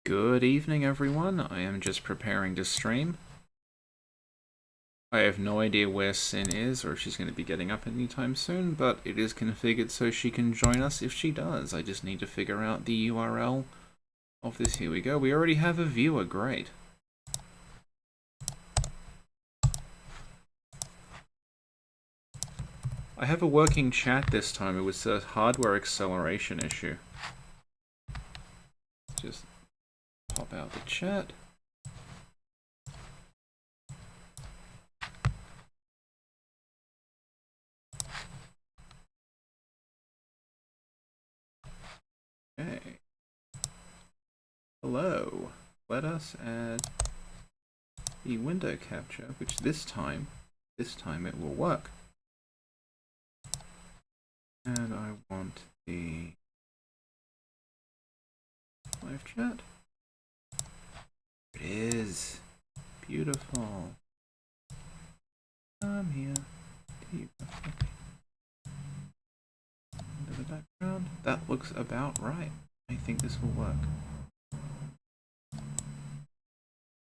Good evening, everyone. I am just preparing to stream. I have no idea where Sin is or if she's going to be getting up anytime soon, but it is configured so she can join us if she does. I just need to figure out the URL of this. Here we go. We already have a viewer. Great. I have a working chat this time. It was a hardware acceleration issue. Just pop out the chat. Okay. Hello. Let us add the window capture, which this time it will work. And I want the live chat. It is beautiful. I'm here. Into the background. That looks about right. I think this will work.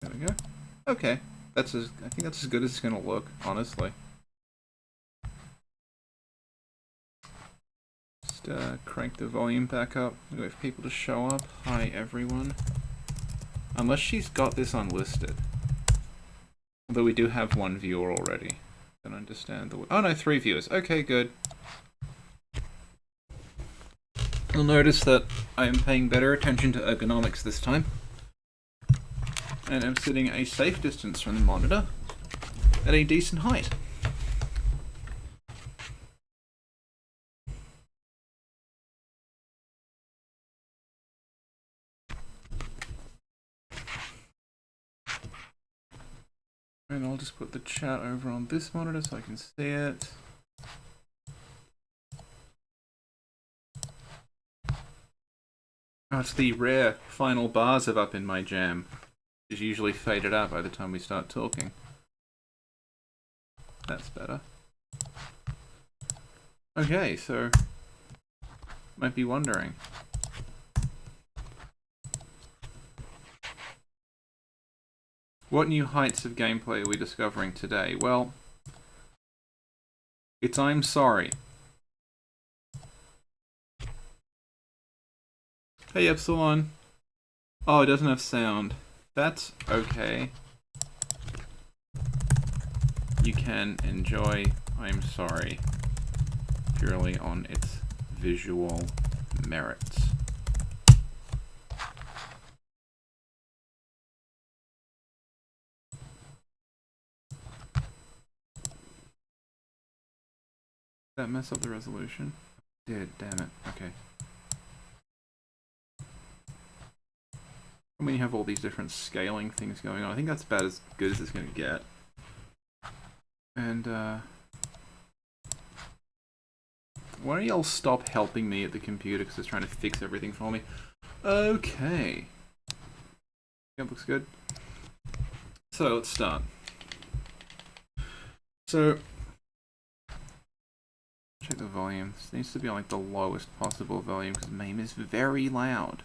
There we go. Okay, I think that's as good as it's gonna look, honestly. Just crank the volume back up. Wait for people to show up. Hi, everyone. Unless she's got this unlisted. Although we do have one viewer already. Don't understand the... Oh no, 3 viewers. Okay, good. You'll notice that I am paying better attention to ergonomics this time. And I'm sitting a safe distance from the monitor at a decent height. And I'll just put the chat over on this monitor so I can see it. Oh, it's the rare final bars of Up in My Jam. It's usually faded out by the time we start talking. That's better. Okay, so... might be wondering. What new heights of gameplay are we discovering today? Well, it's I'm sorry. Hey Epsilon. Oh, it doesn't have sound. That's okay. You can enjoy I'm sorry purely on its visual merits. That mess up the resolution? Did, damn it. Okay. When you have all these different scaling things going on, I think that's about as good as it's going to get. And, why don't y'all stop helping me at the computer because it's trying to fix everything for me? Okay. That looks good. So, let's start. So, check the volume. This needs to be on like the lowest possible volume because MAME is very loud.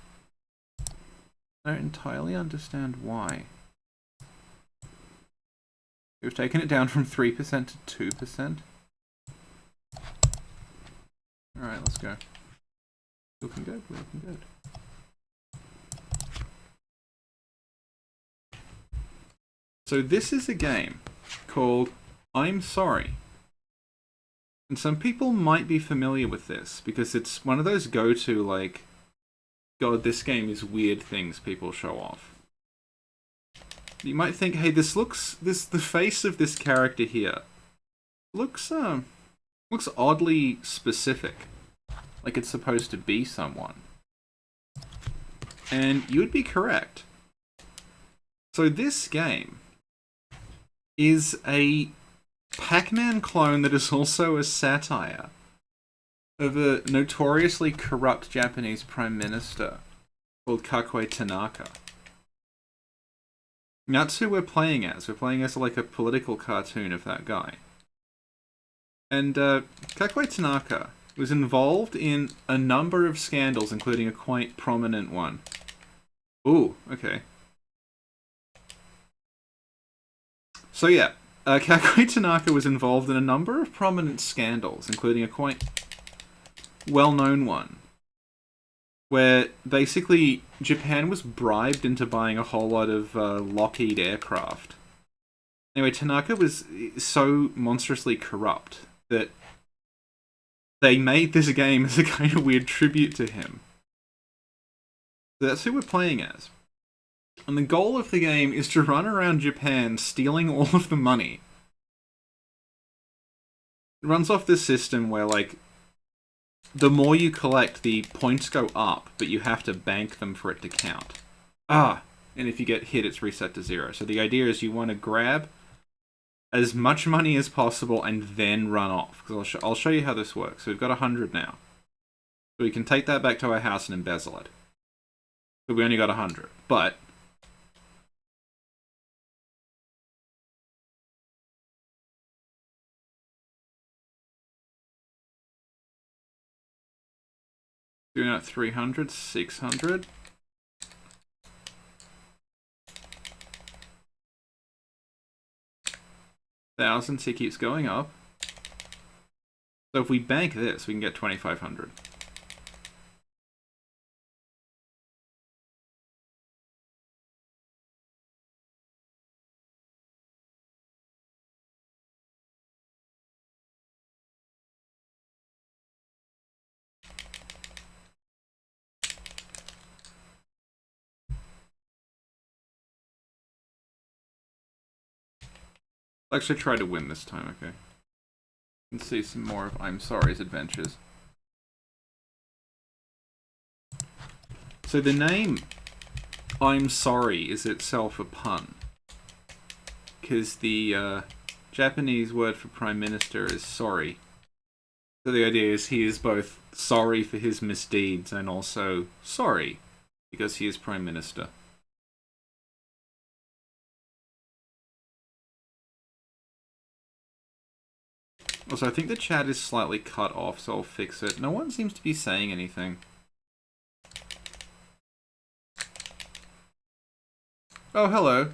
I don't entirely understand why. We've taken it down from 3% to 2%. Alright, let's go. Looking good, looking good. So this is a game called I'm Sorry. And some people might be familiar with this because it's one of those go-to, like, God, this game is weird things people show off. You might think, hey, the face of this character here looks oddly specific. Like it's supposed to be someone. And you would be correct. So this game is a Pacman clone that is also a satire of a notoriously corrupt Japanese prime minister called Kakue Tanaka. And that's who we're playing as. We're playing as like a political cartoon of that guy. And Kakue Tanaka was involved in a number of scandals, including a quite prominent one Ooh, okay. So yeah, Kakui Tanaka was involved in a number of prominent scandals, including a quite well-known one, where basically Japan was bribed into buying a whole lot of Lockheed aircraft. Anyway, Tanaka was so monstrously corrupt that they made this game as a kind of weird tribute to him. So that's who we're playing as. And the goal of the game is to run around Japan stealing all of the money. It runs off this system where, like, the more you collect, the points go up, but you have to bank them for it to count. And if you get hit, it's reset to 0. So the idea is you want to grab as much money as possible and then run off. Because I'll show you how this works. So we've got 100 now. So we can take that back to our house and embezzle it. But we only got 100. But doing that 300, 600. Thousands, he keeps going up. So if we bank this, we can get 2,500. I'll actually try to win this time, okay? Let's see some more of I'm Sorry's adventures. So the name I'm Sorry is itself a pun. Because the Japanese word for Prime Minister is sorry. So the idea is he is both sorry for his misdeeds and also sorry because he is Prime Minister. Also, I think the chat is slightly cut off, so I'll fix it. No one seems to be saying anything. Oh, hello.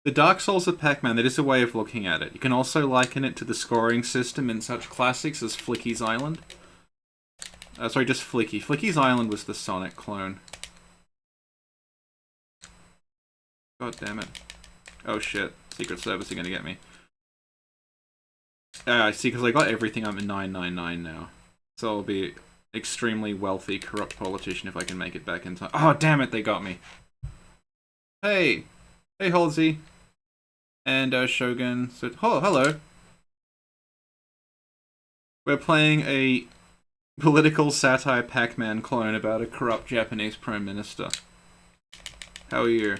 The Dark Souls of Pac-Man, that is a way of looking at it. You can also liken it to the scoring system in such classics as Flicky's Island. Sorry, just Flicky. Flicky's Island was the Sonic clone. God damn it. Oh shit. Secret Service are gonna get me. I see, because I got everything. I'm at 999 now. So I'll be extremely wealthy, corrupt politician if I can make it back in time. Oh, damn it, they got me. Hey! Hey, Halsey. And Shogun. So, oh, hello. We're playing a political satire Pacman clone about a corrupt Japanese prime minister. How are you?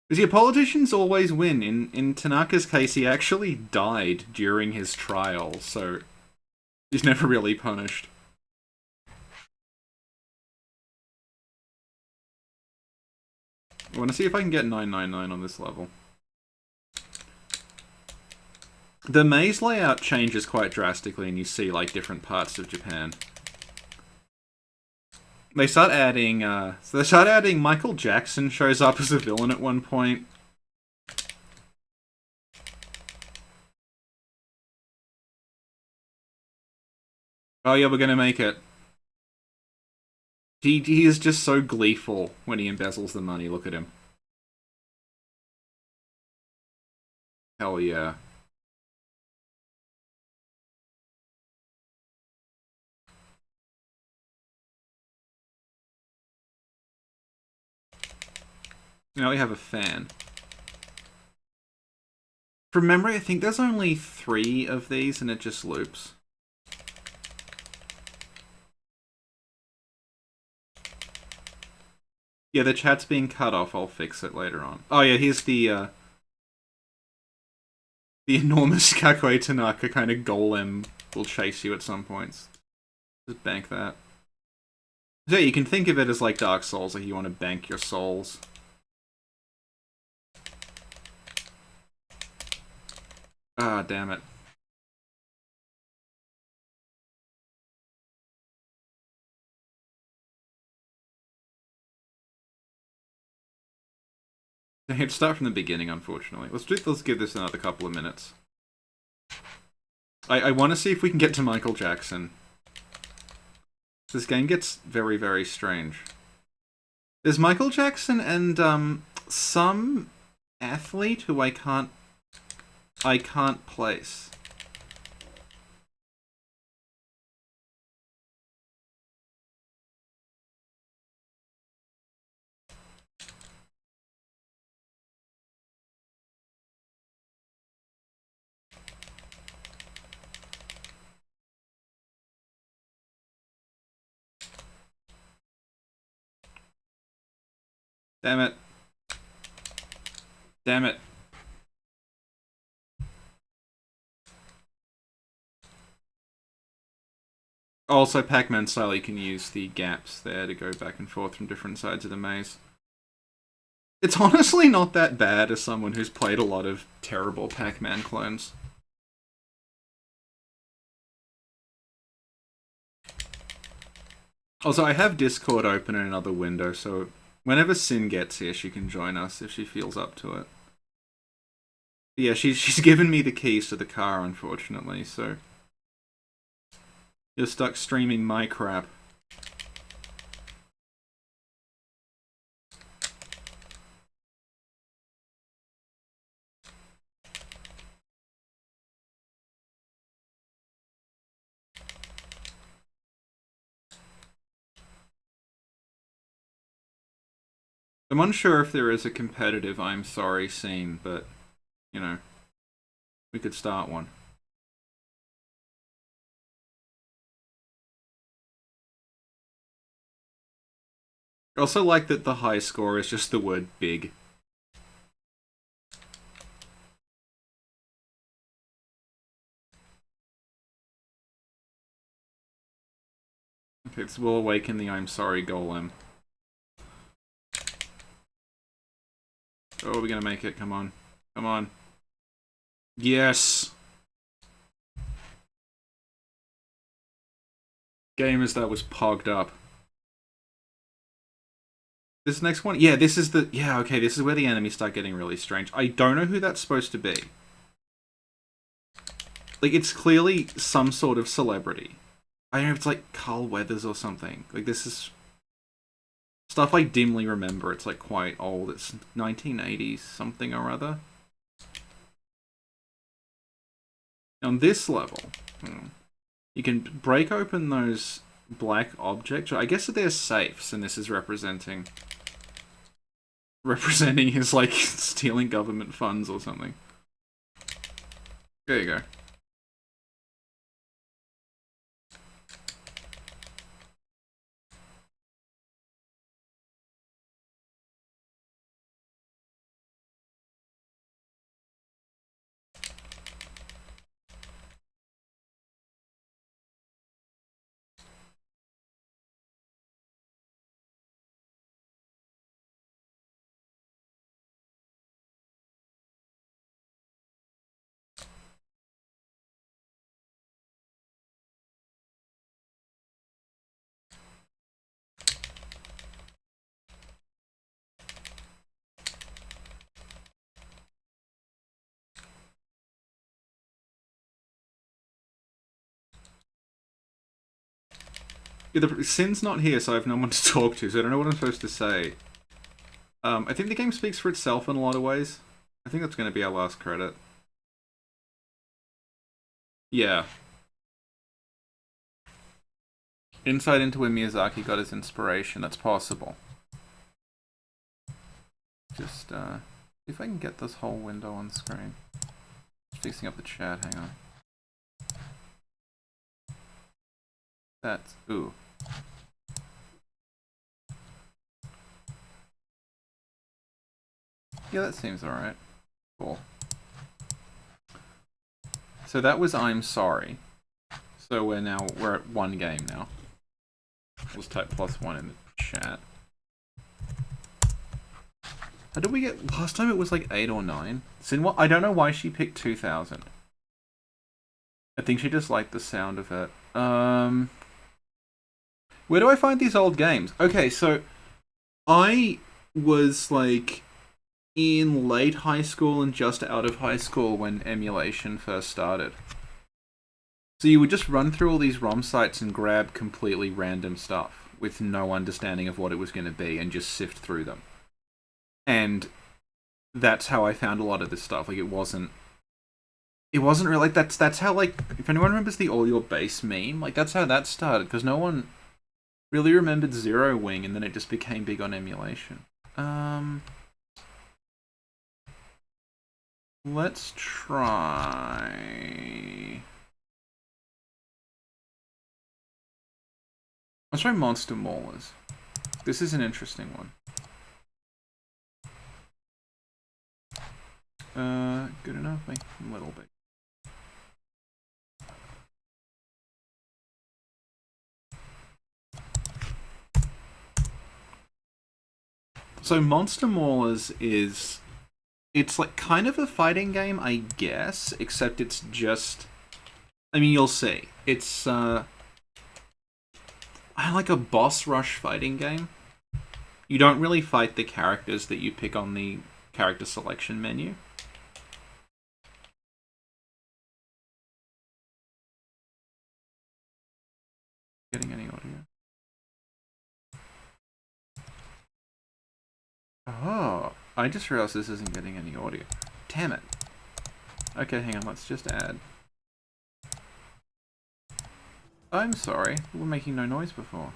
Because yeah, politicians always win. In Tanaka's case, he actually died during his trial, so he's never really punished. I want to see if I can get 999 on this level. The maze layout changes quite drastically, and you see like different parts of Japan. They start adding, Michael Jackson shows up as a villain at one point. Oh yeah, we're gonna make it. He is just so gleeful when he embezzles the money, look at him. Hell yeah. Now we have a fan. From memory, I think there's only 3 of these and it just loops. Yeah, the chat's being cut off. I'll fix it later on. Oh yeah, here's the enormous Kakui Tanaka kind of golem will chase you at some points. Just bank that. So yeah, you can think of it as like Dark Souls, like you want to bank your souls. Ah, damn it. I had to start from the beginning, unfortunately. Let's give this another couple of minutes. I want to see if we can get to Michael Jackson. This game gets very, very strange. There's Michael Jackson and some athlete who I can't place. Damn it. Damn it. Also, Pacman style, you can use the gaps there to go back and forth from different sides of the maze. It's honestly not that bad as someone who's played a lot of terrible Pacman clones. Also, I have Discord open in another window, so whenever Sin gets here, she can join us if she feels up to it. But yeah, she's given me the keys to the car, unfortunately, so you're stuck streaming my crap. I'm unsure if there is a competitive I'm sorry scene, but, you know, we could start one. I also like that the high score is just the word big. Okay, this will awaken the I'm sorry golem. Oh, are we gonna make it? Come on. Come on. Yes! Gamers, that was pogged up. This next one? Yeah, this is the... Yeah, okay, this is where the enemies start getting really strange. I don't know who that's supposed to be. Like, it's clearly some sort of celebrity. I don't know if it's like Carl Weathers or something. Like, this is... stuff I dimly remember. It's like quite old. It's 1980s something or other. On this level, you can break open those black objects. I guess that they're safes, and this is representing his, like, stealing government funds or something. There you go. Yeah, Sin's not here, so I have no one to talk to, so I don't know what I'm supposed to say. I think the game speaks for itself in a lot of ways. I think that's going to be our last credit. Yeah. Insight into where Miyazaki got his inspiration. That's possible. Just, if I can get this whole window on screen. Just fixing up the chat, hang on. That's... ooh. Yeah, that seems alright. Cool. So that was I'm Sorry. So we're at one game now. Let's type +1 in the chat. How did we get... last time it was like 8 or 9? Sin, I don't know why she picked 2000. I think she just liked the sound of it. Where do I find these old games? Okay, so I was like in late high school and just out of high school when emulation first started. So you would just run through all these ROM sites and grab completely random stuff with no understanding of what it was going to be and just sift through them. And that's how I found a lot of this stuff. Like, it wasn't really like that's how, like, if anyone remembers the all your base meme, like, that's how that started, because no one really remembered Zero Wing, and then it just became big on emulation. Let's try... Let's try Monster Maulers. This is an interesting one. Good enough? Like, a little bit. So Monster Maulers is... It's like kind of a fighting game, I guess, except it's just... I mean, you'll see. It's, I like a boss rush fighting game. You don't really fight the characters that you pick on the character selection menu. Getting any audio? Oh, I just realized this isn't getting any audio. Damn it. Okay, hang on, let's just add. I'm sorry, we were making no noise before.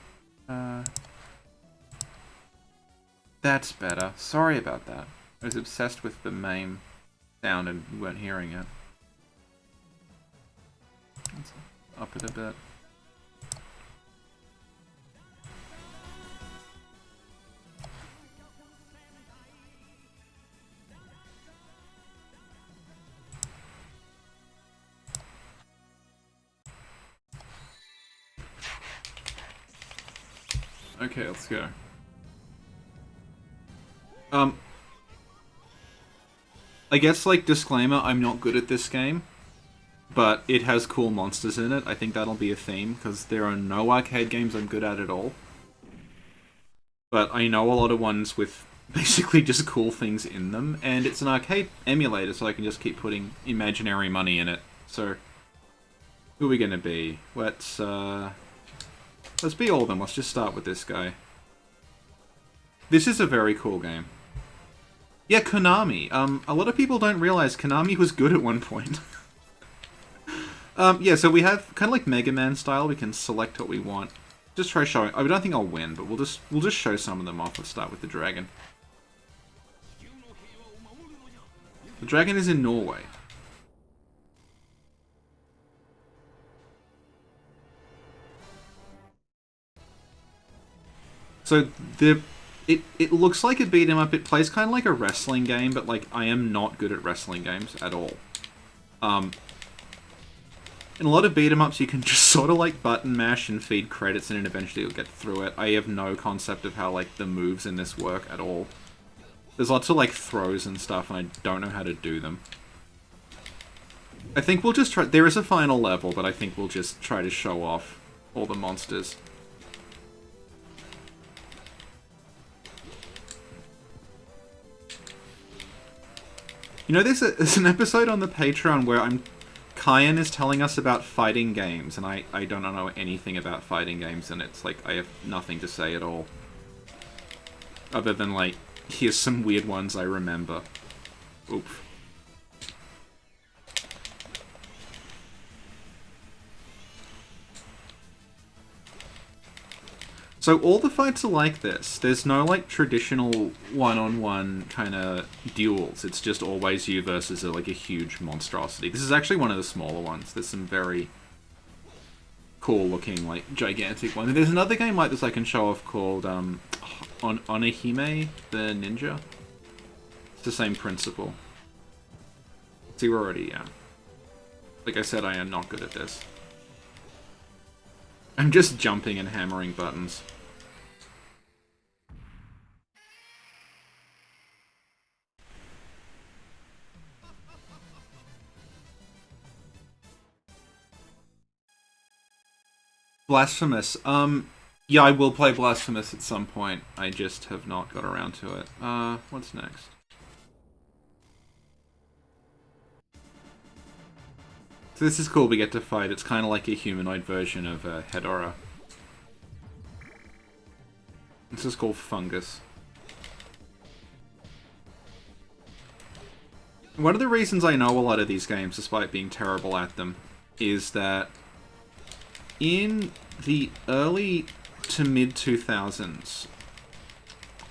That's better. Sorry about that. I was obsessed with the MAME sound and you weren't hearing it. Let's up it a bit. Okay, let's go. I guess, like, disclaimer, I'm not good at this game, but it has cool monsters in it. I think that'll be a theme, because there are no arcade games I'm good at all. But I know a lot of ones with basically just cool things in them, and it's an arcade emulator, so I can just keep putting imaginary money in it. So, who are we gonna be? Let's be all of them. Let's just start with this guy. This is a very cool game. Yeah, Konami. A lot of people don't realize Konami was good at one point. Yeah, so we have kind of like Mega Man style. We can select what we want. Just try showing. I don't think I'll win, but we'll just show some of them off. Let's start with the dragon. The dragon is in Norway. So it looks like a beat 'em up. It plays kind of like a wrestling game, but like I am not good at wrestling games at all. In a lot of beat 'em ups, you can just sort of like button mash and feed credits, and then eventually you'll get through it. I have no concept of how like the moves in this work at all. There's lots of like throws and stuff, and I don't know how to do them. I think we'll just try. There is a final level, but I think we'll just try to show off all the monsters. You know, there's an episode on the Patreon where Kyan is telling us about fighting games, and I don't know anything about fighting games, and it's like, I have nothing to say at all. Other than, like, here's some weird ones I remember. Oof. So all the fights are like this. There's no, like, traditional one-on-one kind of duels. It's just always you versus, like, a huge monstrosity. This is actually one of the smaller ones. There's some very cool-looking, like, gigantic ones. There's another game like this I can show off called, Onihime, the Ninja. It's the same principle. See, we're already, yeah. Like I said, I am not good at this. I'm just jumping and hammering buttons. Blasphemous. Yeah, I will play Blasphemous at some point. I just have not got around to it. What's next? So this is cool, we get to fight. It's kind of like a humanoid version of Hedorah. This is called Fungus. One of the reasons I know a lot of these games, despite being terrible at them, is that in the early to mid-2000s,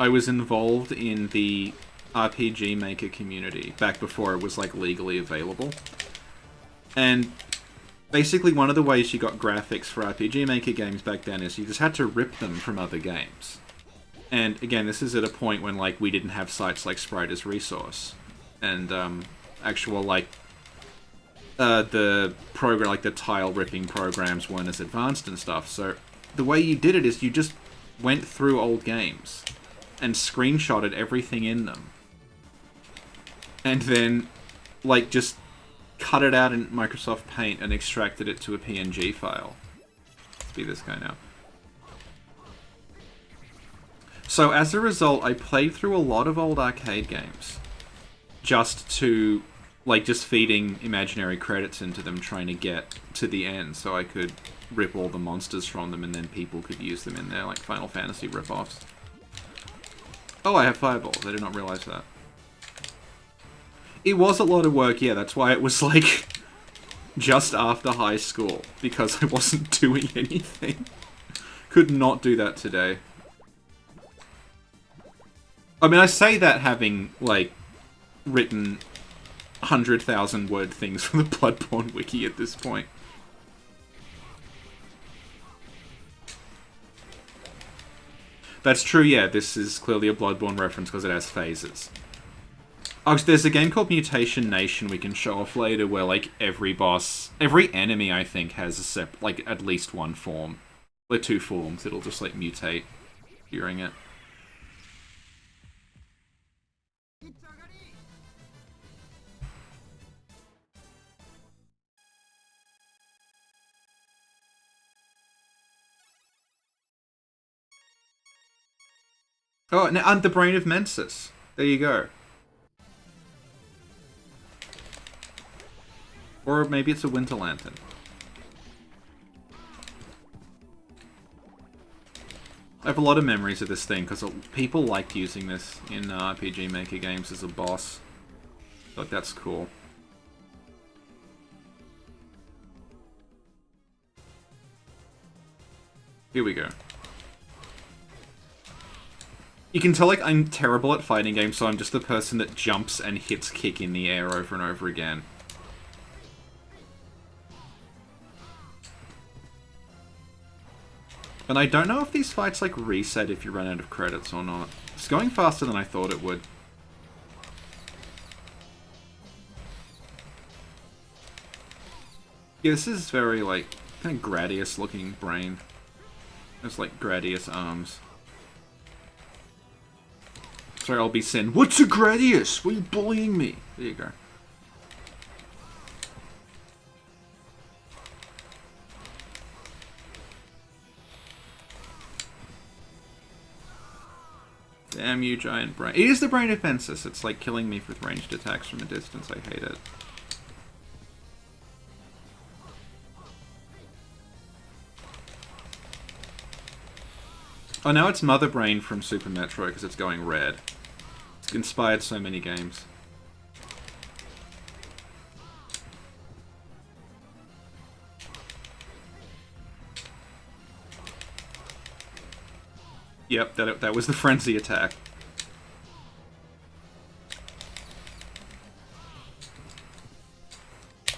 I was involved in the RPG Maker community, back before it was, like, legally available. And basically one of the ways you got graphics for RPG Maker games back then is you just had to rip them from other games. And again, this is at a point when, like, we didn't have sites like Sprite as Resource. And, actual, like, the program, like, the tile ripping programs weren't as advanced and stuff. So the way you did it is you just went through old games and screenshotted everything in them. And then, like, just cut it out in Microsoft Paint and extracted it to a PNG file. Let's be this guy now. So as a result, I played through a lot of old arcade games. Just to, like, just feeding imaginary credits into them, trying to get to the end so I could rip all the monsters from them and then people could use them in their, like, Final Fantasy rip-offs. Oh, I have fireballs. I did not realize that. It was a lot of work, yeah, that's why it was, like, just after high school, because I wasn't doing anything. Could not do that today. I mean, I say that having, like, written 100,000 word things for the Bloodborne wiki at this point. That's true, yeah, this is clearly a Bloodborne reference because it has phases. Oh, there's a game called Mutation Nation we can show off later where, like, every boss, every enemy, I think, has a like, at least one form. Or two forms. It'll just, like, mutate during it. Oh, and the Brain of Mensis. There you go. Or maybe it's a Winter Lantern. I have a lot of memories of this thing, because people liked using this in RPG Maker games as a boss. Like, that's cool. Here we go. You can tell, like, I'm terrible at fighting games, so I'm just the person that jumps and hits kick in the air over and over again. And I don't know if these fights, like, reset if you run out of credits or not. It's going faster than I thought it would. Yeah, this is very, like, kind of Gradius looking brain. It's like Gradius arms. Sorry, I'll be Sin. What's a Gradius? Why are you bullying me? There you go. Damn you, giant brain. It is the Brain of Mensis. It's like killing me with ranged attacks from a distance. I hate it. Oh, now it's Mother Brain from Super Metroid because it's going red. It's inspired so many games. Yep, that was the frenzy attack.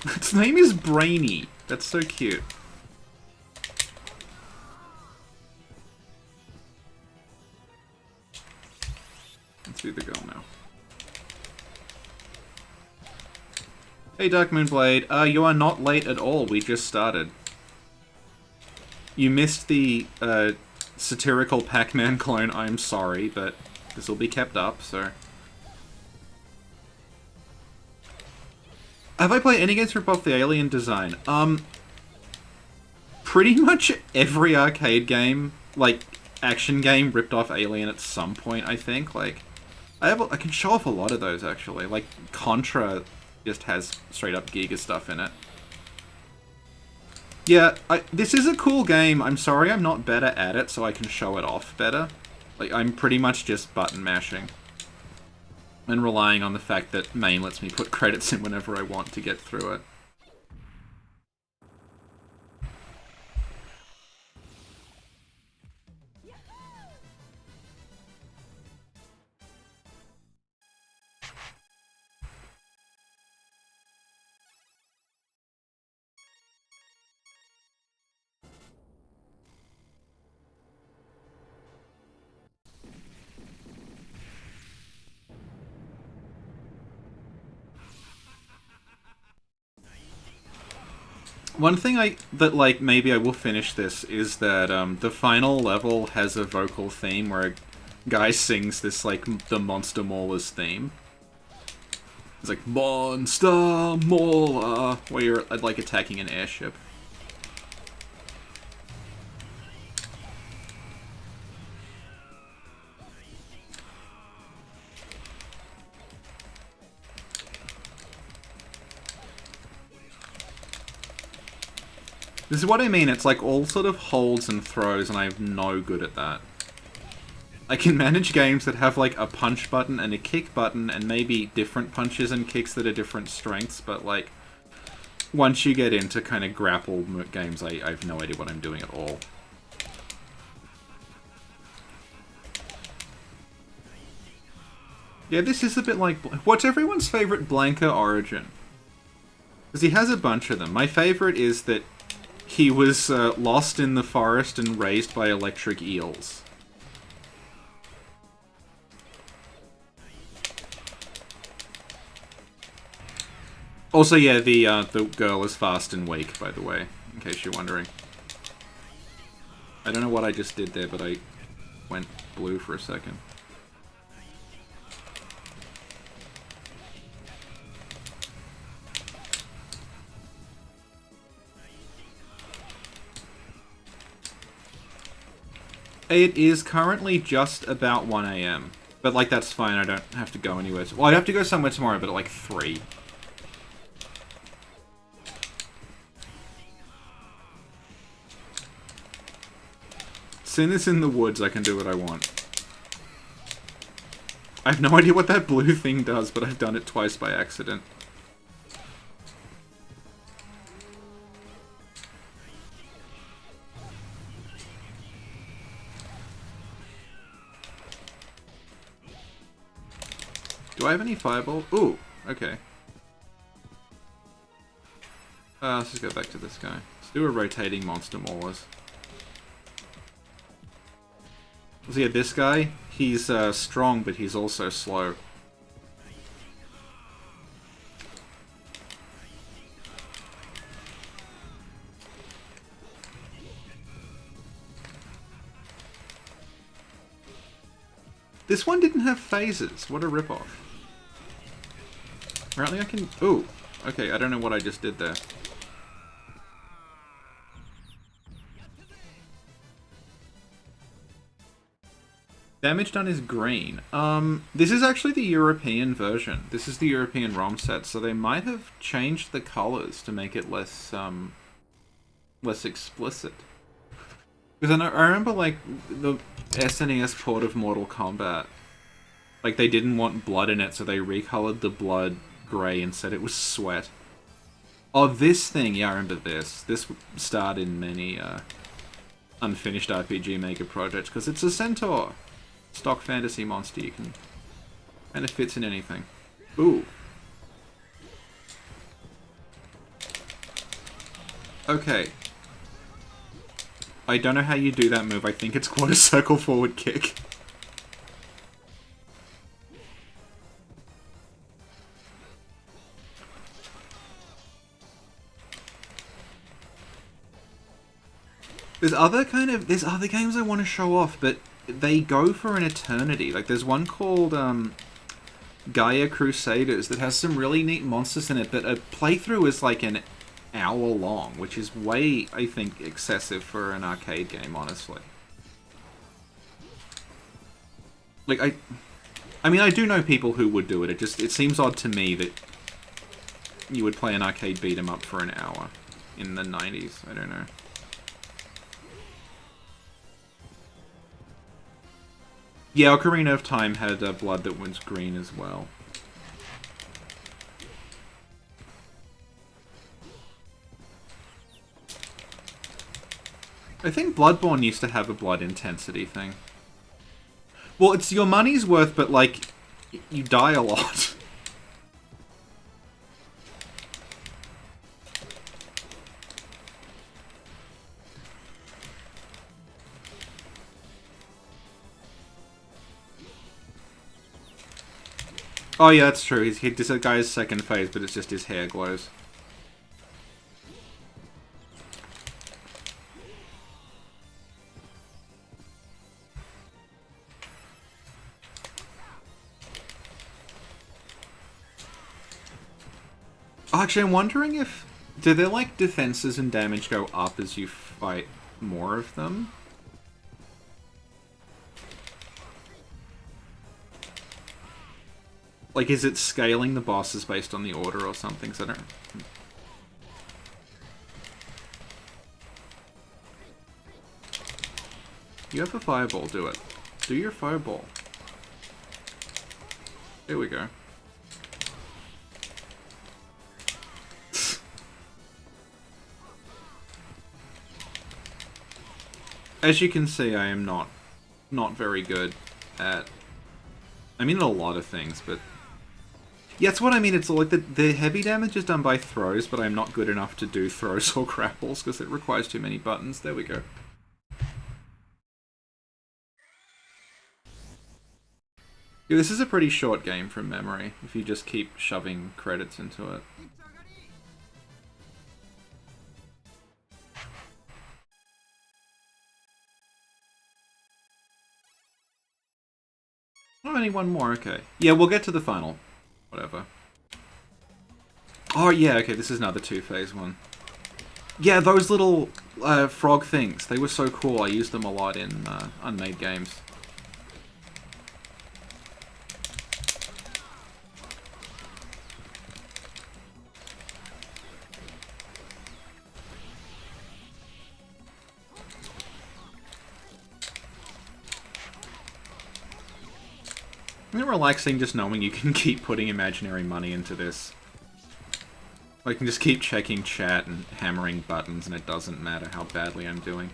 Its name is Brainy. That's so cute. Let's see the girl now. Hey, Dark Moonblade. You are not late at all. We just started. You missed the, satirical Pacman Clone, I'm sorry, but this will be kept up, so... Have I played any games rip off the Alien design? Pretty much every arcade game, like, action game ripped off Alien at some point, I think. Like, I can show off a lot of those, actually. Like, Contra just has straight-up Giga stuff in it. Yeah, this is a cool game. I'm sorry I'm not better at it, so I can show it off better. Like, I'm pretty much just button mashing. And relying on the fact that main lets me put credits in whenever I want to get through it. One thing like, maybe I will finish this is that, the final level has a vocal theme where a guy sings this, like, the Monster Maulers theme. It's like, Monster Mauler, where you're, like, attacking an airship. This is what I mean, it's like all sort of holds and throws, and I'm no good at that. I can manage games that have like a punch button and a kick button, and maybe different punches and kicks that are different strengths, but like, once you get into kind of grapple games, I have no idea what I'm doing at all. Yeah, this is a bit like... What's everyone's favourite Blanca origin? Because he has a bunch of them. My favourite is that he was lost in the forest and raised by electric eels. Also, yeah, the girl is fast and weak, by the way, in case you're wondering. I don't know what I just did there, but I went blue for a second. It is currently just about 1 AM. But, like, that's fine, I don't have to go anywhere. Well, I have to go somewhere tomorrow, but at, like, 3. Sin is in the woods, I can do what I want. I have no idea what that blue thing does, but I've done it twice by accident. Do I have any fireball? Ooh, okay. Let's just go back to this guy. Let's do a rotating monster maulers. So yeah, this guy, he's strong, but he's also slow. This one didn't have phases. What a ripoff. Apparently I can... Ooh. Okay, I don't know what I just did there. Damage done is green. This is actually the European version. This is the European ROM set, so they might have changed the colors to make it less, less explicit. Because I remember, like, the SNES port of Mortal Kombat, like, they didn't want blood in it, so they recolored the blood grey and said it was sweat. Oh, this thing, yeah, I remember this. This starred in many, unfinished RPG Maker projects, because it's a centaur. Stock fantasy monster, you can... And it fits in anything. Ooh. Okay. I don't know how you do that move. I think it's quarter circle forward kick. There's other games I want to show off, but they go for an eternity. Like, there's one called Gaia Crusaders that has some really neat monsters in it, but a playthrough is like an hour long, which is way, I think, excessive for an arcade game, honestly. Like, I mean, I do know people who would do it. It seems odd to me that you would play an arcade beat 'em up for an hour. in the 90s. I don't know. Yeah, Ocarina of Time had blood that was green as well. I think Bloodborne used to have a blood intensity thing. Well, it's your money's worth, but, like, you die a lot. Oh yeah, that's true. This guy's second phase, but it's just his hair glows. Actually, I'm wondering if... do their, like, defenses and damage go up as you fight more of them? Like, is it scaling the bosses based on the order or something? Because I don't... You have a fireball, do it. Do your fireball. There we go. As you can see, I am not very good at... I mean, a lot of things, but... yeah, that's what I mean. It's like the heavy damage is done by throws, but I'm not good enough to do throws or grapples because it requires too many buttons. There we go. Yeah, this is a pretty short game from memory, if you just keep shoving credits into it. Oh, only one more, okay. Yeah, we'll get to the final. Whatever. Oh, yeah, okay, this is another two-phase one. Yeah, those little frog things, they were so cool. I used them a lot in unmade games. Isn't it relaxing just knowing you can keep putting imaginary money into this? I can just keep checking chat and hammering buttons and it doesn't matter how badly I'm doing.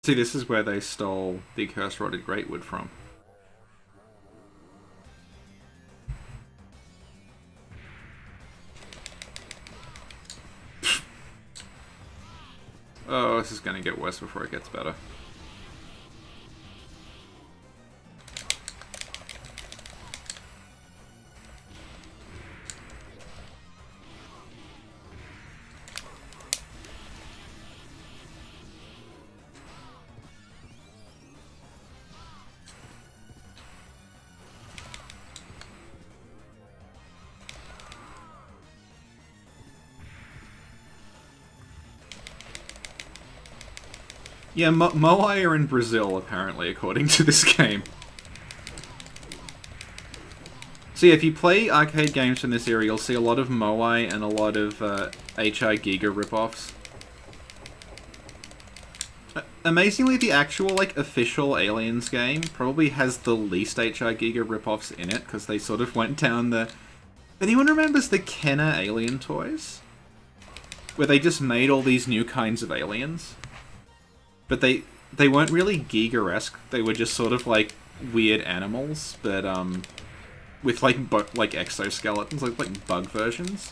See, this is where they stole the Cursed Rotted Greatwood from. Oh, this is going to get worse before it gets better. Yeah, Moai are in Brazil, apparently, according to this game. So yeah, if you play arcade games from this era, you'll see a lot of Moai and a lot of HI Giga ripoffs. Amazingly, the actual, like, official Aliens game probably has the least HI Giga ripoffs in it, because they sort of went down the... Anyone remembers the Kenner Alien toys? Where they just made all these new kinds of aliens? But they weren't really Giga-esque. They were just sort of like weird animals, but with like exoskeletons, like bug versions.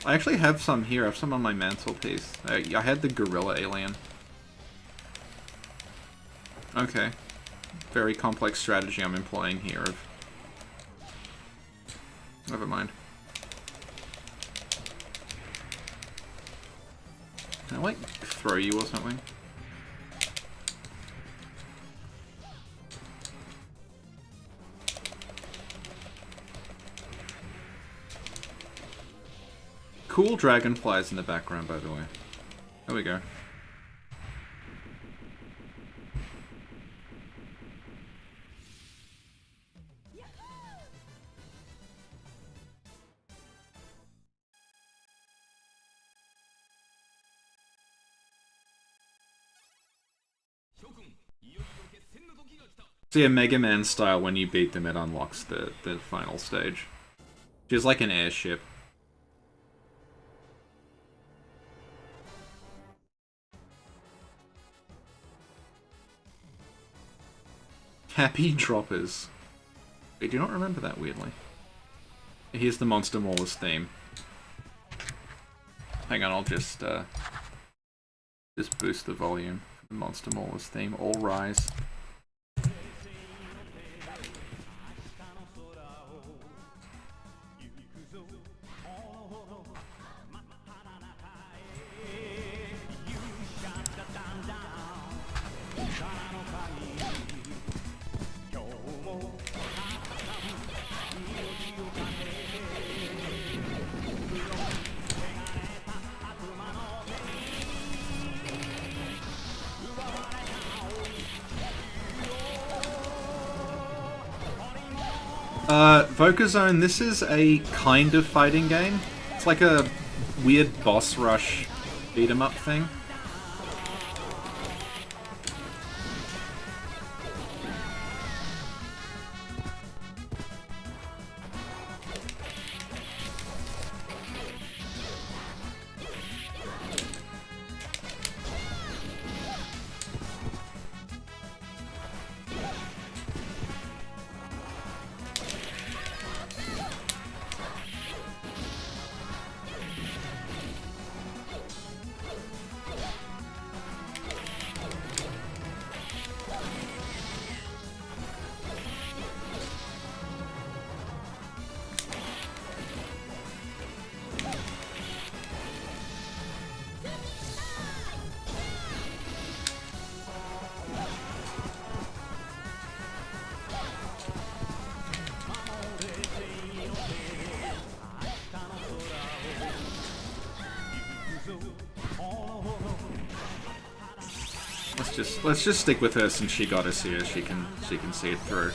I actually have some here. I have some on my mantelpiece. I had the gorilla alien. Okay, very complex strategy I'm employing here. Never mind. Can I like throw you or something? Cool dragonflies in the background, by the way. There we go. So yeah, Mega Man style, when you beat them, it unlocks the final stage. Which is like an airship. Happy Droppers. I do not remember that, weirdly. Here's the Monster Maulers theme. Hang on, I'll just boost the volume for the Monster Maulers theme. All rise. Vocazone, this is a kind of fighting game. It's like a weird boss rush beat 'em up thing. Let's just stick with her since she got us here. She can see it through.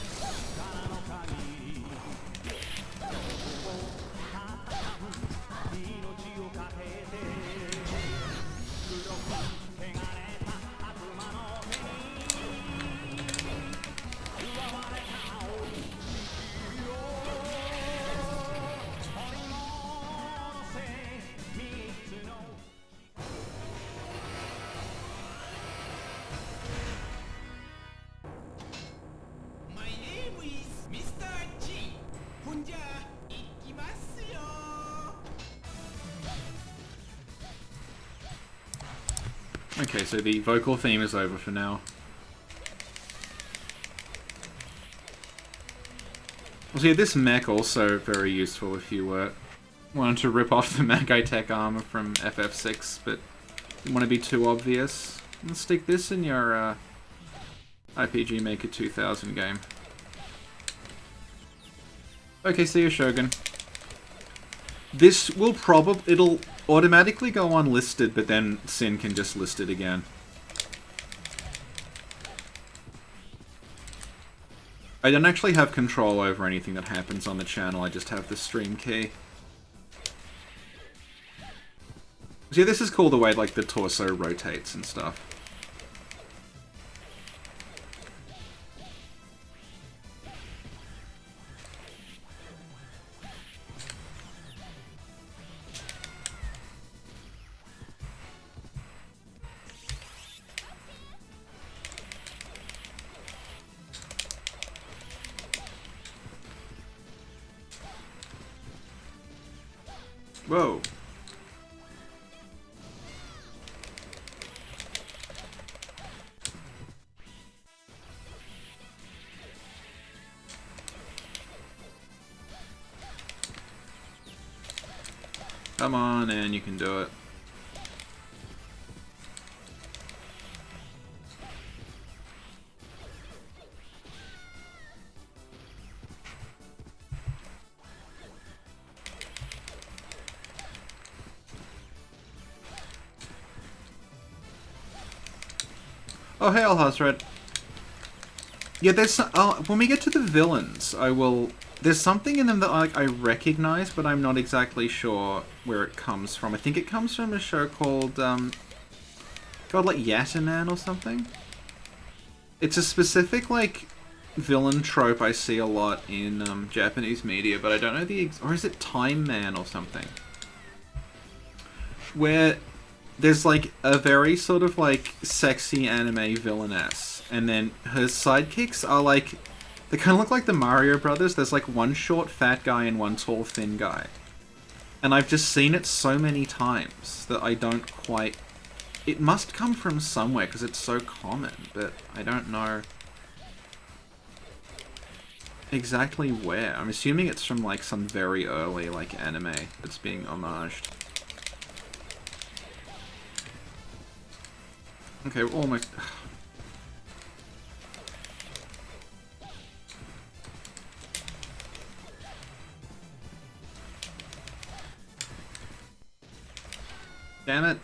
Okay, so the vocal theme is over for now. So yeah, this mech also very useful if you wanted to rip off the Magai Tech armor from FF6, but didn't want to be too obvious. Let's stick this in your RPG Maker 2000 game. Okay, see you, Shogun. This will it'll automatically go unlisted, but then Sin can just list it again. I don't actually have control over anything that happens on the channel, I just have the stream key. So yeah, this is cool the way like the torso rotates and stuff. Whoa. Come on, and you can do it. Oh, hey, Alhazred. Yeah, there's when we get to the villains, I will. There's something in them that I recognize, but I'm not exactly sure where it comes from. I think it comes from a show called God, like Yataman or something. It's a specific like villain trope I see a lot in Japanese media, but I don't know or is it Time Man or something? Where there's like a very sort of like sexy anime villainess, and then her sidekicks are like, they kind of look like the Mario Brothers. There's like one short fat guy and one tall thin guy. And I've just seen it so many times that I don't quite... It must come from somewhere because it's so common, but I don't know exactly where. I'm assuming it's from like some very early like anime that's being homaged. Okay, we're almost... Damn it.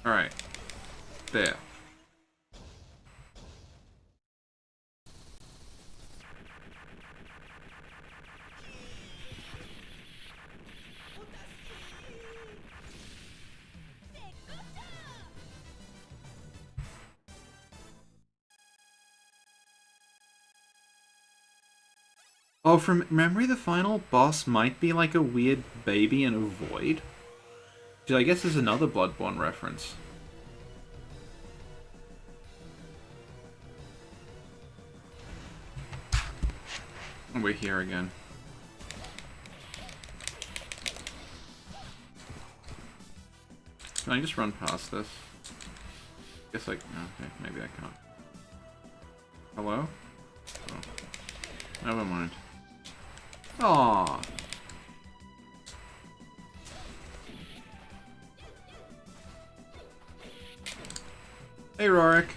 Alright. There. Oh, from memory, the final boss might be like a weird baby in a void? Which I guess is another Bloodborne reference. And we're here again. Can I just run past this? Guess like, okay, maybe I can't. Hello? Oh. Never mind. Aww. Hey, Rorik.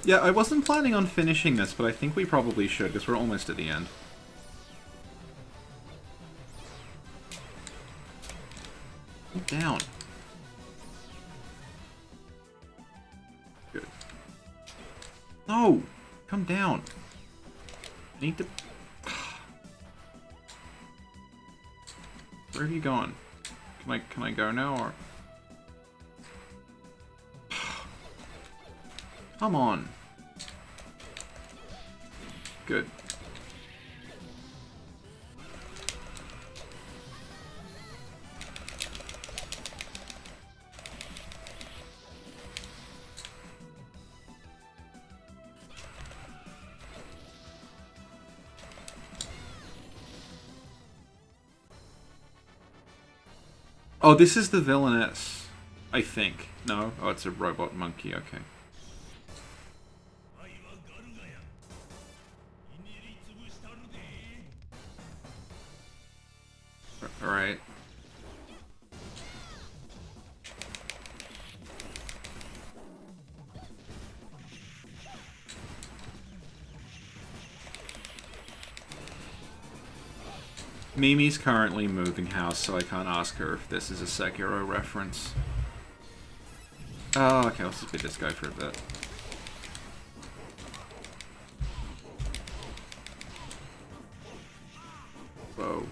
Yeah, I wasn't planning on finishing this, but I think we probably should, because we're almost at the end. Calm down. Good. No! Come down. I need to... Where have you gone? Can I go now, or... Come on. Good. Oh, this is the Villainess, I think. No? Oh, it's a robot monkey, okay. Alright. Mimi's currently moving house, so I can't ask her if this is a Sekiro reference. Oh, okay, let's just beat this guy for a bit. Whoa.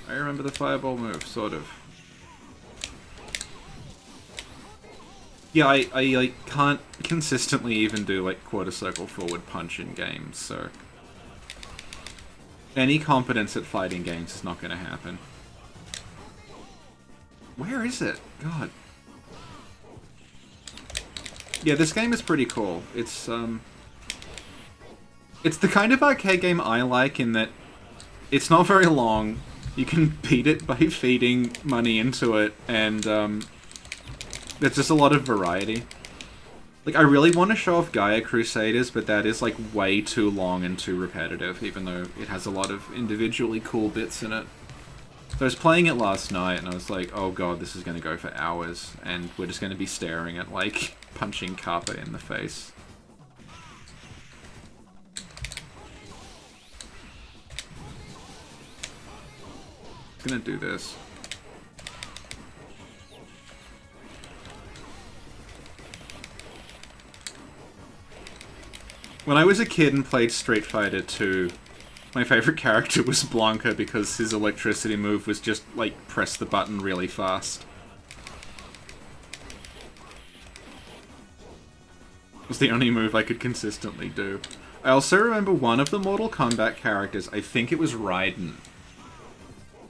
I remember the fireball move, sort of. Yeah, I like can't consistently even do like quarter circle forward punch in games, so any competence at fighting games is not going to happen. Where is it? God. Yeah, this game is pretty cool. It's the kind of arcade game I like in that it's not very long. You can beat it by feeding money into it, and there's just a lot of variety. Like, I really want to show off Gaia Crusaders, but that is, like, way too long and too repetitive, even though it has a lot of individually cool bits in it. So I was playing it last night, and I was like, oh god, this is going to go for hours, and we're just going to be staring at, like, punching Kappa in the face. I'm gonna do this. When I was a kid and played Street Fighter 2, my favorite character was Blanca because his electricity move was just, like, press the button really fast. It was the only move I could consistently do. I also remember one of the Mortal Kombat characters, I think it was Raiden.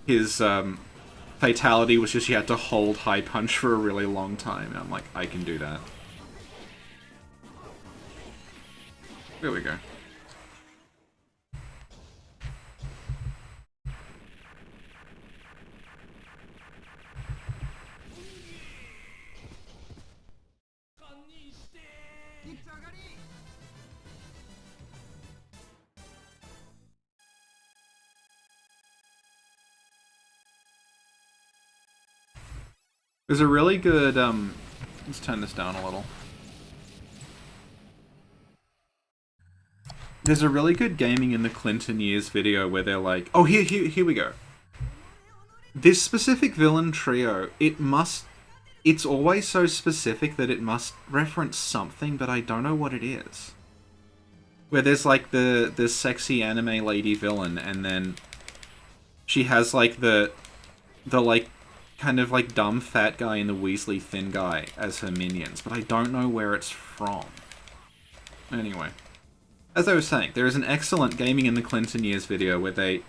His, fatality was just you had to hold high punch for a really long time, and I'm like, I can do that. There we go. There's a really good, let's turn this down a little. There's a really good Gaming in the Clinton Years video where they're like, oh, here we go. This specific villain trio, it's always so specific that it must reference something, but I don't know what it is. Where there's, like, the sexy anime lady villain, and then she has, like, the like, kind of, like, dumb fat guy and the Weasley thin guy as her minions, but I don't know where it's from. Anyway. As I was saying, there is an excellent Gaming in the Clinton Years video where they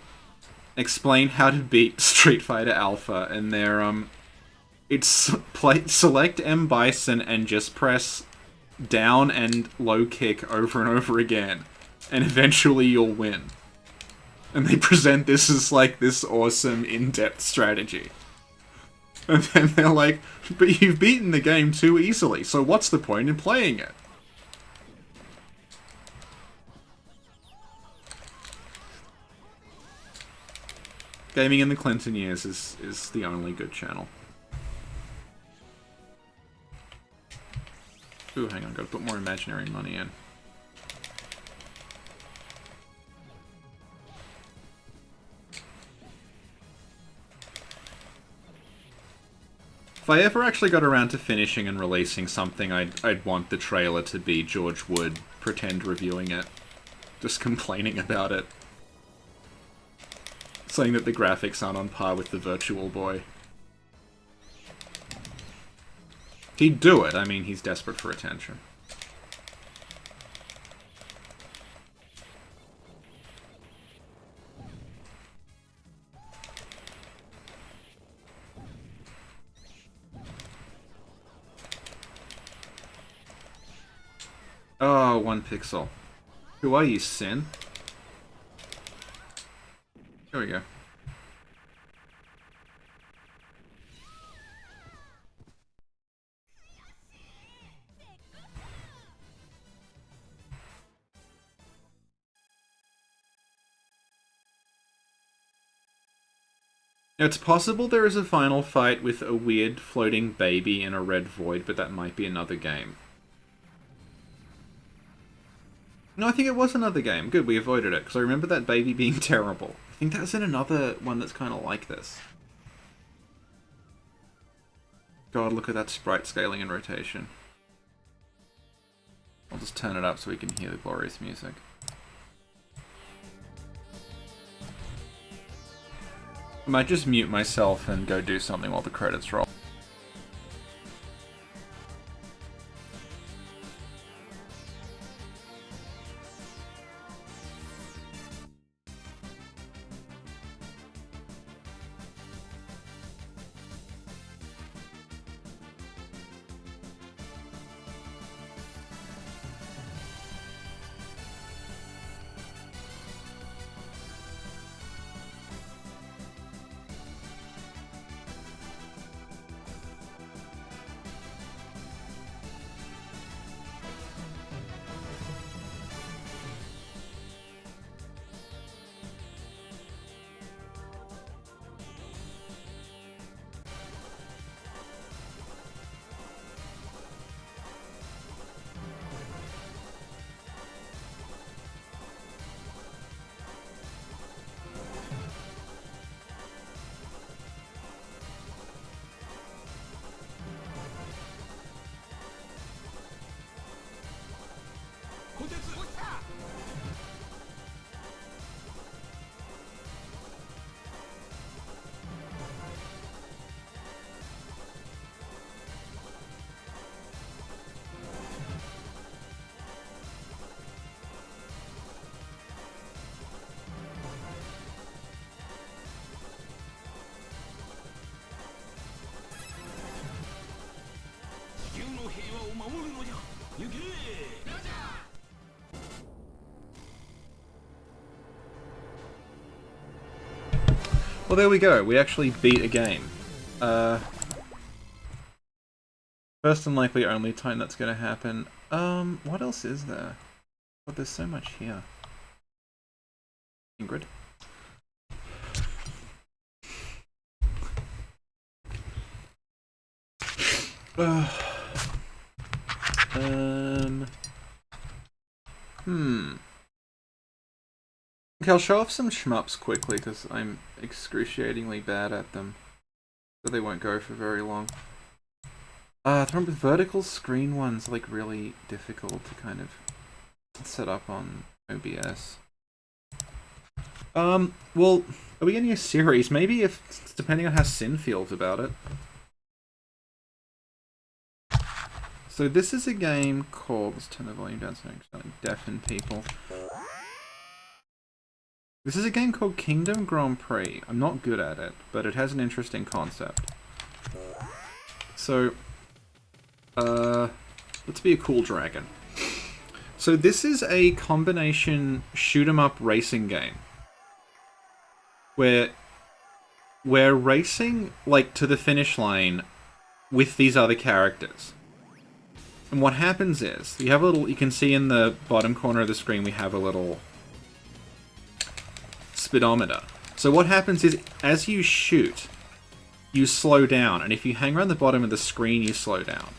explain how to beat Street Fighter Alpha, and they're, it's select M. Bison and just press down and low kick over and over again, and eventually you'll win. And they present this as, like, this awesome, in-depth strategy. And then they're like, but you've beaten the game too easily, so what's the point in playing it? Gaming in the Clinton Years is the only good channel. Ooh, hang on, gotta put more imaginary money in. If I ever actually got around to finishing and releasing something, I'd want the trailer to be George Wood pretend reviewing it. Just complaining about it. Saying that the graphics aren't on par with the Virtual Boy. He'd do it, I mean, he's desperate for attention. Oh, 1 pixel. Who are you, Sin? There we go. Now, it's possible there is a final fight with a weird floating baby in a red void, but that might be another game. No, I think it was another game. Good, we avoided it, because I remember that baby being terrible. I think that was in another one that's kind of like this. God, look at that sprite scaling and rotation. I'll just turn it up so we can hear the glorious music. I might just mute myself and go do something while the credits roll. Well, there we go. We actually beat a game. First and likely only time that's going to happen. What else is there? Oh, there's so much here. Ingrid? Okay, I'll show off some shmups quickly because I'm excruciatingly bad at them. So they won't go for very long. The problem with vertical screen ones like really difficult to kind of set up on OBS. Well, are we getting a series? Maybe if, depending on how Sin feels about it. So this is a game called, let's turn the volume down so I don't deafen people. This is a game called Kingdom Grand Prix. I'm not good at it, but it has an interesting concept. So, let's be a cool dragon. So this is a combination shoot-'em-up racing game. Where we're racing, like, to the finish line with these other characters. And what happens is, you have a little, you can see in the bottom corner of the screen we have a little speedometer. So what happens is, as you shoot, you slow down, and if you hang around the bottom of the screen, you slow down.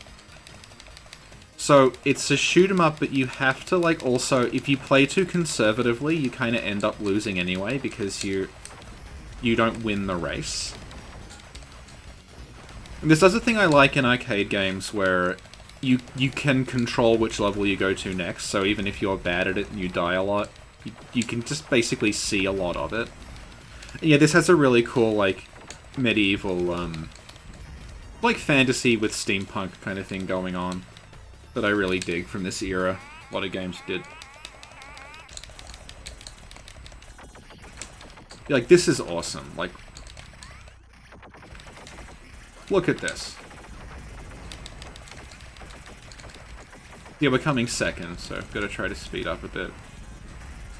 So it's a shoot 'em up, but you have to, like, also, if you play too conservatively, you kind of end up losing anyway, because you don't win the race. And this does a thing I like in arcade games, where you can control which level you go to next, so even if you're bad at it and you die a lot, you can just basically see a lot of it. And yeah, this has a really cool, like, medieval, like, fantasy with steampunk kind of thing going on that I really dig from this era. A lot of games did. Like, this is awesome. Like, look at this. Yeah, we're coming second, so I've got to try to speed up a bit.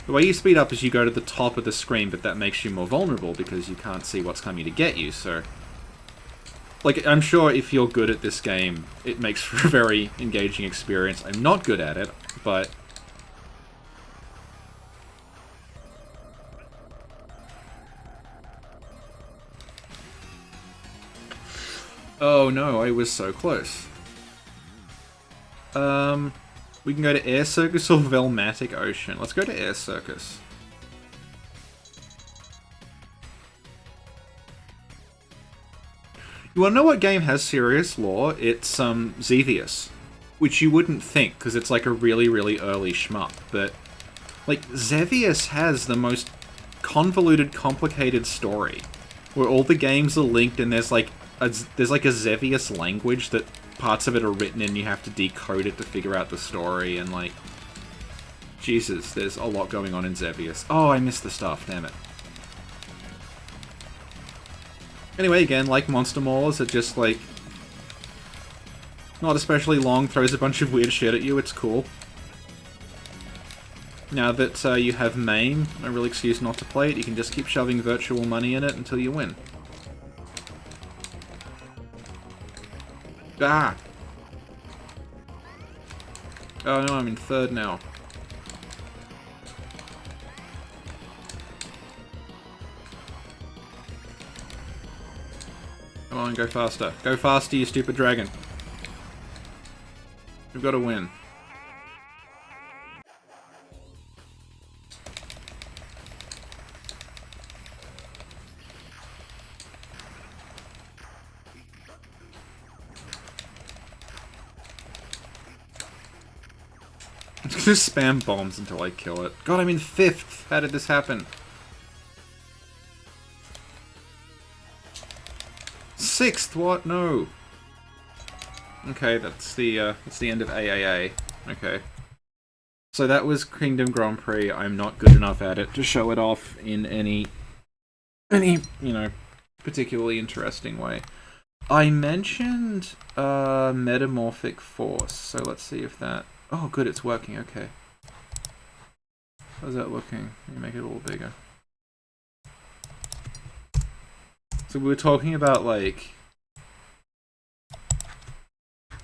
The way you speed up is you go to the top of the screen, but that makes you more vulnerable because you can't see what's coming to get you, so... Like, I'm sure if you're good at this game, it makes for a very engaging experience. I'm not good at it, but... Oh no, I was so close. We can go to Air Circus or Velmatic Ocean. Let's go to Air Circus. You wanna know what game has serious lore? It's, Xevious. Which you wouldn't think, because it's like a really, really early shmup, but... Like, Xevious has the most convoluted, complicated story. Where all the games are linked and there's like a Xevious language that parts of it are written in, you have to decode it to figure out the story, and like... Jesus, there's a lot going on in Xevious. Oh, I missed the stuff, damn it. Anyway, again, like Monster Maulers, are just like... not especially long, throws a bunch of weird shit at you, it's cool. Now that you have MAME, no real excuse not to play it, you can just keep shoving virtual money in it until you win. Ah! Oh no, I'm in third now. Come on, go faster. Go faster, you stupid dragon. We've got to win. I'm just gonna spam bombs until I kill it. God, I'm in 5th! How did this happen? 6th? What? No. Okay, that's the end of AAA. Okay. So that was Kingdom Grand Prix. I'm not good enough at it to show it off in any, you know, particularly interesting way. I mentioned Metamorphic Force, so let's see if that... Oh, good, it's working, okay. How's that looking? Let me make it a little bigger. So we were talking about, like,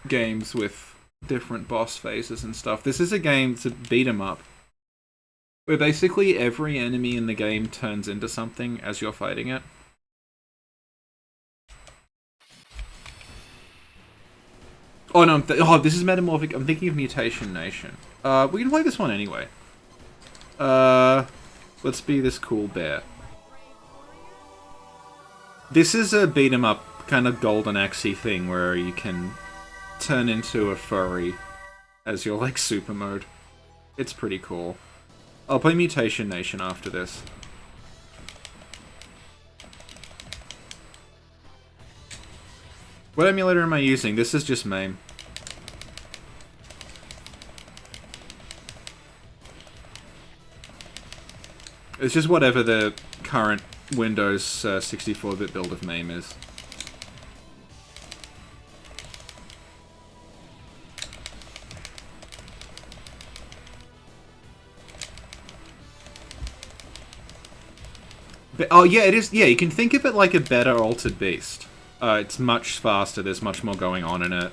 games with different boss phases and stuff. This is a game to beat 'em up, where basically every enemy in the game turns into something as you're fighting it. Oh no, this is Metamorphic. I'm thinking of Mutation Nation. We can play this one anyway. Let's be this cool bear. This is a beat 'em up kind of golden axey thing where you can turn into a furry as your, like, super mode. It's pretty cool. I'll play Mutation Nation after this. What emulator am I using? This is just MAME. It's just whatever the current Windows 64-bit build of MAME is. But, oh yeah, it is. Yeah, you can think of it like a better Altered Beast. It's much faster, there's much more going on in it.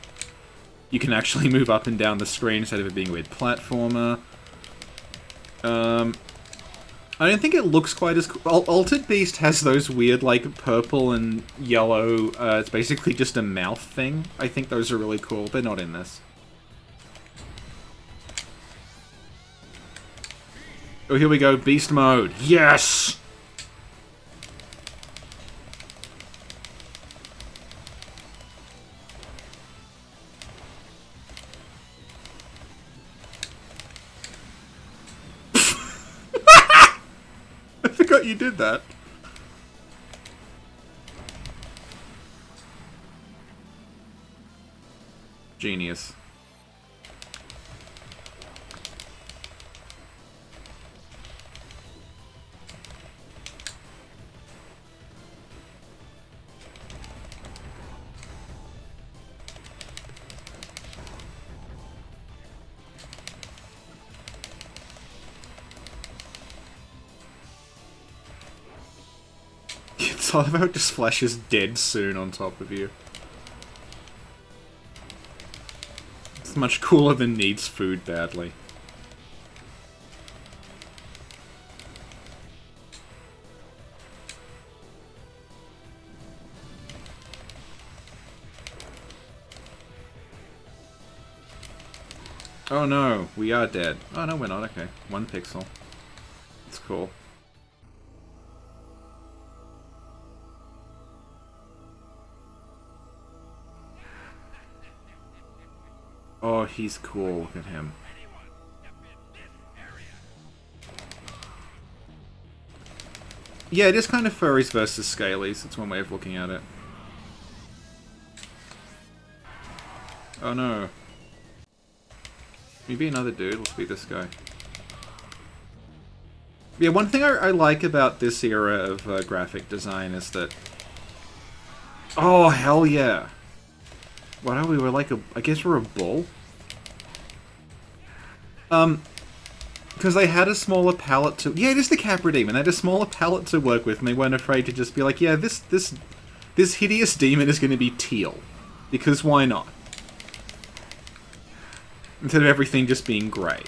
You can actually move up and down the screen instead of it being a weird platformer. I don't think it looks quite as cool. Altered Beast has those weird, like, purple and yellow, it's basically just a mouth thing. I think those are really cool. They're not in this. Oh, here we go. Beast mode. Yes! I forgot you did that. Genius. It's all about just flashes dead soon on top of you. It's much cooler than needs food badly. Oh no, we are dead. Oh no, we're not. Okay, 1 pixel. It's cool. Oh, he's cool. Look at him. Yeah, it is kind of furries versus scalies. It's one way of looking at it. Oh no. Maybe another dude. Let's be this guy. Yeah, one thing I like about this era of graphic design is that... Oh, hell yeah. What are we? We're like a... I guess we're a bull? Because they had a smaller palette to... Yeah, it is the Capra Demon. They had a smaller palette to work with, and they weren't afraid to just be like, yeah, this hideous demon is going to be teal. Because why not? Instead of everything just being grey.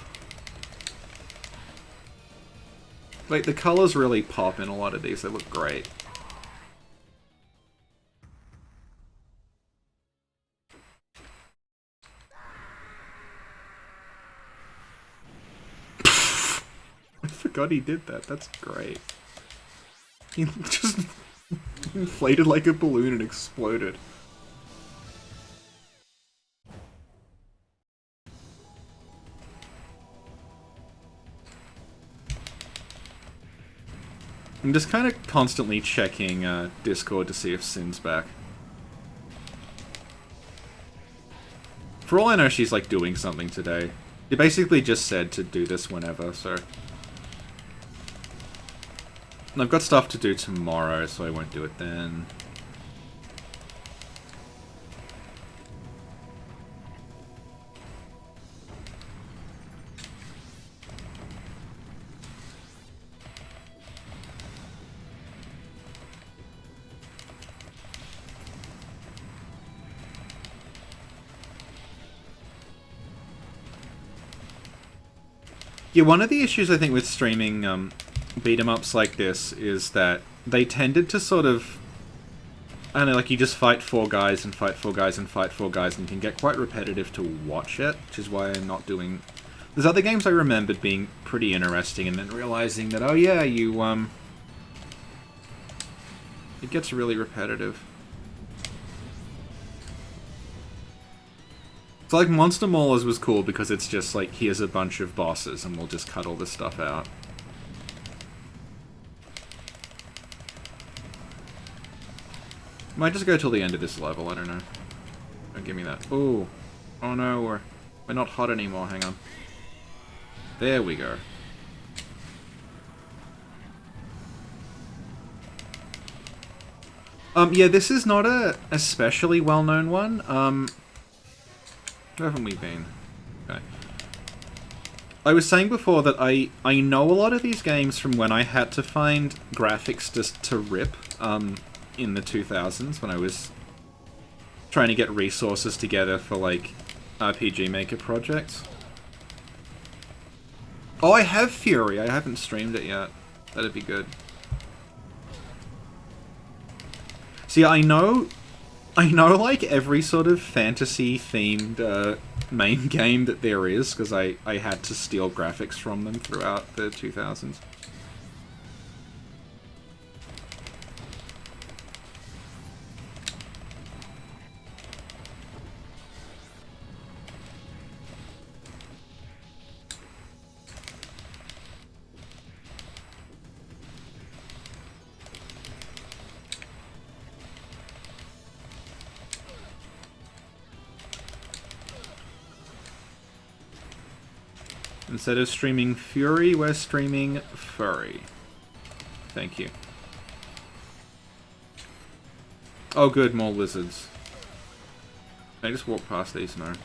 Like, the colours really pop in a lot of these. They look great. I forgot he did that. That's great. He just inflated like a balloon and exploded. I'm just kind of constantly checking Discord to see if Sin's back. For all I know, she's like doing something today. She basically just said to do this whenever, so... And I've got stuff to do tomorrow, so I won't do it then. Yeah, one of the issues I think with streaming beat 'em ups like this is that they tended to sort of, I don't know, like you just fight four guys and fight four guys and fight four guys, and can get quite repetitive to watch it, which is why I'm not doing. There's other games I remembered being pretty interesting, and then realizing that, oh yeah, it gets really repetitive. It's like Monster Maulers was cool because it's just like, here's a bunch of bosses and we'll just cut all this stuff out. Might just go till the end of this level, I don't know. Don't give me that. Ooh. Oh no, we're not hot anymore, hang on. There we go. Yeah, this is not a especially well-known one. Where haven't we been? Okay. I was saying before that I know a lot of these games from when I had to find graphics just to rip, in the 2000s, when I was trying to get resources together for, like, RPG Maker projects. Oh, I have Fury. I haven't streamed it yet. That'd be good. See, I know, like, every sort of fantasy-themed main game that there is, because I had to steal graphics from them throughout the 2000s. Instead of streaming Fury, we're streaming Furry. Thank you. Oh good, more lizards. Can I just walk past these? No. I'm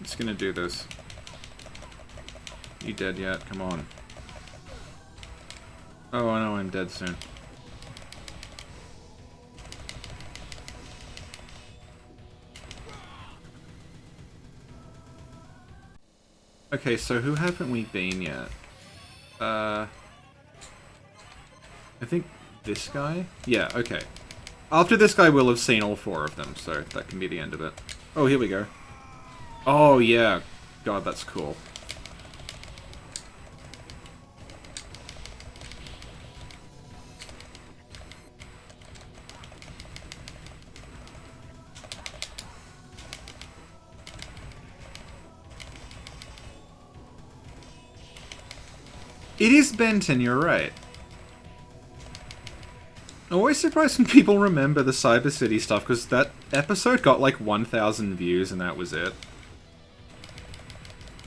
just gonna do this. You dead yet? Come on. Oh, I know I'm dead soon. Okay, so who haven't we been yet? I think this guy? Yeah, okay. After this guy, we'll have seen all four of them, so that can be the end of it. Oh, here we go. Oh, yeah. God, that's cool. It is Benton, you're right. I'm always surprised when people remember the Cyber City stuff, because that episode got like 1,000 views and that was it.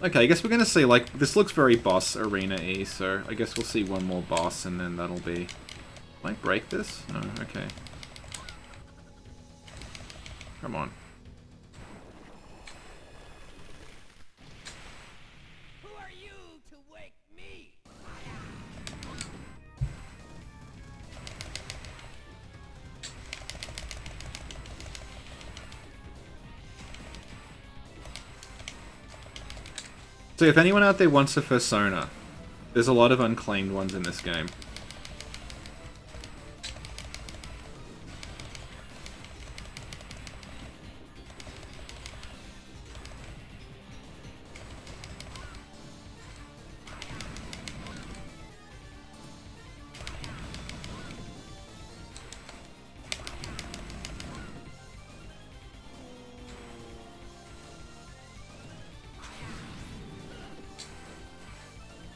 Okay, I guess we're gonna see, like, this looks very boss arena-y, so I guess we'll see one more boss and then that'll be... Might break this? No, okay. Come on. So if anyone out there wants a Fursona, there's a lot of unclaimed ones in this game.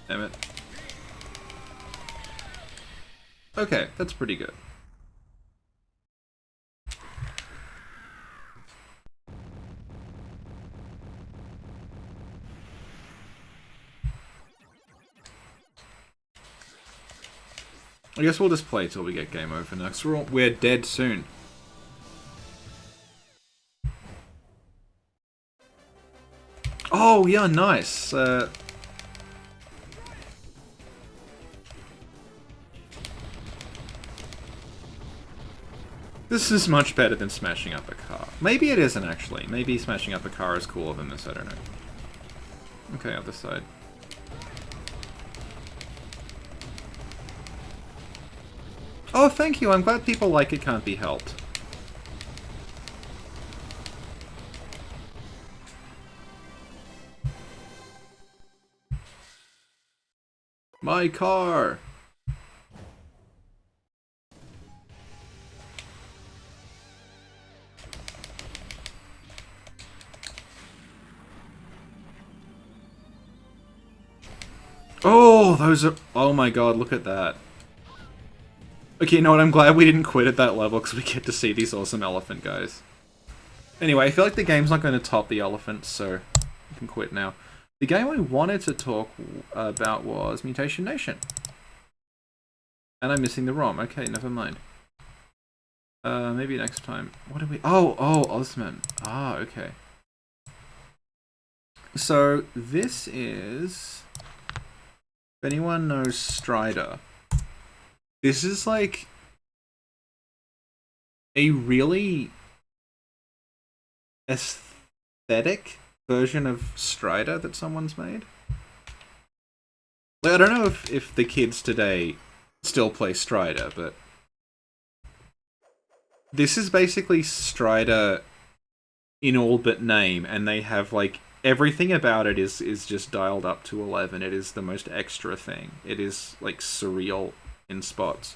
Damn it. Okay, that's pretty good. I guess we'll just play till we get game over next. We're dead soon. Oh, yeah, nice. This is much better than smashing up a car. Maybe it isn't, actually. Maybe smashing up a car is cooler than this, I don't know. Okay, other side. Oh, thank you. I'm glad people like it can't be helped. My car! Oh, those are... Oh my god, look at that. Okay, you know what? I'm glad we didn't quit at that level because we get to see these awesome elephant guys. Anyway, I feel like the game's not going to top the elephants, so you can quit now. The game I wanted to talk about was Mutation Nation. And I'm missing the ROM. Okay, never mind. Maybe next time. What do we... Oh, Osman. Ah, okay. So, this is... If anyone knows Strider, this is like a really aesthetic version of Strider that someone's made. Like, I don't know if the kids today still play Strider, but this is basically Strider in all but name, and they have like everything about it is just dialed up to 11. It is the most extra thing. It is like surreal in spots.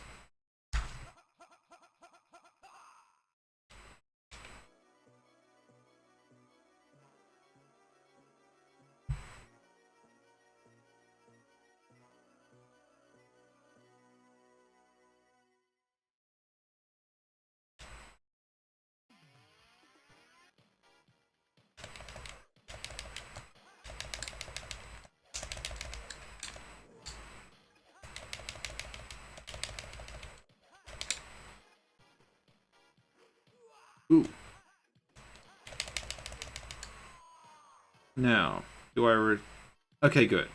Ooh. Now, do I okay, good.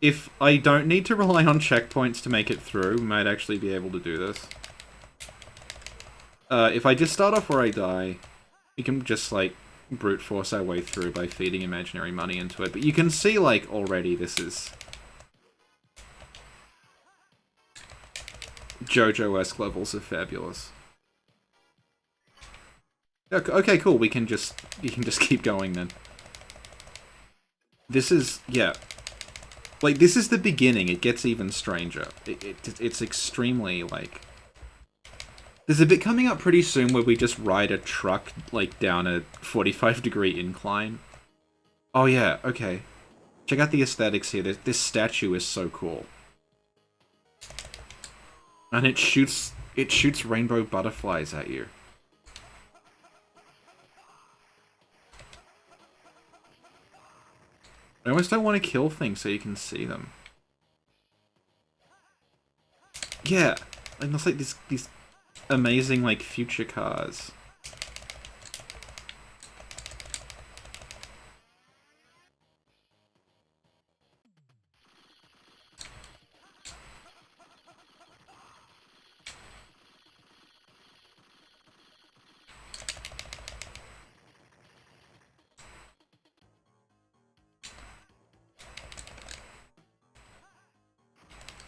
If I don't need to rely on checkpoints to make it through, we might actually be able to do this. If I just start off where I die, we can just, like, brute force our way through by feeding imaginary money into it. But you can see, like, already this is JoJo-esque levels of fabulous. Okay, cool. You can just keep going then. This is, yeah. Like, this is the beginning. It gets even stranger. It's extremely, like... There's a bit coming up pretty soon where we just ride a truck, like, down a 45-degree incline. Oh, yeah, okay. Check out the aesthetics here. This statue is so cool. And it shoots rainbow butterflies at you. I almost don't want to kill things so you can see them. Yeah, and it's like these amazing, like, future cars.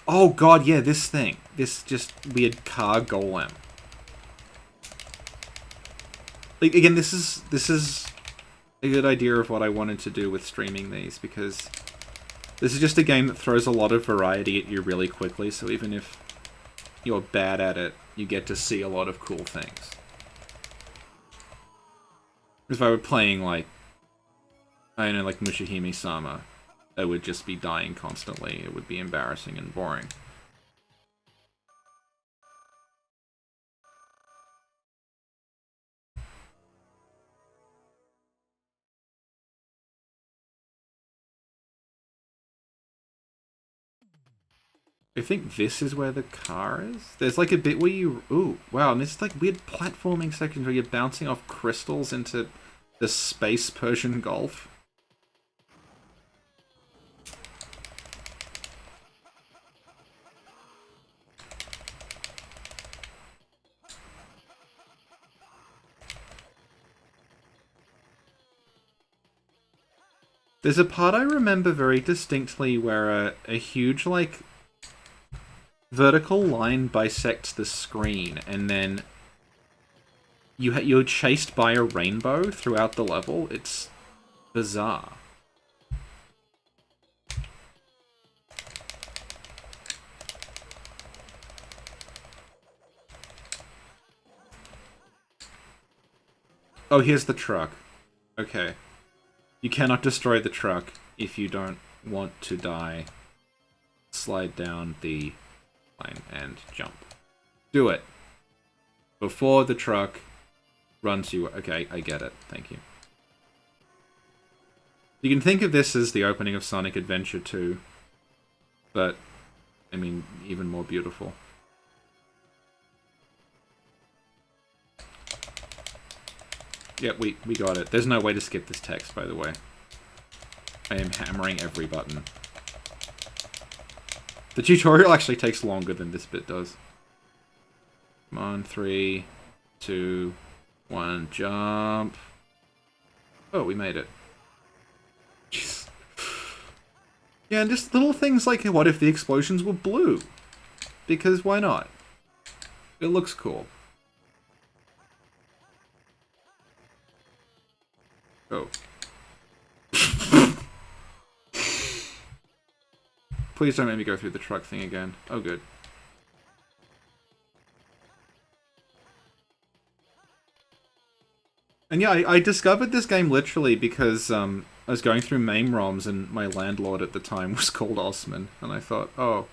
Oh god, yeah, this thing. This just weird car golem. Like, again, this is a good idea of what I wanted to do with streaming these, because this is just a game that throws a lot of variety at you really quickly, so even if you're bad at it, you get to see a lot of cool things. If I were playing, like, I don't know, like Mushihime-sama, I would just be dying constantly. It would be embarrassing and boring. I think this is where the car is. There's like a bit where you... Ooh, wow, and there's like weird platforming sections where you're bouncing off crystals into the space Persian Gulf. There's a part I remember very distinctly where a huge, like, vertical line bisects the screen, and then you're chased by a rainbow throughout the level. It's bizarre. Oh, here's the truck. Okay. You cannot destroy the truck if you don't want to die. Slide down the line and jump. Do it. Before the truck runs you... Okay, I get it. Thank you. You can think of this as the opening of Sonic Adventure 2. But, I mean, even more beautiful. Yep, we got it. There's no way to skip this text, by the way. I am hammering every button. The tutorial actually takes longer than this bit does. Come on, 3, 2, 1, jump. Oh, we made it. Jeez. Yeah, and just little things like, what if the explosions were blue? Because why not? It looks cool. Oh. Please don't make me go through the truck thing again. Oh, good. And yeah, I discovered this game literally because I was going through MAME ROMs and my landlord at the time was called Osman. And I thought, oh,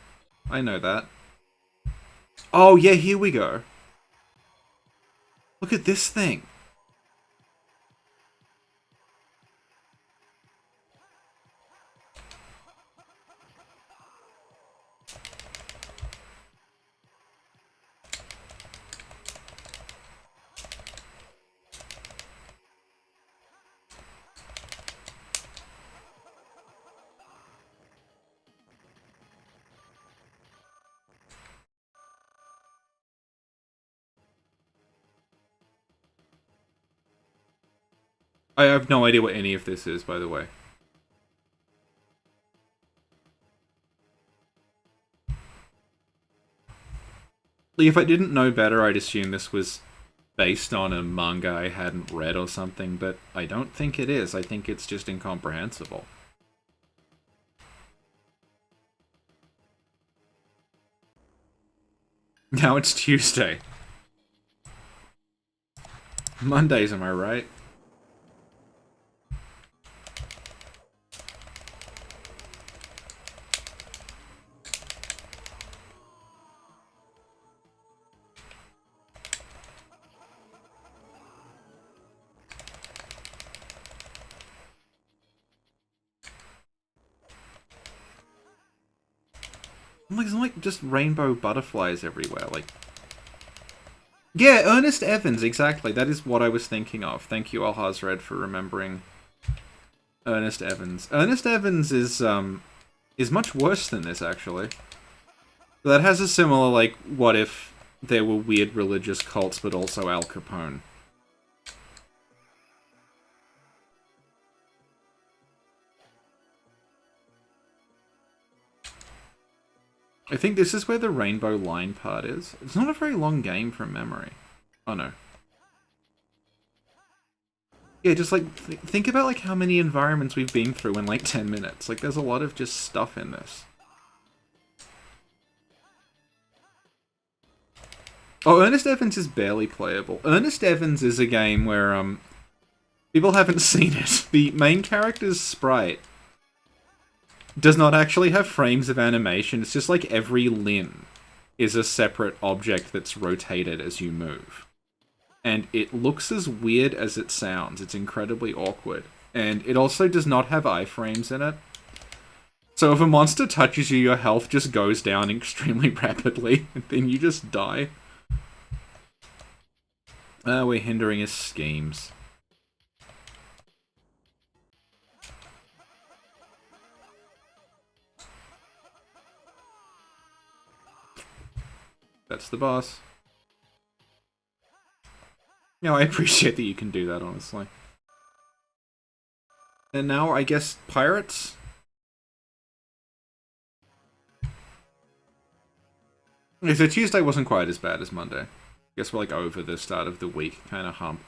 I know that. Oh, yeah, here we go. Look at this thing. I have no idea what any of this is, by the way. Like, if I didn't know better, I'd assume this was based on a manga I hadn't read or something, but I don't think it is. I think it's just incomprehensible. Now it's Tuesday. Mondays, am I right? There's like just rainbow butterflies everywhere, like... Yeah, Ernest Evans, exactly. That is what I was thinking of. Thank you, Alhazred, for remembering Ernest Evans. Ernest Evans is much worse than this, actually. That has a similar, like, what if there were weird religious cults, but also Al Capone. I think this is where the rainbow line part is. It's not a very long game from memory. Oh no. Yeah, just like, think about like how many environments we've been through in like 10 minutes. Like there's a lot of just stuff in this. Oh, Ernest Evans is barely playable. Ernest Evans is a game where, people haven't seen it. The main character's sprite does not actually have frames of animation. It's just like every limb is a separate object that's rotated as you move. And it looks as weird as it sounds. It's incredibly awkward. And it also does not have iframes in it. So if a monster touches you, your health just goes down extremely rapidly, and then you just die. We're hindering his schemes. That's the boss. No, I appreciate that you can do that, honestly. And now, I guess, pirates? Okay, so Tuesday wasn't quite as bad as Monday. I guess we're like over the start of the week kind of hump.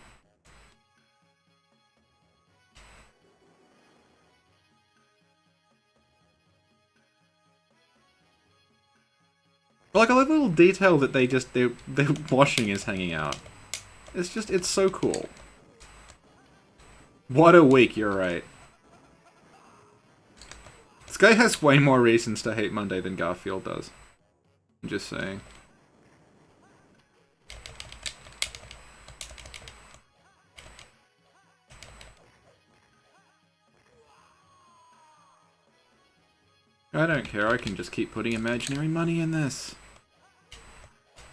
But like, I like the little detail that their washing is hanging out. It's so cool. What a week, you're right. This guy has way more reasons to hate Monday than Garfield does. I'm just saying. I don't care, I can just keep putting imaginary money in this.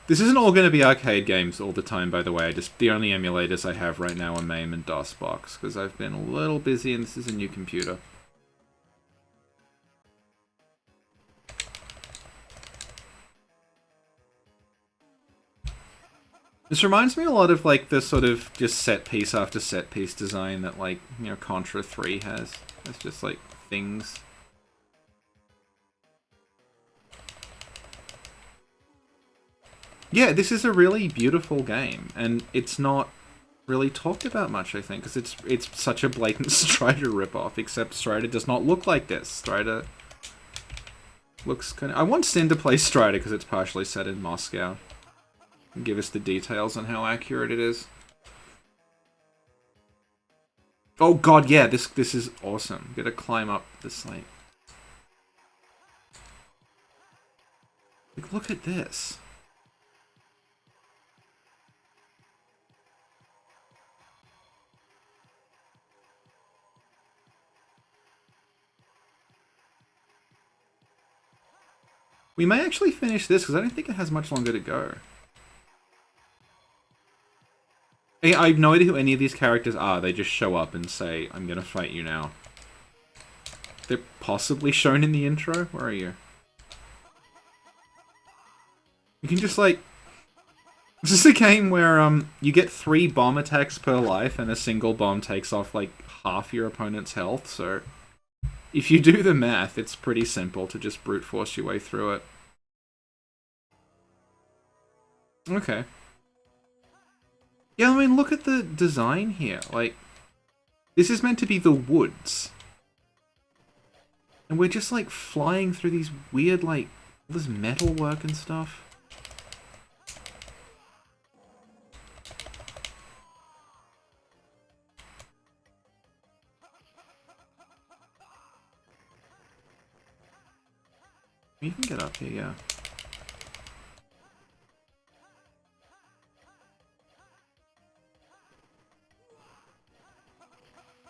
This isn't all going to be arcade games all the time, by the way. The only emulators I have right now are MAME and DOSBox, because I've been a little busy and this is a new computer. This reminds me a lot of, like, the sort of just set piece after set piece design that, like, you know, Contra 3 has. It's just, like, things. Yeah, this is a really beautiful game, and it's not really talked about much, I think, because it's such a blatant Strider ripoff, except Strider does not look like this. Strider looks kind of... I want Sin to play Strider because it's partially set in Moscow. Give us the details on how accurate it is. Oh god, yeah, this is awesome. Gotta climb up this, like... Look at this. We may actually finish this, because I don't think it has much longer to go. I have no idea who any of these characters are. They just show up and say, I'm gonna fight you now. They're possibly shown in the intro? Where are you? You can just, like... This is a game where, you get 3 bomb attacks per life, and a single bomb takes off, like, half your opponent's health, so... If you do the math, it's pretty simple to just brute force your way through it. Okay. Yeah, I mean, look at the design here. Like, this is meant to be the woods. And we're just, like, flying through these weird, like, all this metal work and stuff. You can get up here, yeah.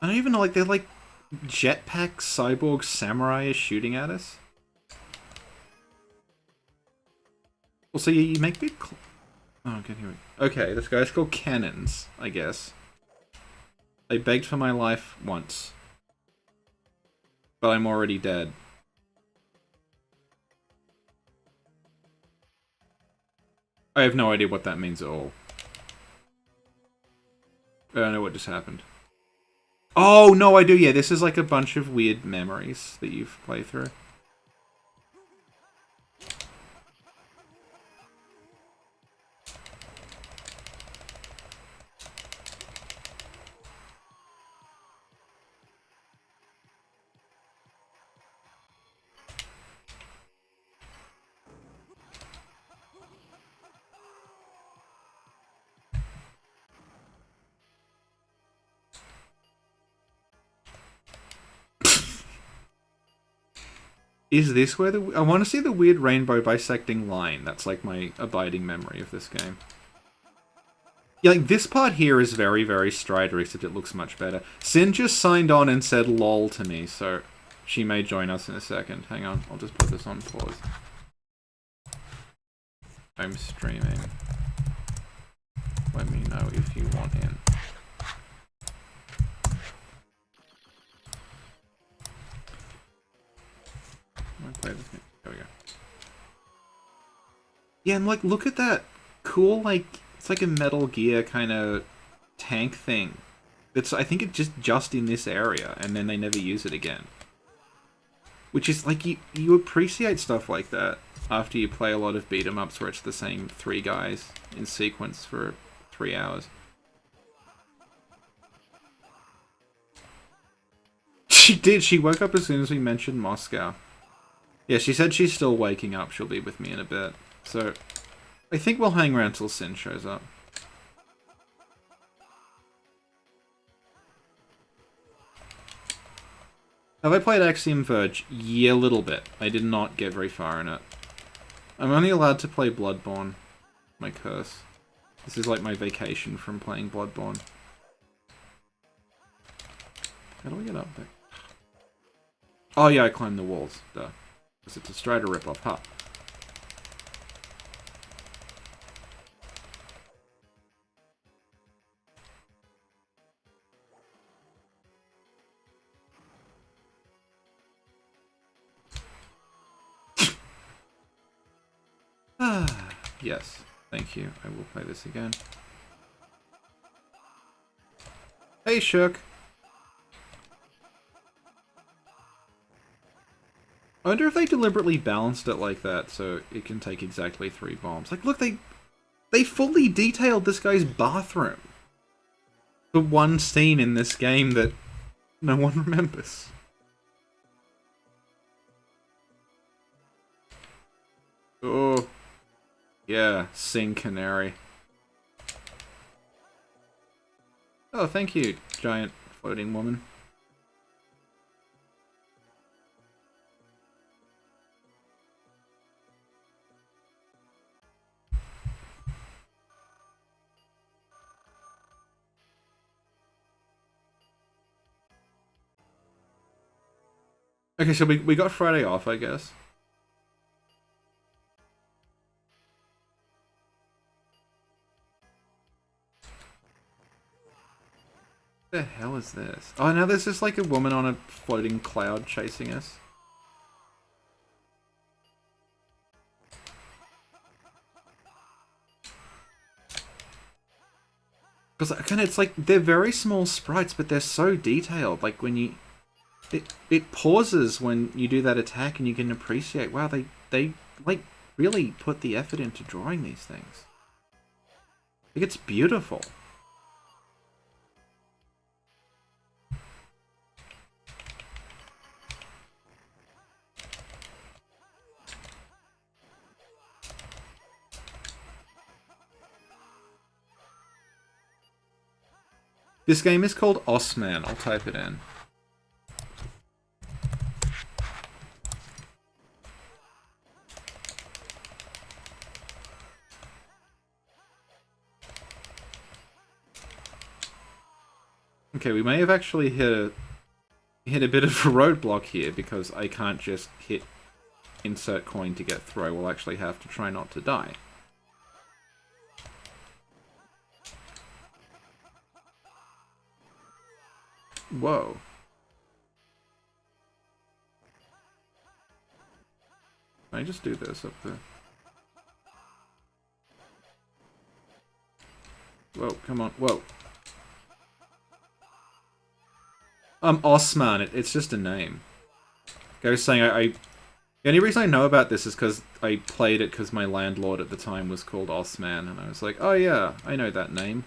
I don't even know, like, they're like jetpack cyborg samurai is shooting at us. Well, so you make big... Oh, okay, here we go. Okay, this guy's called Cannons, I guess. I begged for my life once. But I'm already dead. I have no idea what that means at all. I don't know what just happened. Oh, no, I do, yeah. This is like a bunch of weird memories that you've played through. Is this where the... I want to see the weird rainbow bisecting line. That's like my abiding memory of this game. Yeah, like this part here is very, very Strider, except it looks much better. Sin just signed on and said lol to me, so she may join us in a second. Hang on, I'll just put this on pause. I'm streaming. Let me know if you want in. Play this game. There we go. Yeah, and like, look at that cool, like, it's like a Metal Gear kind of tank thing It's, I think it's just in this area, and then they never use it again. Which is, like, you appreciate stuff like that after you play a lot of beat-em-ups where it's the same 3 guys in sequence for 3 hours. She did. She woke up as soon as we mentioned Moscow. Yeah, she said she's still waking up. She'll be with me in a bit. So, I think we'll hang around till Sin shows up. Have I played Axiom Verge? Yeah, a little bit. I did not get very far in it. I'm only allowed to play Bloodborne. My curse. This is like my vacation from playing Bloodborne. How do we get up there? Oh yeah, I climbed the walls. Duh. Because it's a Strider ripoff, huh? Yes, thank you. I will play this again. Hey, Shook. I wonder if they deliberately balanced it like that so it can take exactly 3 bombs. Like, look, they fully detailed this guy's bathroom. The one scene in this game that no one remembers. Oh. Yeah, sing canary. Oh, thank you, giant floating woman. Okay, so we got Friday off, I guess. What the hell is this? Oh, now there's just like a woman on a floating cloud chasing us. Because again, it's like they're very small sprites, but they're so detailed. Like when you, it pauses when you do that attack, and you can appreciate. Wow, they like really put the effort into drawing these things. Like it's beautiful. This game is called Osman. I'll type it in. Okay, we may have actually hit a bit of a roadblock here because I can't just hit insert coin to get through. We'll actually have to try not to die. Whoa. Can I just do this up there? Whoa, come on, whoa. Osman, it's just a name. I was saying, the only reason I know about this is because I played it because my landlord at the time was called Osman, and I was like, oh yeah, I know that name.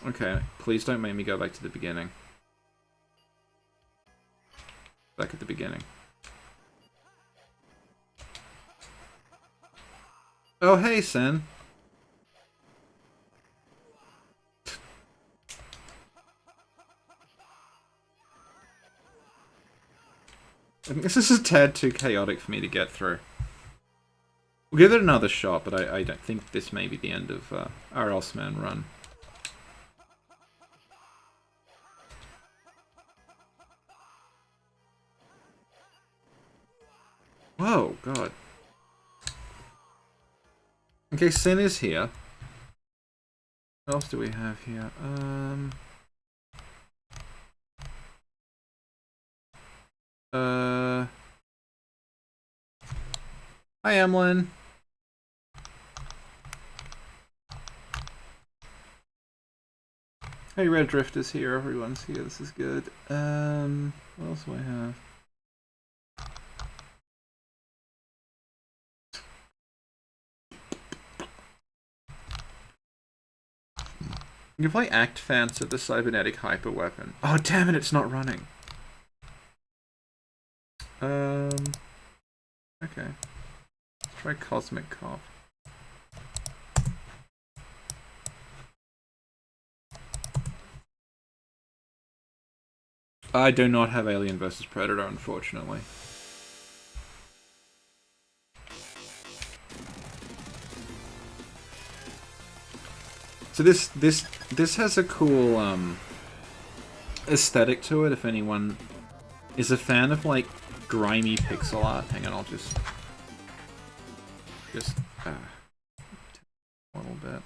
Okay, please don't make me go back to the beginning. Back at the beginning. Oh, hey, Sin. I think this is a tad too chaotic for me to get through. We'll give it another shot, but I don't think this may be the end of our Osman run. Whoa, God. Okay, Sin is here. What else do we have here? Hi, Emlyn. Hey, Red Drifter's here. Everyone's here. This is good. What else do I have? You can play Act Fans of the Cybernetic Hyper Weapon. Oh, damn it, it's not running. Okay. Let's try Cosmic Cop. I do not have Alien vs Predator, unfortunately. So this has a cool aesthetic to it. If anyone is a fan of like grimy pixel art, hang on, I'll just a little bit.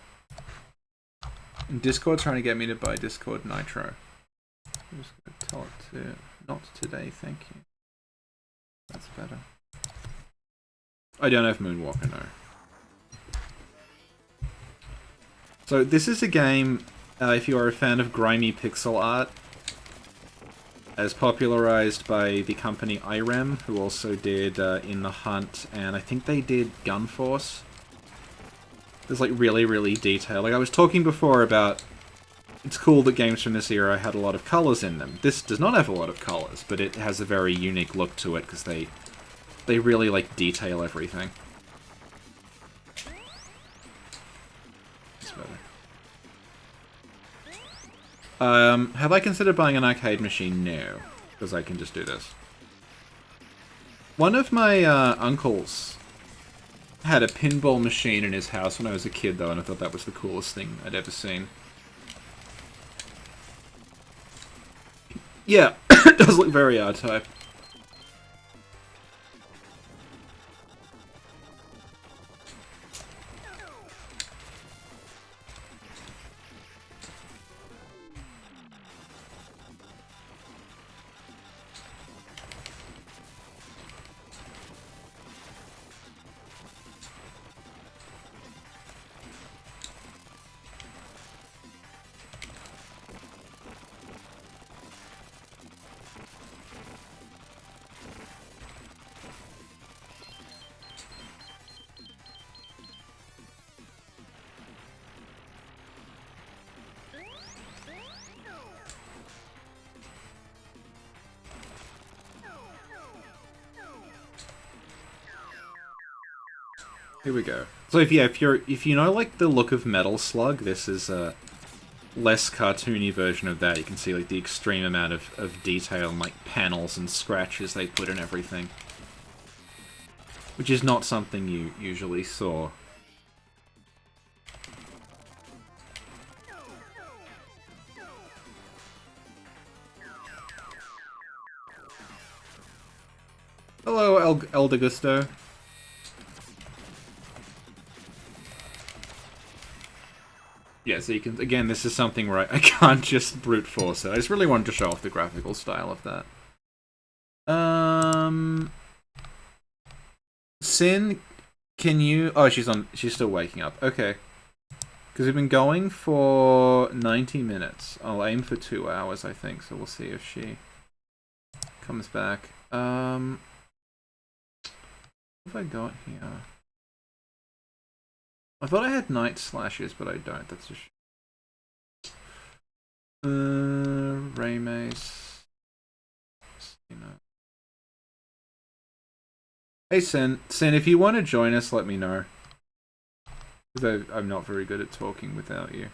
And Discord's trying to get me to buy Discord Nitro. I'm just gonna tell it to not today, thank you. That's better. I don't have Moonwalker, no. So this is a game, if you are a fan of grimy pixel art, as popularized by the company IREM, who also did In the Hunt, and I think they did Gun Force. There's like really, really detailed. Like I was talking before about, it's cool that games from this era had a lot of colors in them. This does not have a lot of colors, but it has a very unique look to it because they really like detail everything. Have I considered buying an arcade machine? No, because I can just do this. One of my uncles had a pinball machine in his house when I was a kid, though, and I thought that was the coolest thing I'd ever seen. Yeah, it does look very R-Type. Here we go. So if you know like the look of Metal Slug, this is a less cartoony version of that. You can see like the extreme amount of detail and like panels and scratches they put in everything. Which is not something you usually saw. Hello, El Gusto. Yeah, so you can, again, this is something where I can't just brute force it. I just really wanted to show off the graphical style of that. Sin, can you... Oh, she's still waking up. Okay. Because we've been going for 90 minutes. I'll aim for 2 hours, I think, so we'll see if she comes back. What have I got here? I thought I had Night Slashes, but I don't. That's just... Ray Maze. You know. Hey, Sin. Sin, if you want to join us, let me know. Because I'm not very good at talking without you.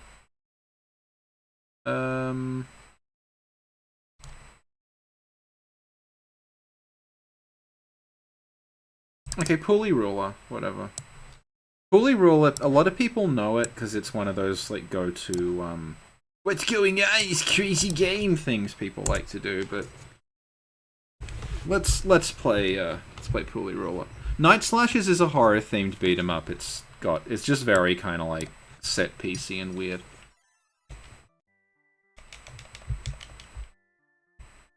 Okay, Pulley Ruler. Whatever. Pulley Ruler, a lot of people know it because it's one of those like go-to what's going on, this crazy game things people like to do, but let's play Pulley Ruler. Night Slashes is a horror themed beat 'em up. It's just very kind of like set piecey and weird.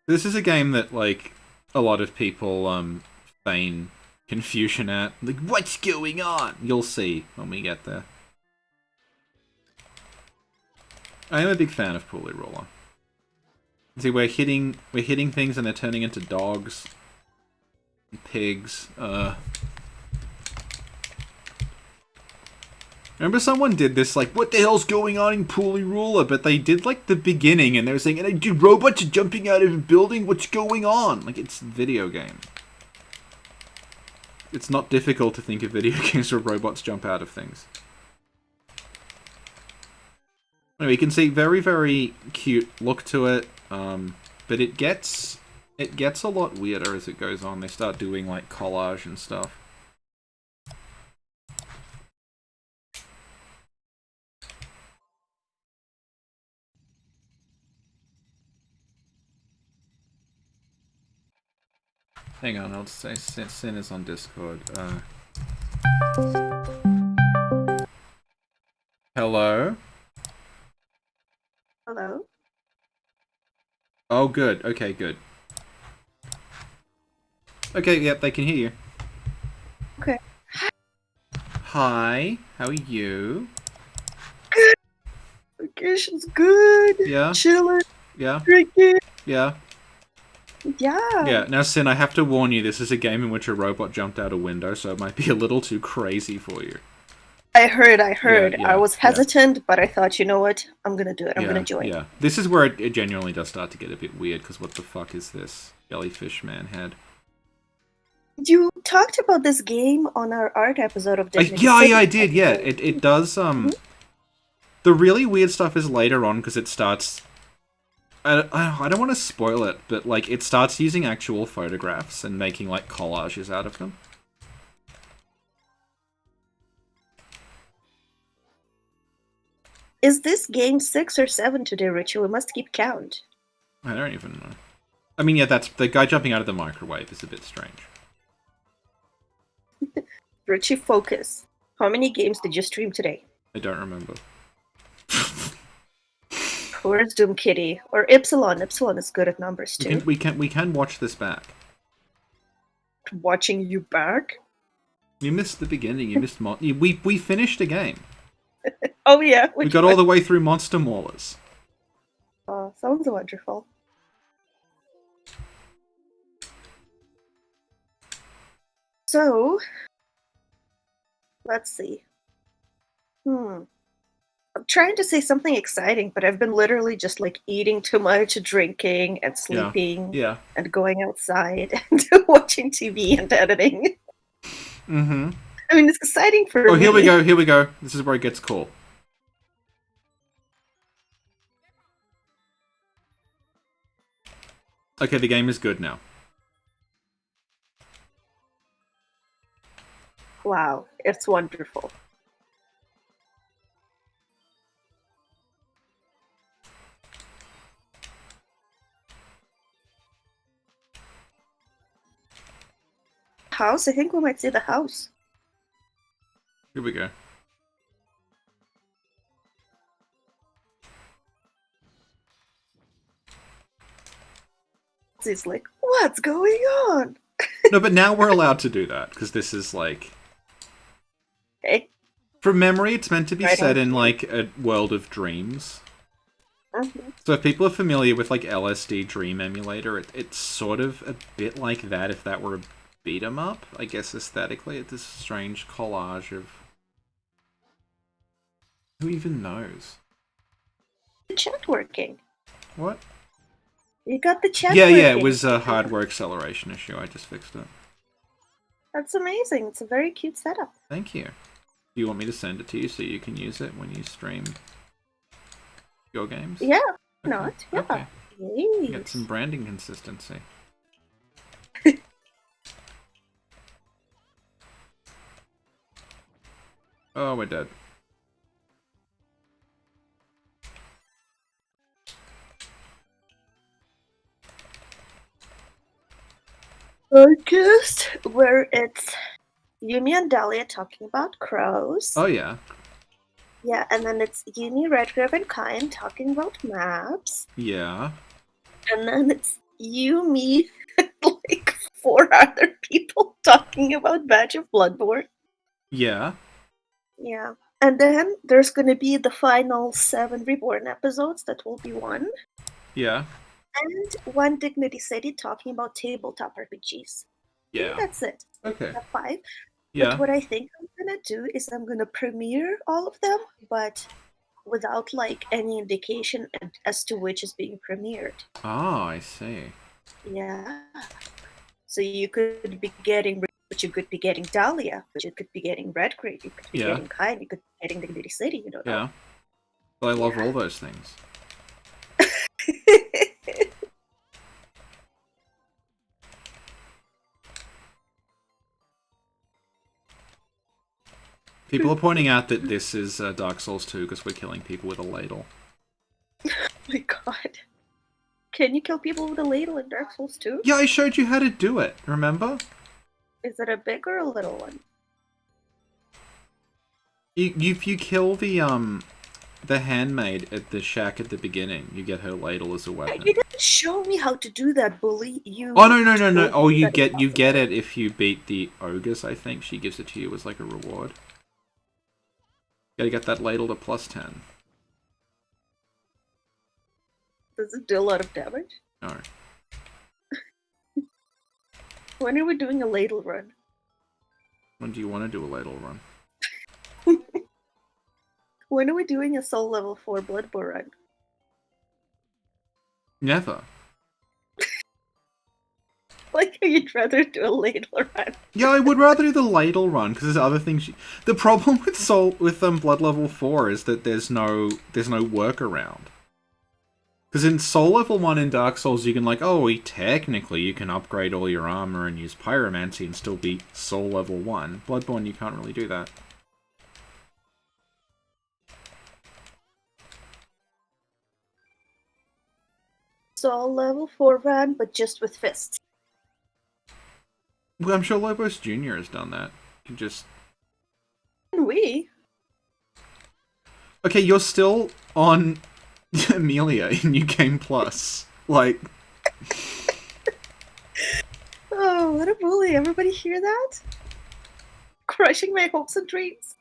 This is a game that like a lot of people feign confusion at. Like, what's going on? You'll see when we get there. I am a big fan of Pulley Ruler. See, we're hitting things and they're turning into dogs, and pigs. Remember someone did this, like, what the hell's going on in Pulley Ruler? But they did, like, the beginning, and they were saying, dude, robots are jumping out of a building, what's going on? Like, it's a video game. It's not difficult to think of video games where robots jump out of things. Anyway, you can see very, very cute look to it, but it gets a lot weirder as it goes on. They start doing, like, collage and stuff. Hang on, I'll say Sin is on Discord. Hello? Hello? Oh, good. Okay, good. Okay, yep, they can hear you. Okay. Hi, how are you? Good. Vacation's good. Yeah? Chilling. Yeah? Drinking. Yeah? Yeah. Yeah, now Sin, I have to warn you, this is a game in which a robot jumped out a window, so it might be a little too crazy for you. I heard. Yeah, I was hesitant, but I thought, you know what? I'm gonna do it. I'm gonna join. Yeah, this is where it genuinely does start to get a bit weird, because what the fuck is this? Jellyfish man head. You talked about this game on our art episode of Dignity Yeah, City. I did, yeah. It does, The really weird stuff is later on, because it starts... I don't want to spoil it, but, like, it starts using actual photographs and making, like, collages out of them. Is this game 6 or 7 today, Richie? We must keep count. I don't even know. I mean, yeah, that's... The guy jumping out of the microwave is a bit strange. Richie, focus. How many games did you stream today? I don't remember. Where's Doom Kitty? Or Epsilon. Epsilon is good at numbers, too. We can watch this back. Watching you back? You missed the beginning, you missed... We finished a game. Oh, yeah. We got all the way through Monster Maulers. Oh, sounds wonderful. So, let's see. I'm trying to say something exciting, but I've been literally just like eating too much, drinking and sleeping, and going outside and watching TV and editing. Mm-hmm. I mean, it's exciting for me. Oh, here we go. This is where it gets cool. Okay, the game is good now. Wow, it's wonderful. House? I think we might see the house. Here we go. He's like, what's going on? No, but now we're allowed to do that, because this is like... Okay. From memory, it's meant to be set in, like, a world of dreams. Mm-hmm. So if people are familiar with, like, LSD Dream Emulator, it's sort of a bit like that if that were a beat-em-up, I guess, aesthetically. It's this strange collage of... Who even knows? The chat working. What? You got the chat working. working. Yeah, it was a hardware acceleration issue. I just fixed it. That's amazing. It's a very cute setup. Thank you. Do you want me to send it to you so you can use it when you stream your games? Yeah, okay. not. Yeah. Okay. Yes. Get some branding consistency. Oh, we're dead. Focused, where it's Yumi and Dahlia talking about crows. Oh, yeah. Yeah, and then it's Yumi, Redgrave, and Kyan talking about maps. Yeah. And then it's Yumi and like 4 other people talking about Badge of Bloodborne. Yeah. Yeah. And then there's going to be the final 7 Reborn episodes that will be one. Yeah. And one Dignity City talking about tabletop RPGs. Yeah. That's it. Okay. That's 5. Yeah. But what I think I'm going to do is I'm going to premiere all of them, but without like any indication as to which is being premiered. Oh, I see. Yeah. So you could be getting, but you could be getting Dahlia, but you could be getting Red Grave, you could be getting Kind, you could be getting Dignity City, you don't know. Yeah. Well, I love all those things. People are pointing out that this is Dark Souls 2 because we're killing people with a ladle. Oh my god. Can you kill people with a ladle in Dark Souls 2? Yeah, I showed you how to do it, remember? Is it a big or a little one? If you kill the handmaid at the shack at the beginning, you get her ladle as a weapon. You didn't show me how to do that, bully. You. Oh no! Oh, you get it if you beat the ogress. I think she gives it to you as like a reward. You gotta get that ladle to +10. Does it do a lot of damage? No. When are we doing a ladle run? When do you want to do a ladle run? When are we doing a soul level 4 Bloodborne run? Never. Like, you'd rather do a ladle run. Yeah, I would rather do the ladle run because there's other things. The problem with Blood level 4 is that there's no workaround. Because in Soul level 1 in Dark Souls, you can technically you can upgrade all your armor and use pyromancy and still beat Soul level 1. Bloodborne, you can't really do that. Soul level 4 run, but just with fists. Well, I'm sure Lobos Jr. has done that. You just... We? Okay, you're still on Amelia in New Game Plus. Like... Oh, what a bully. Everybody hear that? Crushing my hopes and dreams.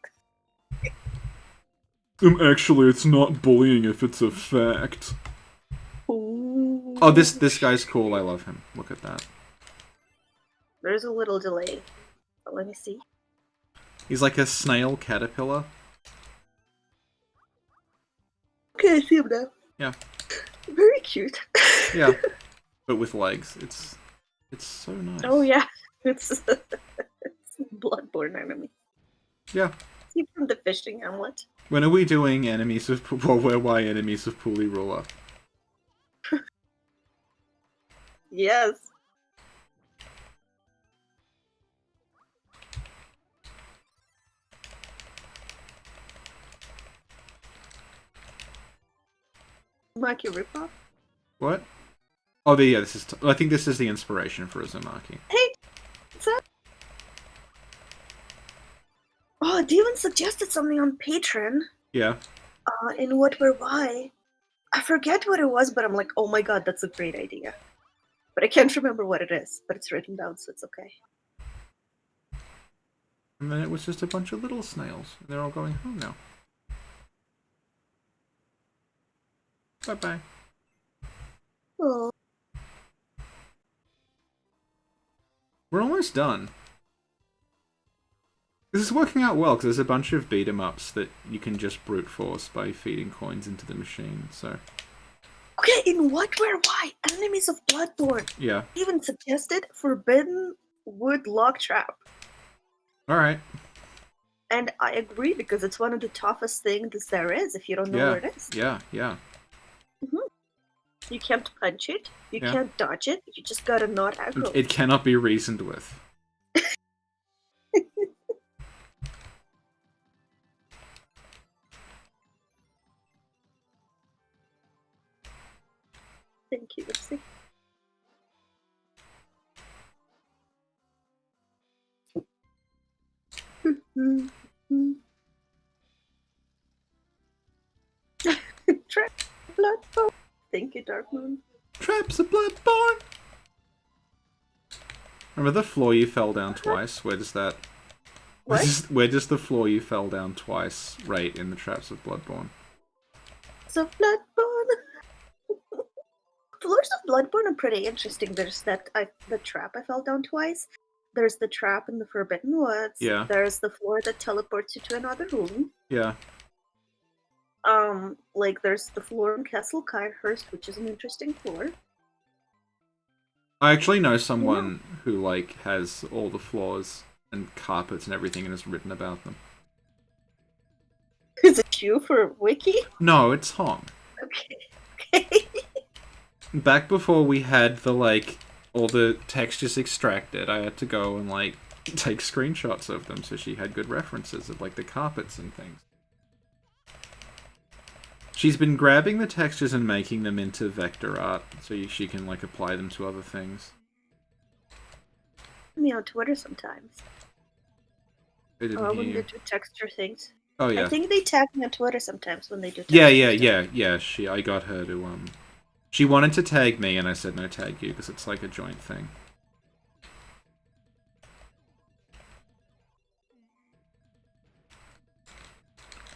Actually, it's not bullying if it's a fact. Ooh. Oh, this guy's cool. I love him. Look at that. There's a little delay. But let me see. He's like a snail caterpillar. Okay, I see him now. Yeah. Very cute. Yeah. But with legs. It's so nice. Oh yeah. It's a Bloodborne enemy. Yeah. See from the fishing hamlet. When are we doing enemies of why enemies of Pooley Ruler? Yes. Maki ripoff? What? Oh, yeah, this is... I think this is the inspiration for Uzumaki. Hey! What's up? Oh, Demon suggested something on Patreon. Yeah. In What Where Why. I forget what it was, but I'm like, oh my god, that's a great idea. But I can't remember what it is, but it's written down, so it's okay. And then it was just a bunch of little snails. They're all going home now. Bye-bye. Oh. We're almost done. This is working out well, because there's a bunch of beat-em-ups that you can just brute force by feeding coins into the machine, so... Okay, in What, Where, Why? Enemies of Bloodborne. Yeah. Even suggested Forbidden Wood Log Trap. Alright. And I agree, because it's one of the toughest things there is if you don't know where it is. Yeah. You can't punch it, you can't dodge it, you just gotta not aggro. It cannot be reasoned with. Thank you, Lucy. Trap Bloodborne. Thank you, Dark Moon. Traps of Bloodborne! Remember the floor you fell down twice? Where does that What? Where does the floor you fell down twice rate in the traps of Bloodborne? So Bloodborne. Floors of Bloodborne are pretty interesting. There's the trap I fell down twice. There's the trap in the Forbidden Woods. Yeah. There's the floor that teleports you to another room. Yeah. Like there's the floor in Castle Kyrehurst, which is an interesting floor. I actually know someone who like has all the floors and carpets and everything and has written about them. Is it you for Wiki? No, it's Hong. Okay. Back before we had the like all the textures extracted, I had to go and like take screenshots of them so she had good references of like the carpets and things. She's been grabbing the textures and making them into vector art so she can like apply them to other things. Me on Twitter sometimes. I didn't hear when you. they do texture things. Oh yeah. I think they tag me on Twitter sometimes when they do texture Yeah. I got her to she wanted to tag me and I said no, tag you because it's like a joint thing.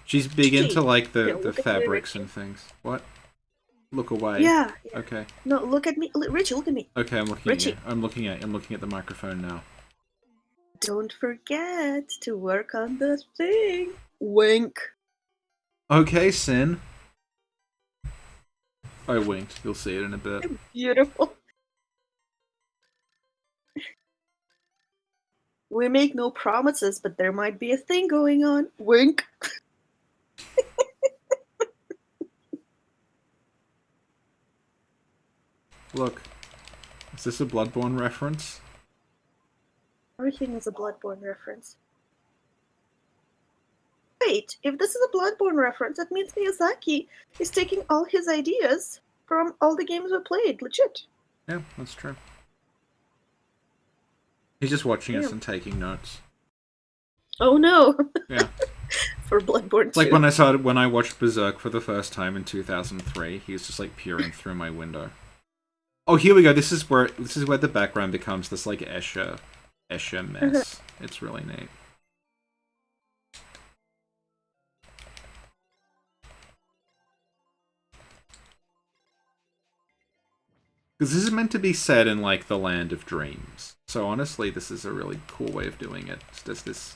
She's big into like the fabrics and things. What? Look away. Yeah. Okay. No, look at me, Richie. Look at me. Okay, I'm looking at you. I'm looking at the microphone now. Don't forget to work on the thing. Wink. Okay, Sin. I winked. You'll see it in a bit. Beautiful. We make no promises, but there might be a thing going on. Wink. Look. Is this a Bloodborne reference? Everything is a Bloodborne reference. Wait, if this is a Bloodborne reference, that means Miyazaki is taking all his ideas from all the games we played. Legit. Yeah, that's true. He's just watching us and taking notes. Oh no! Yeah. For Bloodborne 2. Like when I watched Berserk for the first time in 2003, he was just like peering through my window. Oh, here we go. This is where the background becomes this like Escher mess. It's really neat. Because this is meant to be set in like the land of dreams. So honestly, this is a really cool way of doing it. It's just this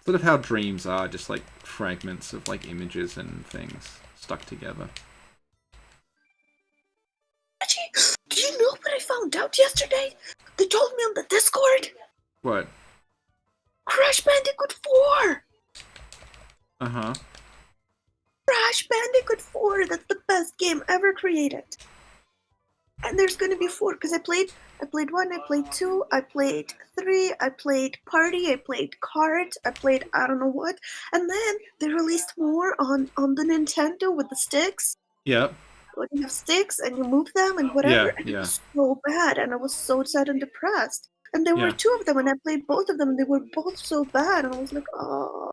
sort of how dreams are, just like fragments of like images and things stuck together. Actually, do you know what I found out yesterday? They told me on the Discord. What? Crash Bandicoot 4! Uh-huh. Crash Bandicoot 4, that's the best game ever created. And there's gonna be 4, because I played 1, I played 2, I played 3, I played Party, I played Kart, I played I don't know what, and then they released more on the Nintendo with the sticks. Yep. When you have sticks and you move them and whatever, and it was so bad, and I was so sad and depressed. And there were 2 of them, and I played both of them, and they were both so bad, and I was like, oh.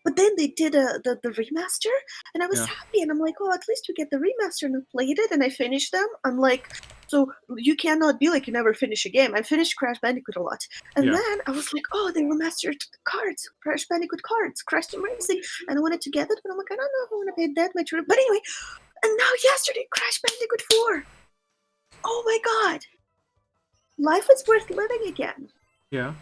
But then they did the remaster, and I was happy, and I'm like, oh, at least we get the remaster, and I played it, and I finished them. I'm like, so you cannot be like you never finish a game. I finished Crash Bandicoot a lot, and then I was like, oh, they remastered cards, Crash Bandicoot cards, Crash Team Racing, and I wanted to get it, but I'm like, I don't know if I want to pay that much for it. But anyway, and now yesterday, Crash Bandicoot 4. Oh my god, life is worth living again. Yeah.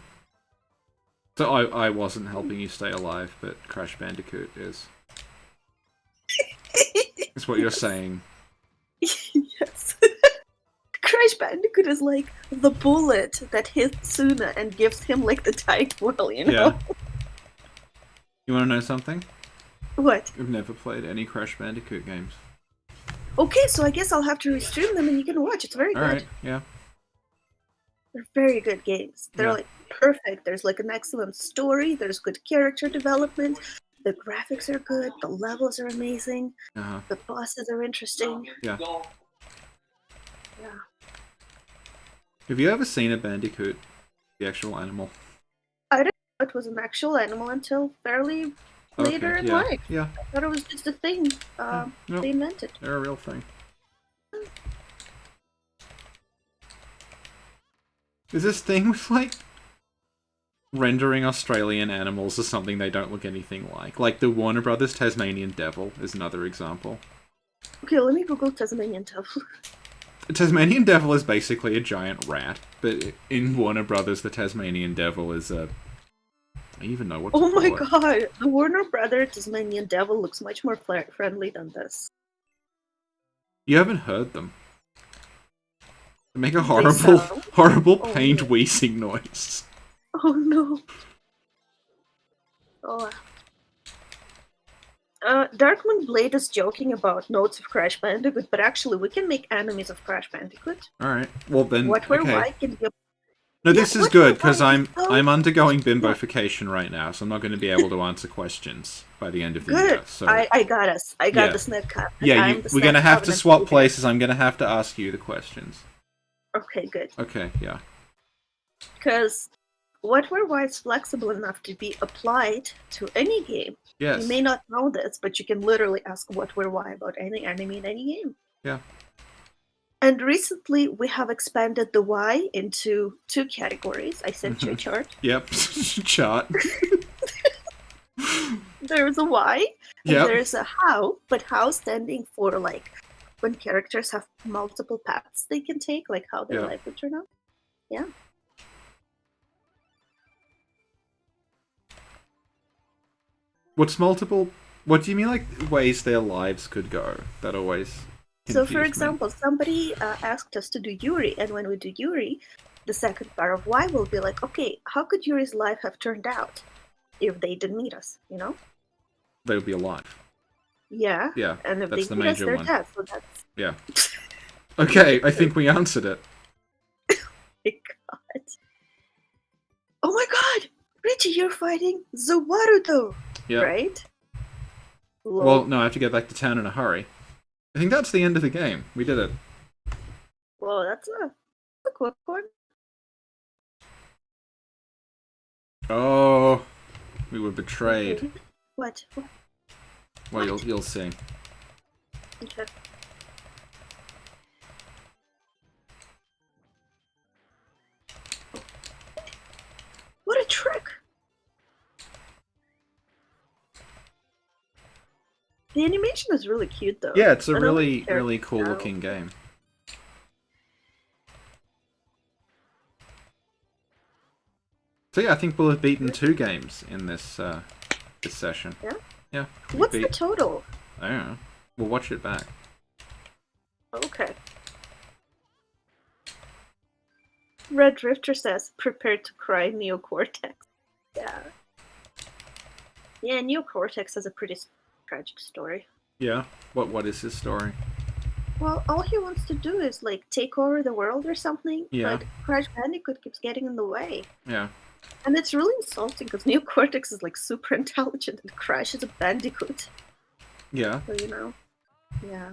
So I wasn't helping you stay alive, but Crash Bandicoot is. That's what you're saying. Yes. Crash Bandicoot is like the bullet that hits Suna and gives him like the tight well, you know? Yeah. You want to know something? What? I've never played any Crash Bandicoot games. Okay, so I guess I'll have to restream them and you can watch. It's very good. Alright, yeah. They're very good games. They're like perfect. There's like an excellent story. There's good character development. The graphics are good. The levels are amazing. The bosses are interesting. Yeah. Yeah. Have you ever seen a bandicoot? The actual animal? I didn't know it was an actual animal until fairly later in life. Yeah. I thought it was just a thing they invented. They're a real thing. Is this thing with like rendering Australian animals as something they don't look anything like. Like the Warner Brothers Tasmanian Devil is another example. Okay, let me Google Tasmanian Devil. The Tasmanian Devil is basically a giant rat, but in Warner Brothers, the Tasmanian Devil is a... I even know what to Oh call my it. god, the Warner Brothers Tasmanian Devil looks much more friendly than this. You haven't heard them. They make a horrible pained wheezing noise. Oh no. Oh. Darkman Blade is joking about notes of Crash Bandicoot, but actually we can make enemies of Crash Bandicoot. Alright, well then, What where okay. why can be... No, this is good, because I'm undergoing bimbofication right now, so I'm not going to be able to answer questions by the end of the year. So I got us. I got the snack cup. Yeah, we're going to have to swap places. I'm going to have to ask you the questions. Okay, good. Okay, yeah. Because Why is flexible enough to be applied to any game. Yes. You may not know this, but you can literally ask Why about any anime in any game. Yeah. And recently, we have expanded the why into 2 categories. I sent you a chart. Yep, chart. There's a why, and Yep. there's a how, but how standing for, like, when characters have multiple paths they can take, like how their life would turn out. Yeah. What's multiple? What do you mean, like, ways their lives could go? That always... So, for example, somebody asked us to do Yuri, and when we do Yuri, the second part of why will be like, okay, how could Yuri's life have turned out if they didn't meet us, you know? They would be alive. Yeah. Yeah, and if that's they the meet us, major they're one. dead, so that's... Yeah. Okay, I think we answered it. My god. Oh my god! Richie, you're fighting Zawaruto, Yeah. right? Well, no, I have to get back to town in a hurry. I think that's the end of the game. We did it. Well, that's a quick one. Oh, we were betrayed. Okay. What? Well, you'll see. Okay. What a trick! The animation is really cute, though. Yeah, it's a really cool looking game. So yeah, I think we'll have beaten 2 games in this this session. Yeah? Yeah. What's the total? I don't know. We'll watch it back. Okay. Red Drifter says, prepare to cry, Neocortex. Yeah. Yeah, Neocortex has a pretty tragic story. Yeah? What is his story? Well, all he wants to do is, like, take over the world or something, but Crash Bandicoot keeps getting in the way. Yeah. And it's really insulting, because Neocortex is, like, super intelligent, and Crash is a bandicoot. Yeah. So, you know, yeah.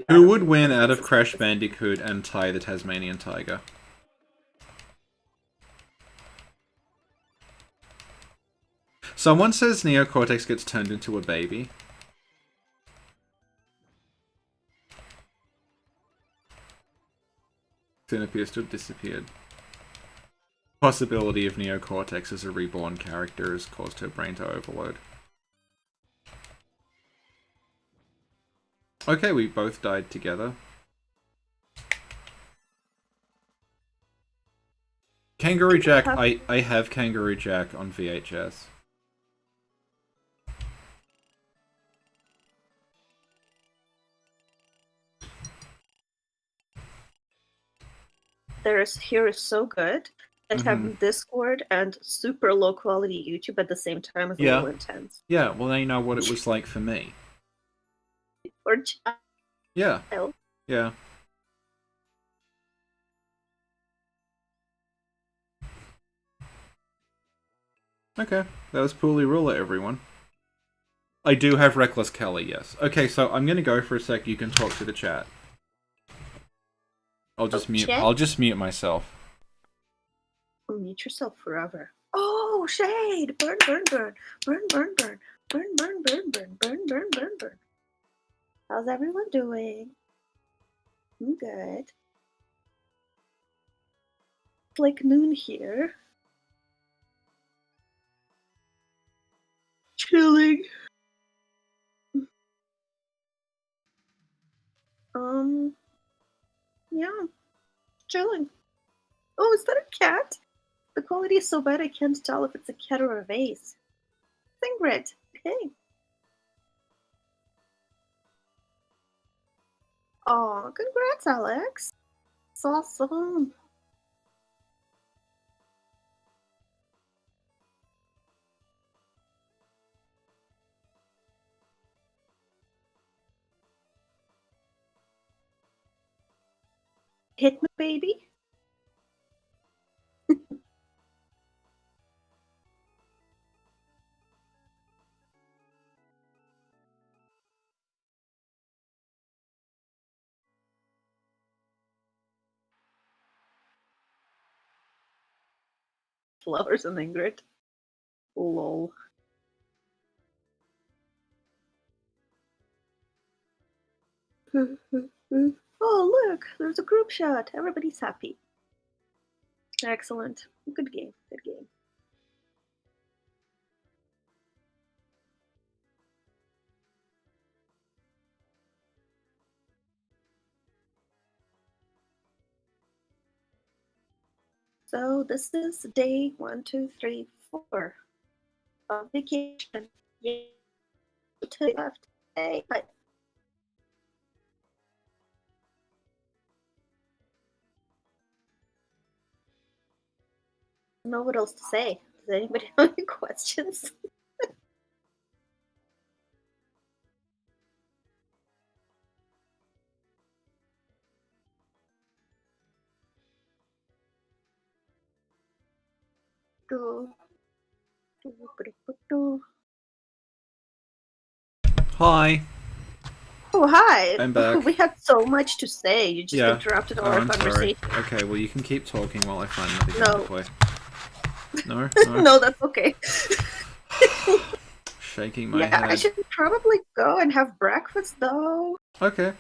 Who would win out of Crash Bandicoot and Ty the Tasmanian Tiger? Someone says Neocortex gets turned into a baby. Sin appears to have disappeared. Possibility of Neocortex as a reborn character has caused her brain to overload. Okay, we both died together. Kangaroo Jack, I have Kangaroo Jack on VHS. Here is so good at having Discord and super low quality YouTube at the same time is a little intense. Yeah, well now you know what it was like for me. Or yeah. Yeah. Okay, that was Pooley Ruler, everyone. I do have Reckless Kelly, yes. Okay, so I'm gonna go for a sec. You can talk to the chat. I'll just mute myself. Mute yourself forever. Oh, shade! Burn, burn, burn, burn, burn, burn, burn, burn, burn, burn, burn, burn, burn, burn. How's everyone doing? I'm good. like noon here. Chilling. Yeah, chilling. Oh, is that a cat? The quality is so bad I can't tell if it's a cat or a vase. Ingrid, okay. Oh, congrats, Alex. It's awesome. Hit me, baby. Flowers and Ingrid. Lol. Oh, look, there's a group shot. Everybody's happy. Excellent. Good game. Good game. So this is day 1, 2, 3, 4 of vacation. Yay. To the left. Hey, but I don't know what else to say. Does anybody have any questions? Hi. Oh, hi. I'm back. We had so much to say. You just Yeah. interrupted Oh, our I'm conversation. sorry. Okay, well you can keep talking while I find another game No. to play. No? No? No, that's okay. Shaking my head. I should probably go and have breakfast, though. Okay.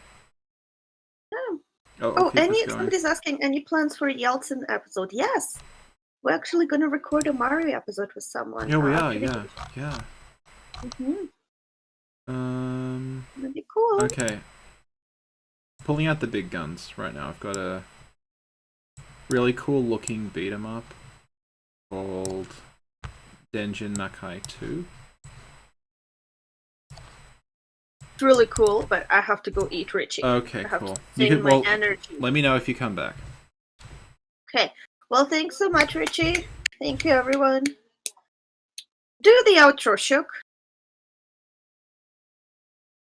Yeah. Oh, Somebody's asking, any plans for a Yeltsin episode? Yes! We're actually going to record a Mario episode with someone. Yeah, we are, yeah. Yeah. Mm-hmm. That'd be cool. Okay. Pulling out the big guns right now. I've got a really cool looking beat 'em up called Denjin Nakai 2. It's really cool, but I have to go eat Richie. Okay, cool. You can, my energy. Let me know if you come back. Okay. Well, thanks so much, Richie. Thank you, everyone. Do the outro, Shook.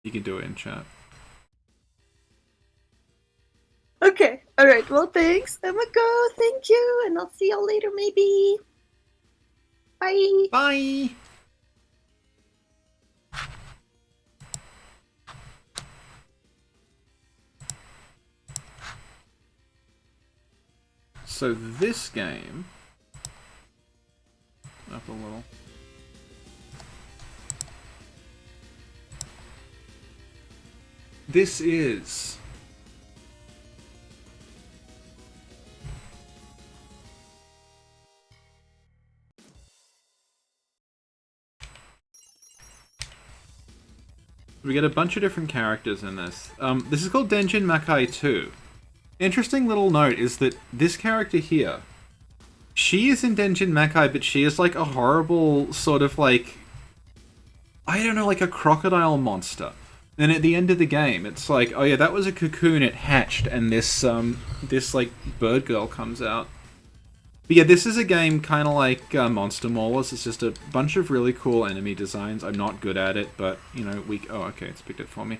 You can do it in chat. Okay. All right. Well, thanks. I'm gonna go. Thank you, and I'll see y'all later, maybe. Bye. Bye. So this game, up a little. This is we get a bunch of different characters in this. This is called Denjin Makai 2. Interesting little note is that this character here, she is in Denjin Makai, but she is like a horrible sort of like, I don't know, like a crocodile monster. And at the end of the game, it's like, oh yeah, that was a cocoon, it hatched, and this like bird girl comes out. But yeah, this is a game kind of like Monster Maulers. It's just a bunch of really cool enemy designs. I'm not good at it, but you know, oh okay, it's picked it for me.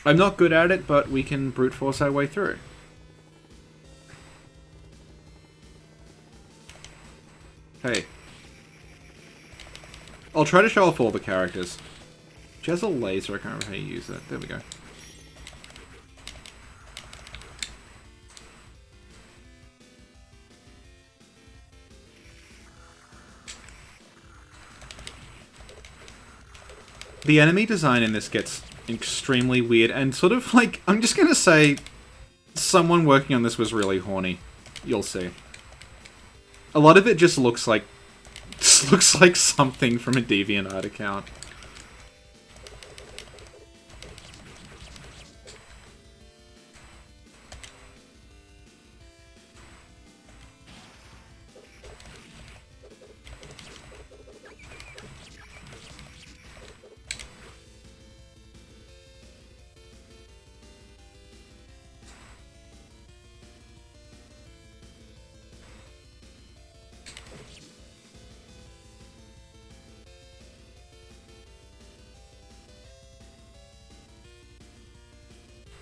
I'm not good at it, but we can brute force our way through. Hey. I'll try to show off all the characters. She has a laser, I can't remember how you use it. There we go. The enemy design in this gets extremely weird and sort of like, I'm just gonna say, someone working on this was really horny. You'll see. A lot of it just looks like something from a DeviantArt account.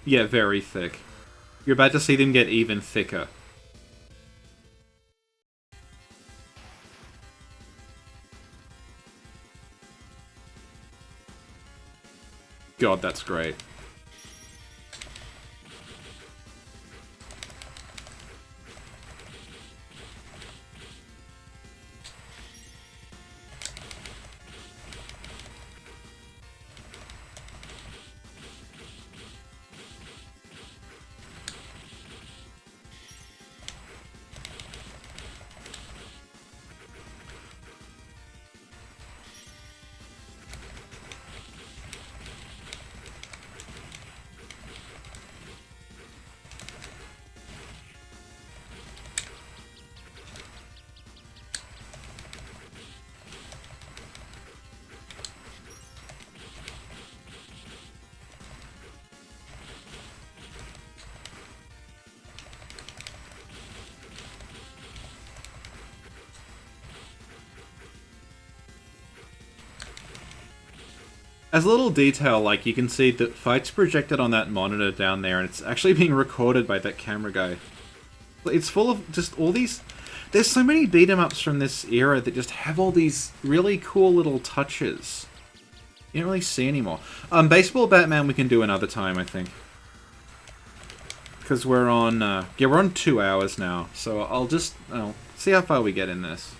Yeah, very thick. You're about to see them get even thicker. God, that's great. As a little detail, like, you can see the fight's projected on that monitor down there, and it's actually being recorded by that camera guy. It's full of just all these... There's so many beat-em-ups from this era that just have all these really cool little touches. You don't really see anymore. Baseball Batman we can do another time, I think. Because we're on... yeah, we're on 2 hours now, so I'll see how far we get in this.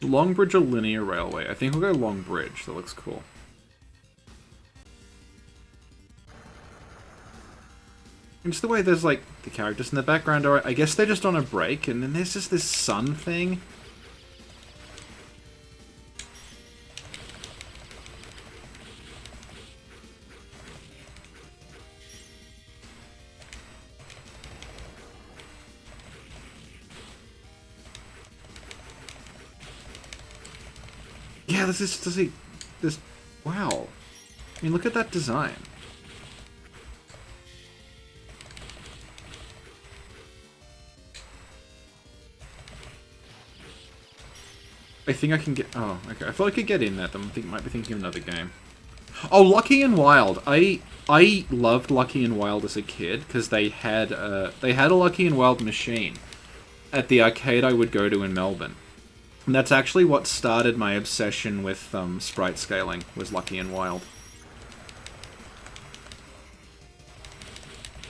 Long Bridge or Linear Railway? I think we'll go Long Bridge. That looks cool. And just the way there's, like, the characters in the background are... I guess they're just on a break, and then there's just this sun thing. Yeah, this is this. Wow. I mean, look at that design. I think I can get... Oh, okay. I thought I could get in that. I might be thinking of another game. Oh, Lucky and Wild. I loved Lucky and Wild as a kid because they had a Lucky and Wild machine at the arcade I would go to in Melbourne. And that's actually what started my obsession with sprite scaling, was Lucky and Wild.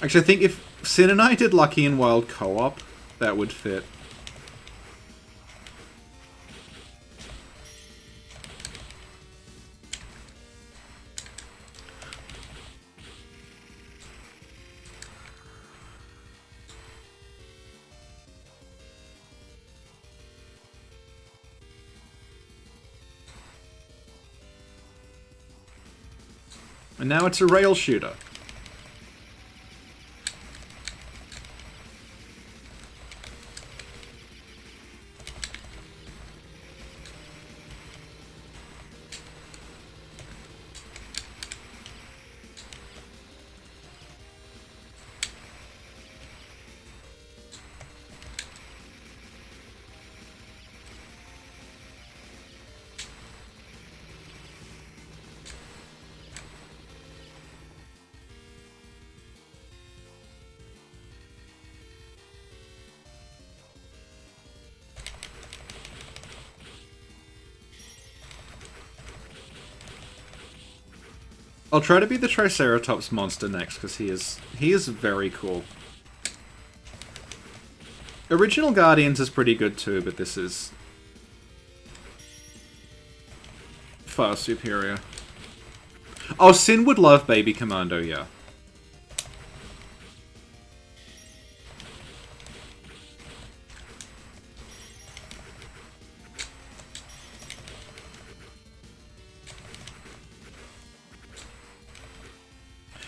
Actually, I think if Sin and I did Lucky and Wild co-op, that would fit. And now it's a rail shooter. I'll try to be the Triceratops monster next, because he is very cool. Original Guardians is pretty good too, but this is far superior. Oh, Sin would love Baby Commando, yeah.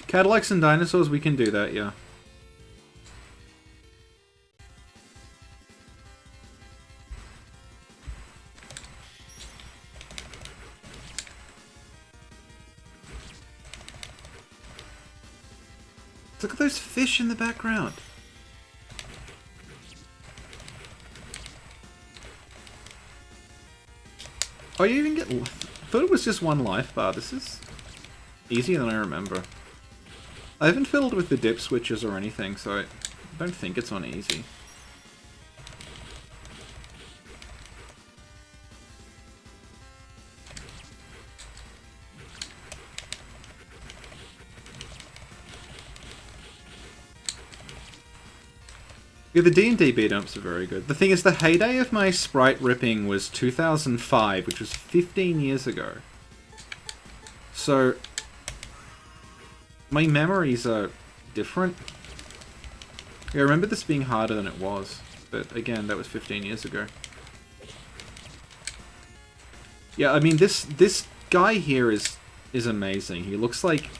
Cadillacs and dinosaurs, we can do that, yeah. Look at those fish in the background. Oh, you even get... I thought it was just one life bar. This is easier than I remember. I haven't fiddled with the dip switches or anything, so I don't think it's on easy. Yeah, the D&D beat-ups are very good. The thing is, the heyday of my sprite ripping was 2005, which was 15 years ago. So, my memories are different. Yeah, I remember this being harder than it was, but again, that was 15 years ago. Yeah, I mean, this guy here is amazing. He looks like...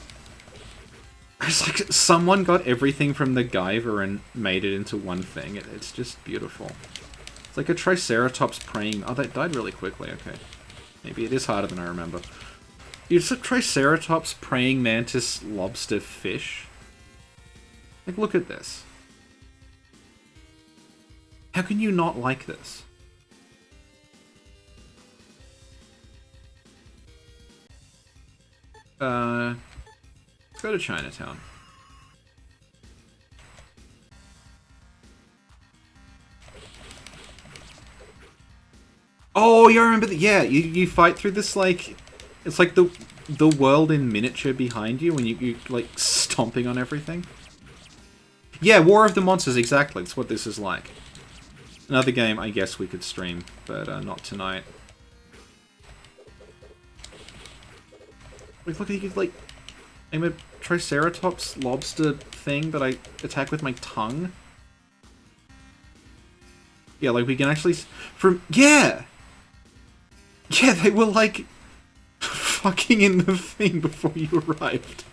It's like someone got everything from the Guyver and made it into one thing. It's just beautiful. It's like a Triceratops praying... Oh, that died really quickly, okay. Maybe it is harder than I remember. It's a Triceratops praying mantis lobster fish. Like, look at this. How can you not like this? Let's go to Chinatown. Oh, yeah, I remember that. Yeah, you fight through this, like... It's like the world in miniature behind you, and you like, stomping on everything. Yeah, War of the Monsters, exactly. That's what this is like. Another game I guess we could stream, but not tonight. Look, you could, like... I'm a Triceratops lobster thing that I attack with my tongue. Yeah, like we can actually... Yeah! Yeah, they were like... fucking in the thing before you arrived.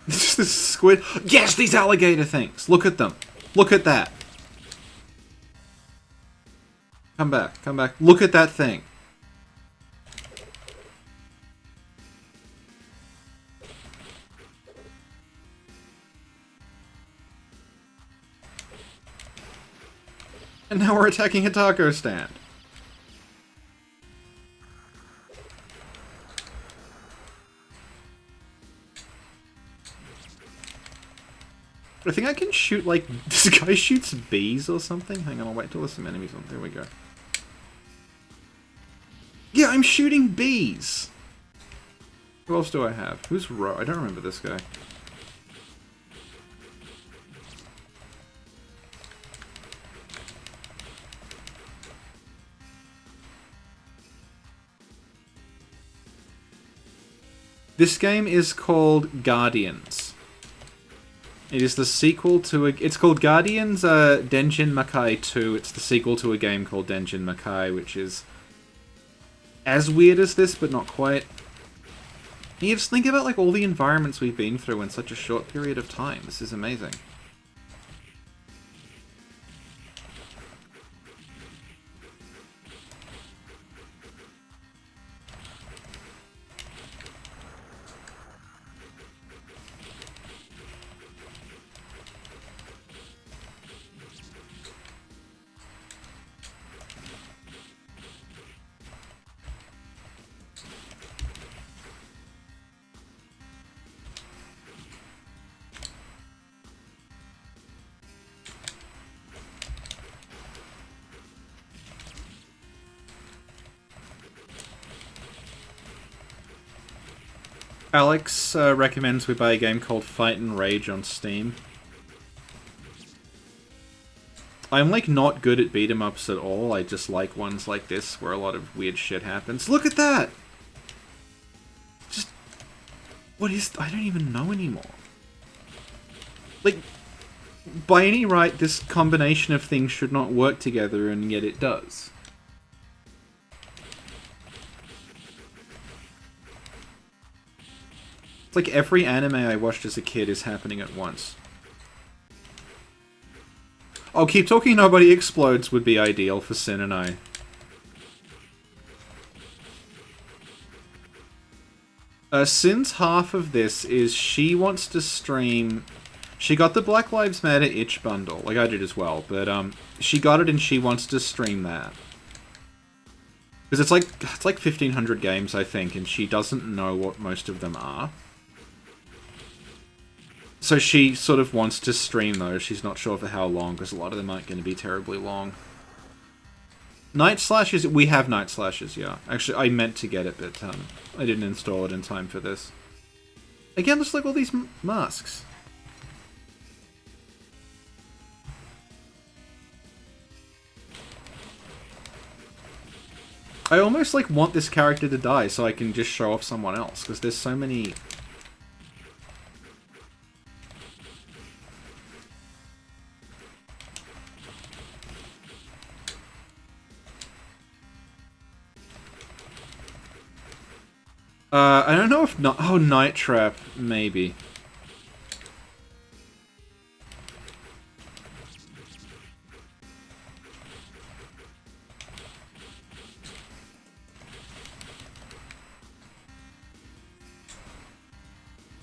This squid. Yes, these alligator things. Look at them. Look at that. Come back. Come back. Look at that thing. And now we're attacking a taco stand. I think I can shoot, like, this guy shoots bees or something. Hang on, I'll wait till there's some enemies on. There we go. Yeah, I'm shooting bees! Who else do I have? Who's Ro? I don't remember this guy. This game is called Guardians. It is the sequel to a... It's called Guardians Denjin Makai 2. It's the sequel to a game called Denjin Makai, which is as weird as this, but not quite. And you just think about like all the environments we've been through in such a short period of time. This is amazing. Alex recommends we buy a game called Fight and Rage on Steam. I'm, like, not good at beat-em-ups at all. I just like ones like this where a lot of weird shit happens. Look at that! Just... What is... I don't even know anymore. Like, by any right, this combination of things should not work together, and yet it does. It's like every anime I watched as a kid is happening at once. Oh, Keep Talking Nobody Explodes would be ideal for Sin and I. Sin's half of this is she wants to stream... She got the Black Lives Matter itch bundle, like I did as well, but she got it and she wants to stream that. Because it's like 1,500 games, I think, and she doesn't know what most of them are. So she sort of wants to stream those. She's not sure for how long, because a lot of them aren't going to be terribly long. Night Slashes, we have Night Slashes, yeah. Actually, I meant to get it, but I didn't install it in time for this. Again, looks like all these masks. I almost, like, want this character to die so I can just show off someone else, because there's so many... I don't know if not. Oh, Night Trap, maybe.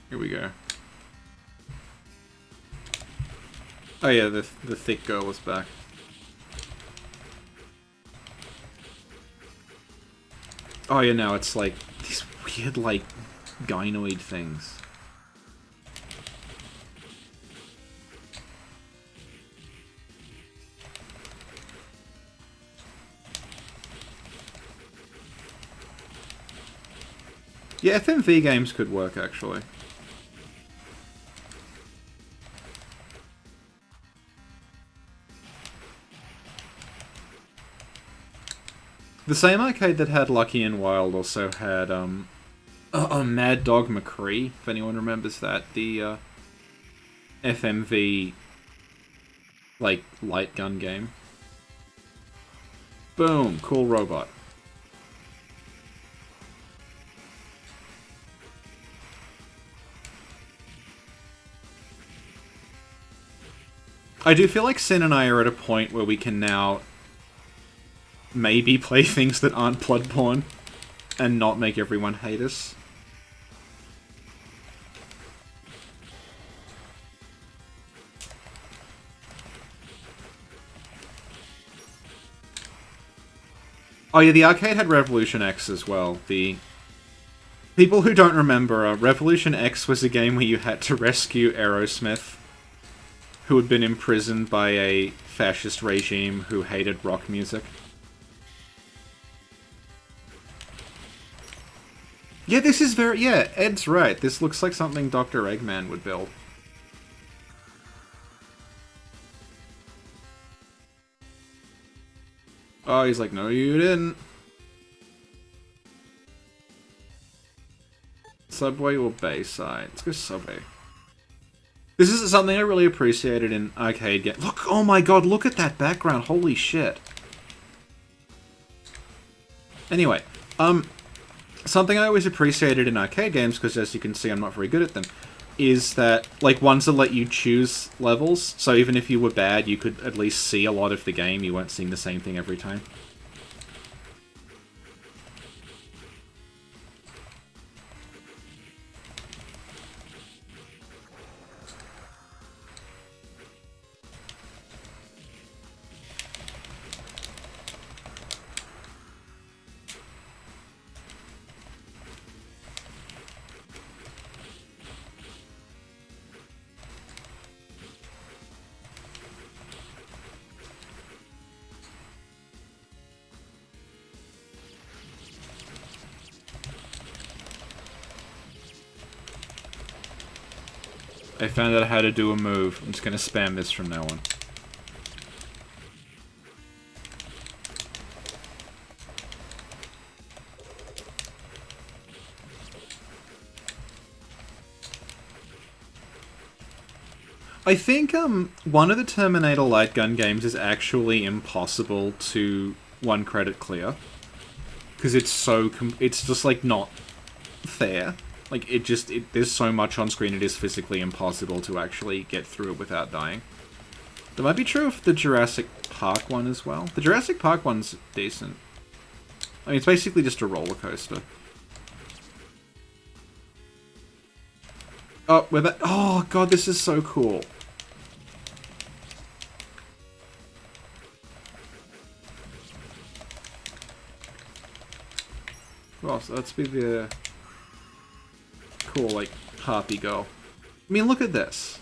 Here we go. Oh yeah, the thick girl is back. Oh yeah, now it's like these weird, like, gynoid things. Yeah, FMV games could work, actually. The same arcade that had Lucky and Wild also had, Mad Dog McCree, if anyone remembers that. The, FMV, like, light gun game. Boom! Cool robot. I do feel like Sin and I are at a point where we can now maybe play things that aren't Bloodborne and not make everyone hate us. Oh yeah, the arcade had Revolution X as well. The people who don't remember, Revolution X was a game where you had to rescue Aerosmith, who had been imprisoned by a fascist regime who hated rock music. Yeah, this is very... Yeah, Ed's right. This looks like something Dr. Eggman would build. Oh, he's like, no, you didn't. Subway or Bayside? Let's go Subway. This is something I really appreciated in arcade games. Look, oh my god, look at that background. Holy shit. Anyway, something I always appreciated in arcade games, because as you can see I'm not very good at them, is that, like, ones that let you choose levels, so even if you were bad, you could at least see a lot of the game, you weren't seeing the same thing every time. I found out how to do a move. I'm just gonna spam this from now on. I think one of the Terminator light gun games is actually impossible to 1 credit clear. Because it's so... it's just, like, not fair. Like, there's so much on screen, it is physically impossible to actually get through it without dying. That might be true of the Jurassic Park one as well. The Jurassic Park one's decent. I mean, it's basically just a roller coaster. Oh, we're back. Oh, God, this is so cool. Well, so let's be the cool, like, harpy girl. I mean, look at this.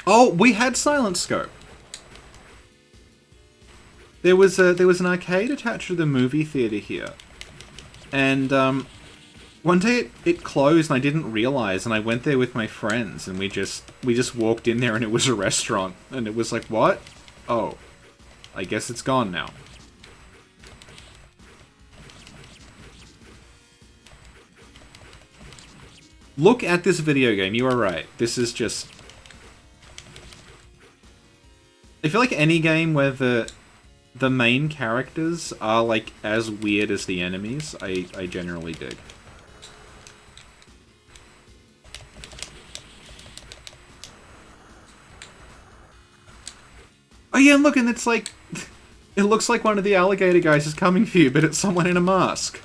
Oh, we had Silent Scope. There was an arcade attached to the movie theater here, and one day it closed and I didn't realize, and I went there with my friends, and we just walked in there and it was a restaurant, and it was like, what? Oh, I guess it's gone now. Look at this video game. You are right. This is just... I feel like any game where the main characters are, like, as weird as the enemies, I generally dig. Oh yeah, and look, and it's like... It looks like one of the alligator guys is coming for you, but it's someone in a mask.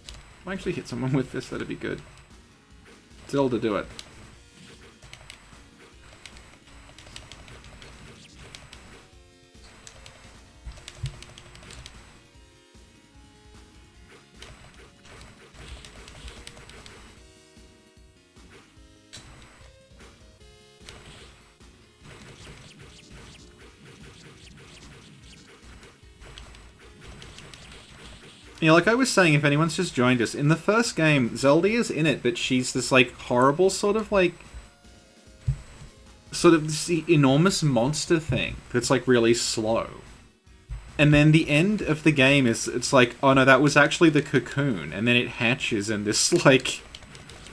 If I actually hit someone with this, that'd be good. Zelda, do it. You know, like I was saying, if anyone's just joined us, in the first game, Zelda is in it, but she's this, like, horrible sort of this enormous monster thing that's, like, really slow. And then the end of the game is, it's like, oh no, that was actually the cocoon, and then it hatches and this, like,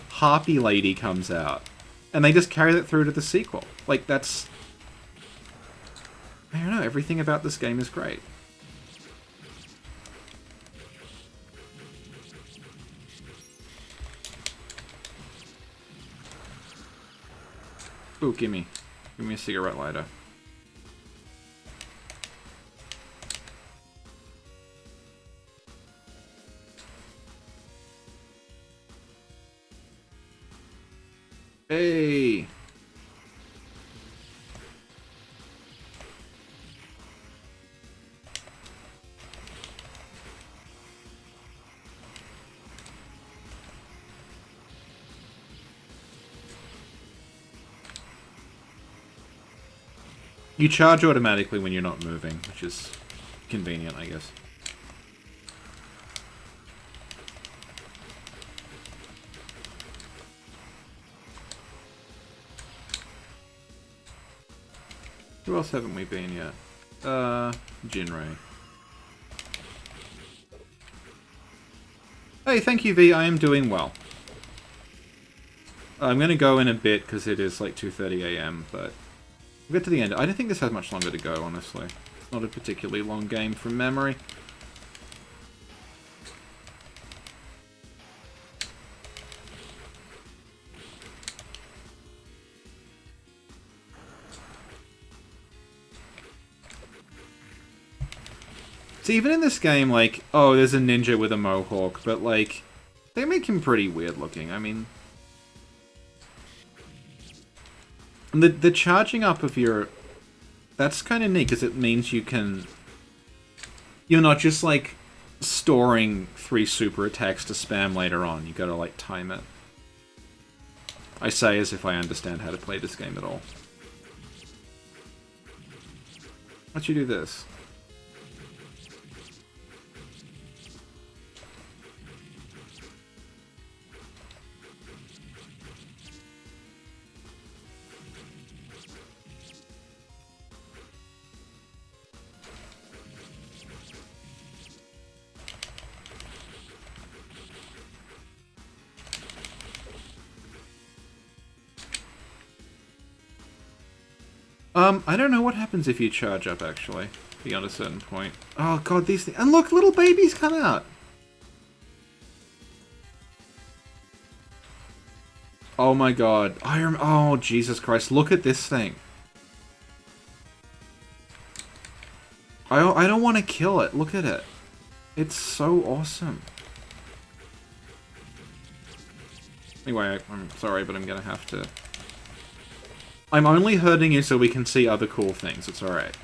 harpy lady comes out. And they just carry that through to the sequel. Like, that's... I don't know, everything about this game is great. Ooh, give me a cigarette lighter. Hey! You charge automatically when you're not moving, which is convenient, I guess. Who else haven't we been yet? Jinray. Hey, thank you, V. I am doing well. I'm gonna go in a bit because it is like 2:30 AM, but we'll get to the end. I don't think this has much longer to go, honestly. It's not a particularly long game from memory. So even in this game, like, oh, there's a ninja with a mohawk, but, like, they make him pretty weird looking. I mean... The charging up of your... That's kind of neat, because it means you can... You're not just, like, storing 3 super attacks to spam later on. You gotta, like, time it. I say as if I understand how to play this game at all. Why'd you do this? I don't know what happens if you charge up, actually, beyond a certain point. Oh god, these things... And look, little babies come out! Oh my god. Oh, Jesus Christ, look at this thing. I don't want to kill it, look at it. It's so awesome. Anyway, I'm sorry, but I'm gonna have to... I'm only hurting you so we can see other cool things. It's alright.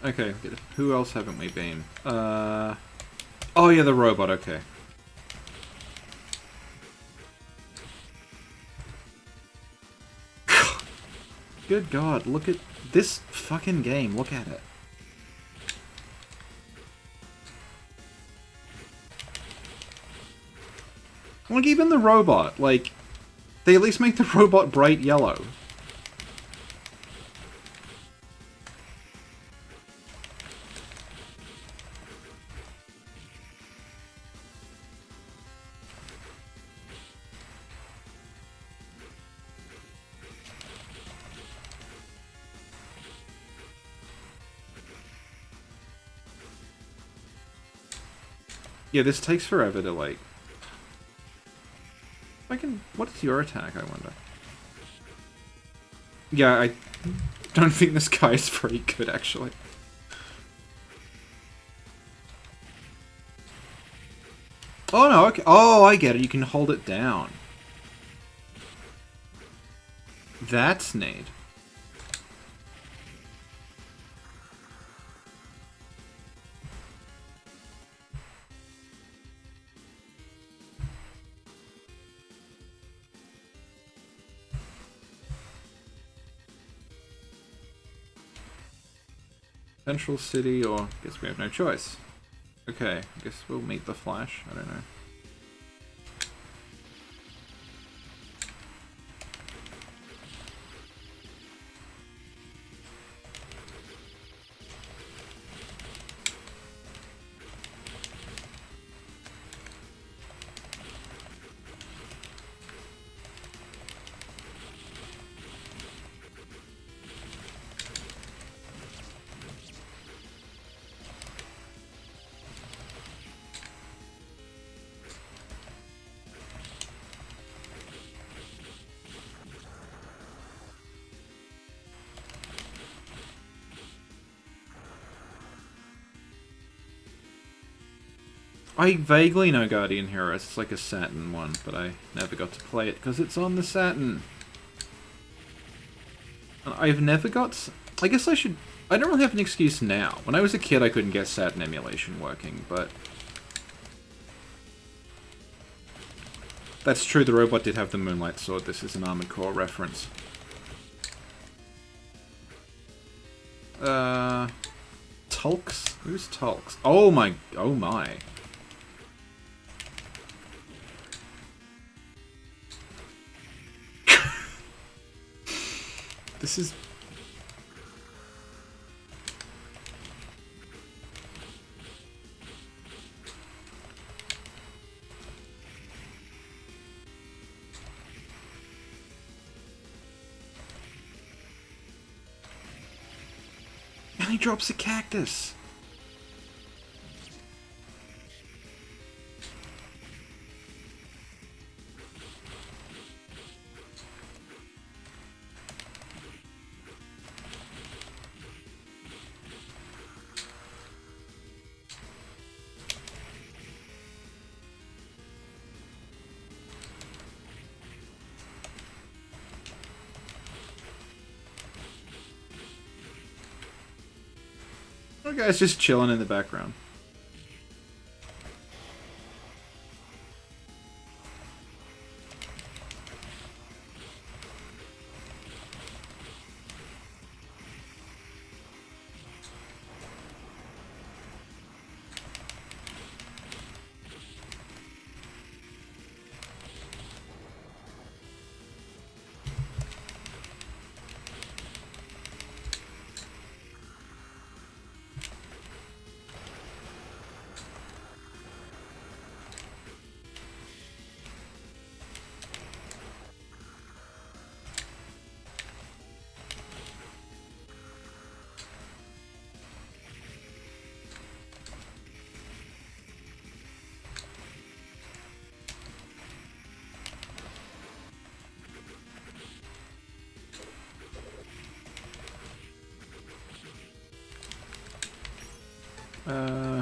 Okay, who else haven't we been? Oh yeah, the robot, okay. Good god, look at this fucking game, look at it. Like, even the robot, like, they at least make the robot bright yellow. Yeah, this takes forever to, like... What is your attack, I wonder? Yeah, I don't think this guy is very good, actually. Oh, no, okay. Oh, I get it. You can hold it down. That's neat. Central City, or I guess we have no choice. Okay, I guess we'll meet the Flash. I don't know. I vaguely know Guardian Heroes. It's like a Saturn one, but I never got to play it because it's on the Saturn. And I've never got... I guess I should... I don't really have an excuse now. When I was a kid, I couldn't get Saturn emulation working, but... That's true, the robot did have the Moonlight Sword. This is an Armored Core reference. Tulks? Who's Tulks? Oh my... Oh my. This is... he drops a cactus. That guy's just chilling in the background.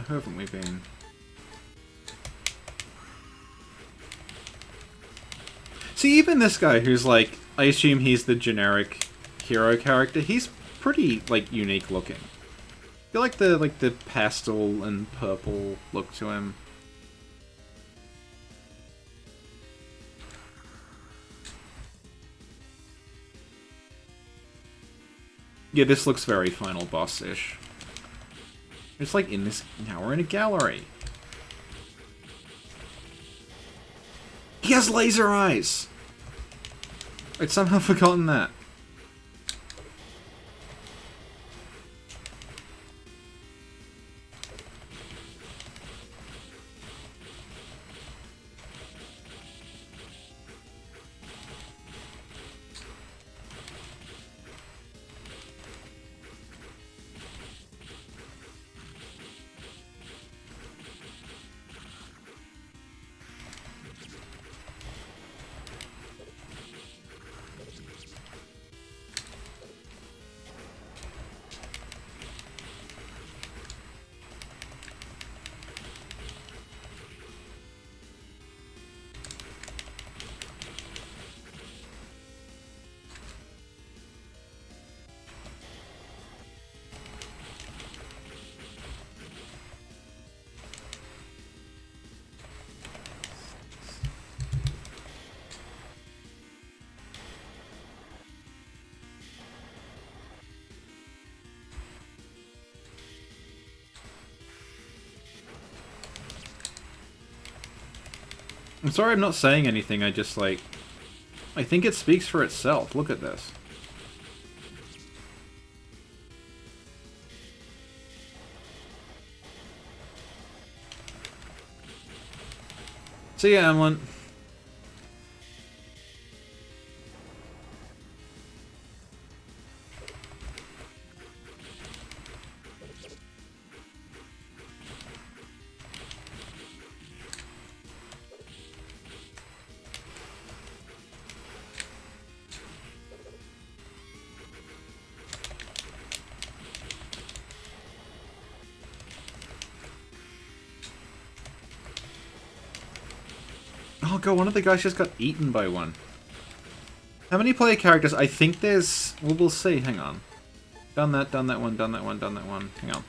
Who haven't we been? See, even this guy who's like, I assume he's the generic hero character, he's pretty, like, unique looking. I feel like the pastel and purple look to him. Yeah, this looks very Final Boss-ish. It's like in this... Now we're in a gallery. He has laser eyes! I'd somehow forgotten that. I'm sorry I'm not saying anything, I just, like... I think it speaks for itself. Look at this. See ya, Emlyn. Oh god, one of the guys just got eaten by one. How many player characters? I think there's... Well, we'll see. Hang on. Done that one, done that one, done that one. Hang on.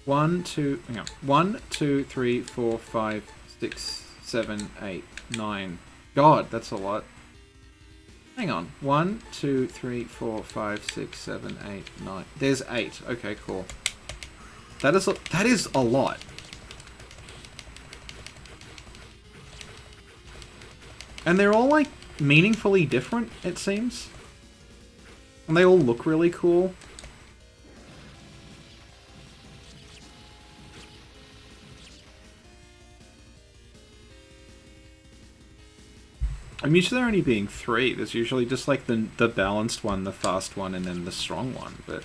1, 2... Hang on. 1, 2, 3, 4, 5, 6, 7, 8, 9. God, that's a lot. Hang on. 1, 2, 3, 4, 5, 6, 7, 8, 9. There's 8. Okay, cool. That is a lot. And they're all, like, meaningfully different, it seems. And they all look really cool. I'm used to there only being 3. There's usually just, like, the balanced one, the fast one, and then the strong one, but...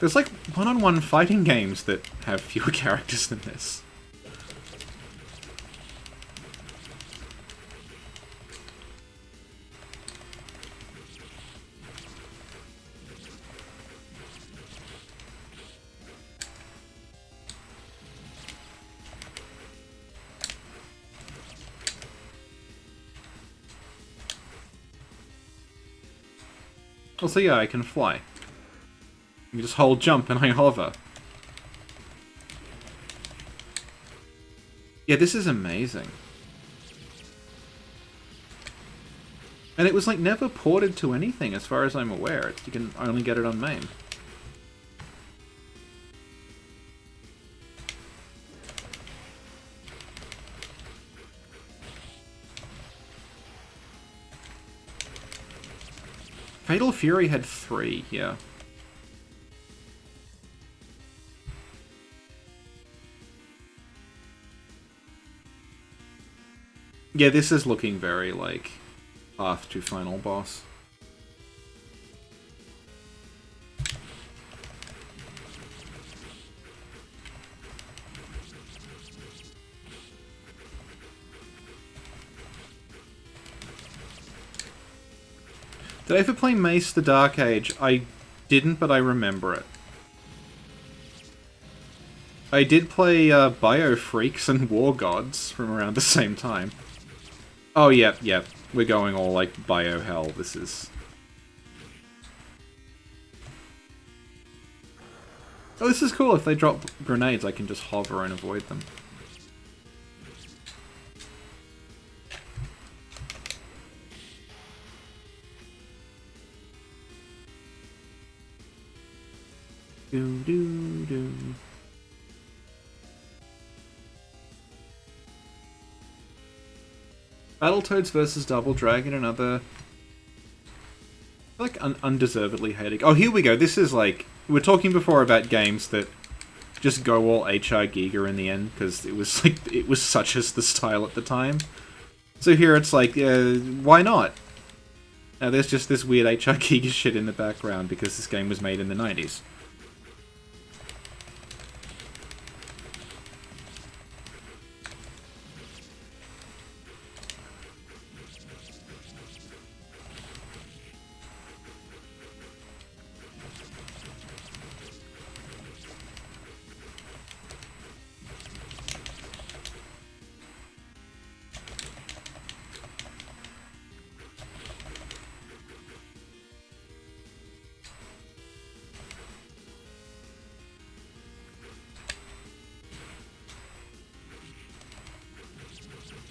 There's like one-on-one fighting games that have fewer characters than this. Also, yeah, I can fly. You just hold jump and I hover. Yeah, this is amazing. And it was like never ported to anything as far as I'm aware. You can only get it on MAME. Fatal Fury had 3, yeah. Yeah, this is looking very, like, path to final boss. Did I ever play Mace the Dark Age? I didn't, but I remember it. I did play Biofreaks and War Gods from around the same time. Oh, yep, yep. We're going all, like, bio-hell. This is... Oh, this is cool. If they drop grenades, I can just hover and avoid them. Do-do-do. Battletoads versus Double Dragon, another... like, undeservedly hated... Oh, here we go. This is like... We were talking before about games that just go all HR Giga in the end, because it was like... It was such as the style at the time. So here it's like, why not? Now there's just this weird HR Giga shit in the background, because this game was made in the 90s.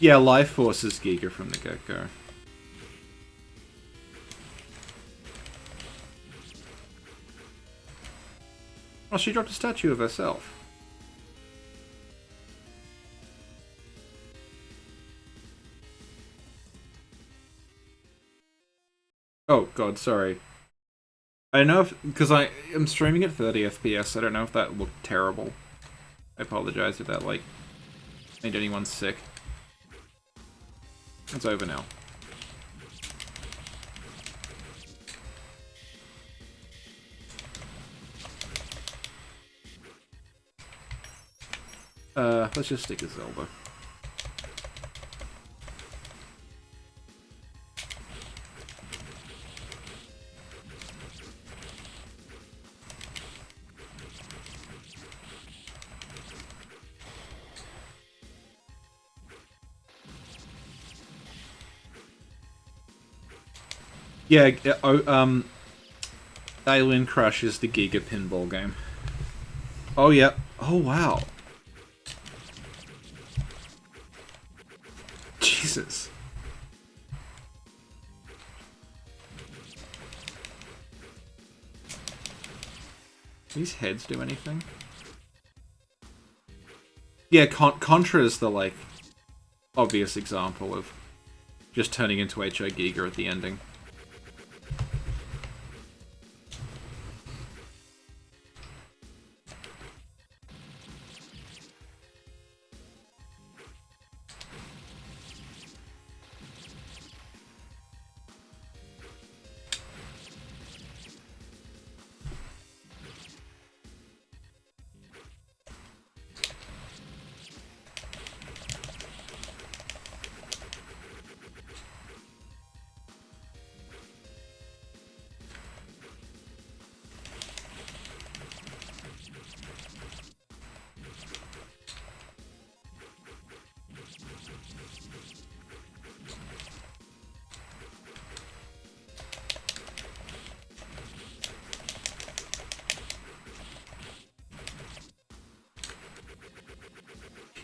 Yeah, Life Force is Giga from the get-go. Oh, she dropped a statue of herself. Oh, God, sorry. I don't know if... Because I am streaming at 30 FPS, I don't know if that looked terrible. I apologize if that, like, made anyone sick. It's over now. Let's just stick a Zelda. Yeah, Alien Crush is the Giga pinball game. Oh, yeah. Oh, wow. Jesus. These heads do anything? Yeah, Contra is the, like, obvious example of just turning into H.O. Giga at the ending.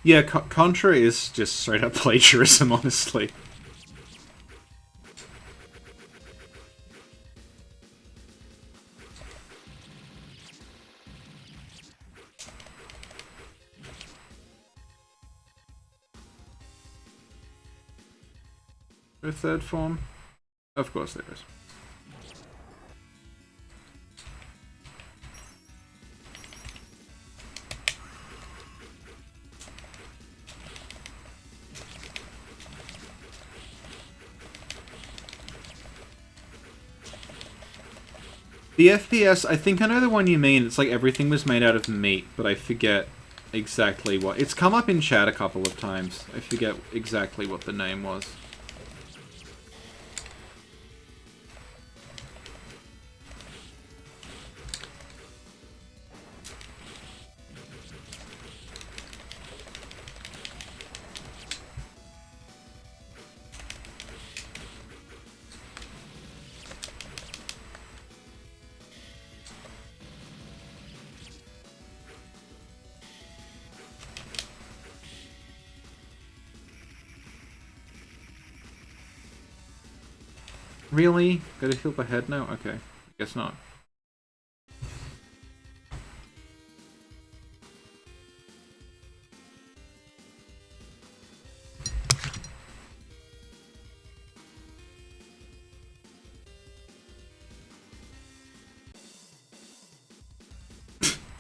Yeah, Contra is just straight up plagiarism, honestly. A third form? Of course there is. The FPS, I think I know the one you mean. It's like everything was made out of meat, but I forget exactly what. It's come up in chat a couple of times. I forget exactly what the name was. Really? Gotta heal my head now? Okay. Guess not.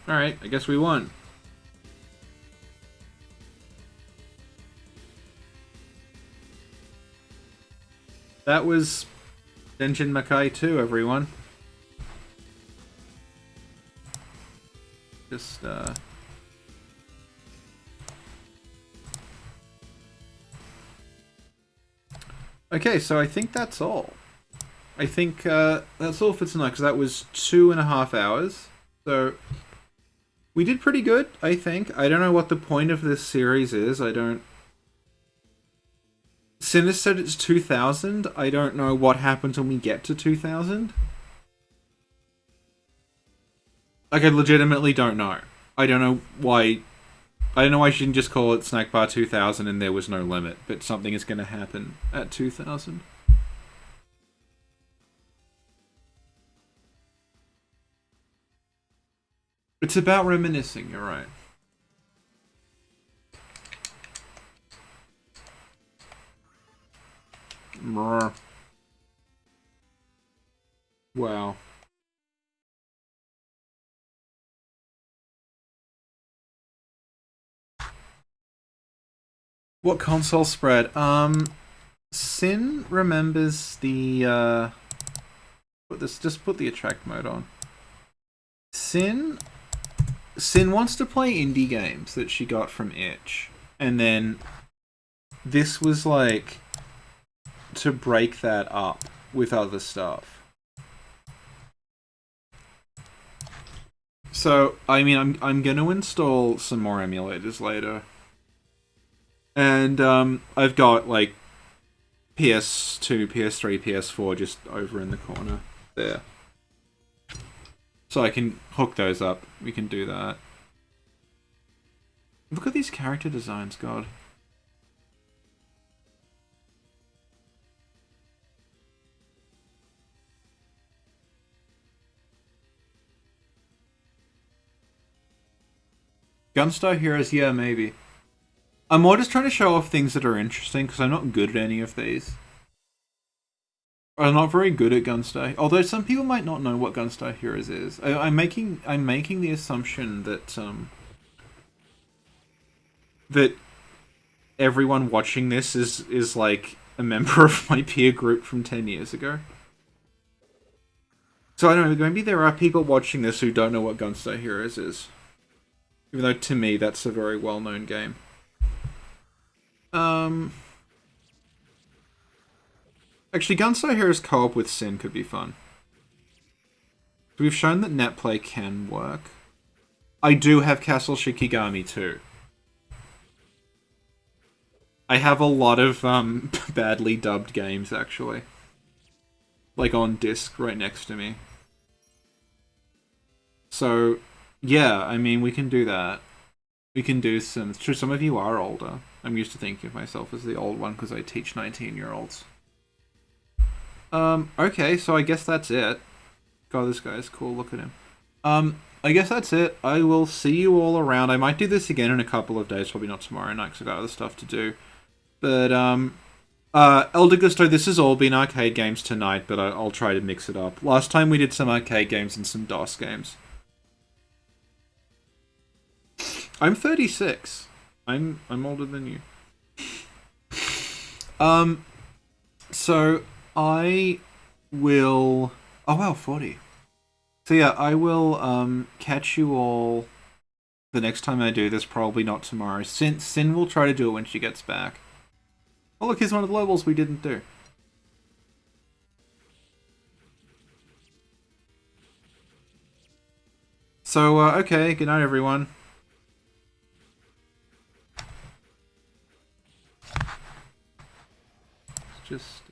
Alright, I guess we won. That was Denjin Makai 2, everyone. Just, Okay, so I think that's all. I think that's all for tonight, because that was 2.5 hours. So, we did pretty good, I think. I don't know what the point of this series is. I don't... Sinis said it's 2000. I don't know what happens when we get to 2000. Like, I legitimately don't know. I don't know why... I don't know why I shouldn't just call it Snack Bar 2000 and there was no limit, but something is going to happen at 2000. It's about reminiscing, you're right. Wow. What console spread? Sin remembers the just put the attract mode on. Sin wants to play indie games that she got from Itch. And then this was like to break that up with other stuff. So, I mean, I'm gonna install some more emulators later. And I've got like PS2, PS3, PS4 just over in the corner there. So I can hook those up. We can do that. Look at these character designs, God. Gunstar Heroes, yeah, maybe. I'm more just trying to show off things that are interesting, because I'm not good at any of these. I'm not very good at Gunstar. Although some people might not know what Gunstar Heroes is. I'm making the assumption that that everyone watching this is like a member of my peer group from 10 years ago. So I don't know, maybe there are people watching this who don't know what Gunstar Heroes is. Even though to me that's a very well-known game. Actually, Gunstar Heroes co-op with Sin could be fun. We've shown that netplay can work. I do have Castle Shikigami too. I have a lot of badly dubbed games, actually. Like on disc right next to me. So, yeah, I mean, we can do that. We can do some... It's true, some of you are older. I'm used to thinking of myself as the old one because I teach 19-year-olds. Okay, so I guess that's it. God, this guy's cool. Look at him. I guess that's it. I will see you all around. I might do this again in a couple of days. Probably not tomorrow night because I've got other stuff to do. But, Elder Gusto, this has all been arcade games tonight, but I'll try to mix it up. Last time we did some arcade games and some DOS games. I'm 36. I'm older than you. So I will... Oh wow, 40. So yeah, I will catch you all the next time I do this, probably not tomorrow. Sin will try to do it when she gets back. Oh look, here's one of the levels we didn't do. So, okay, good night everyone. Just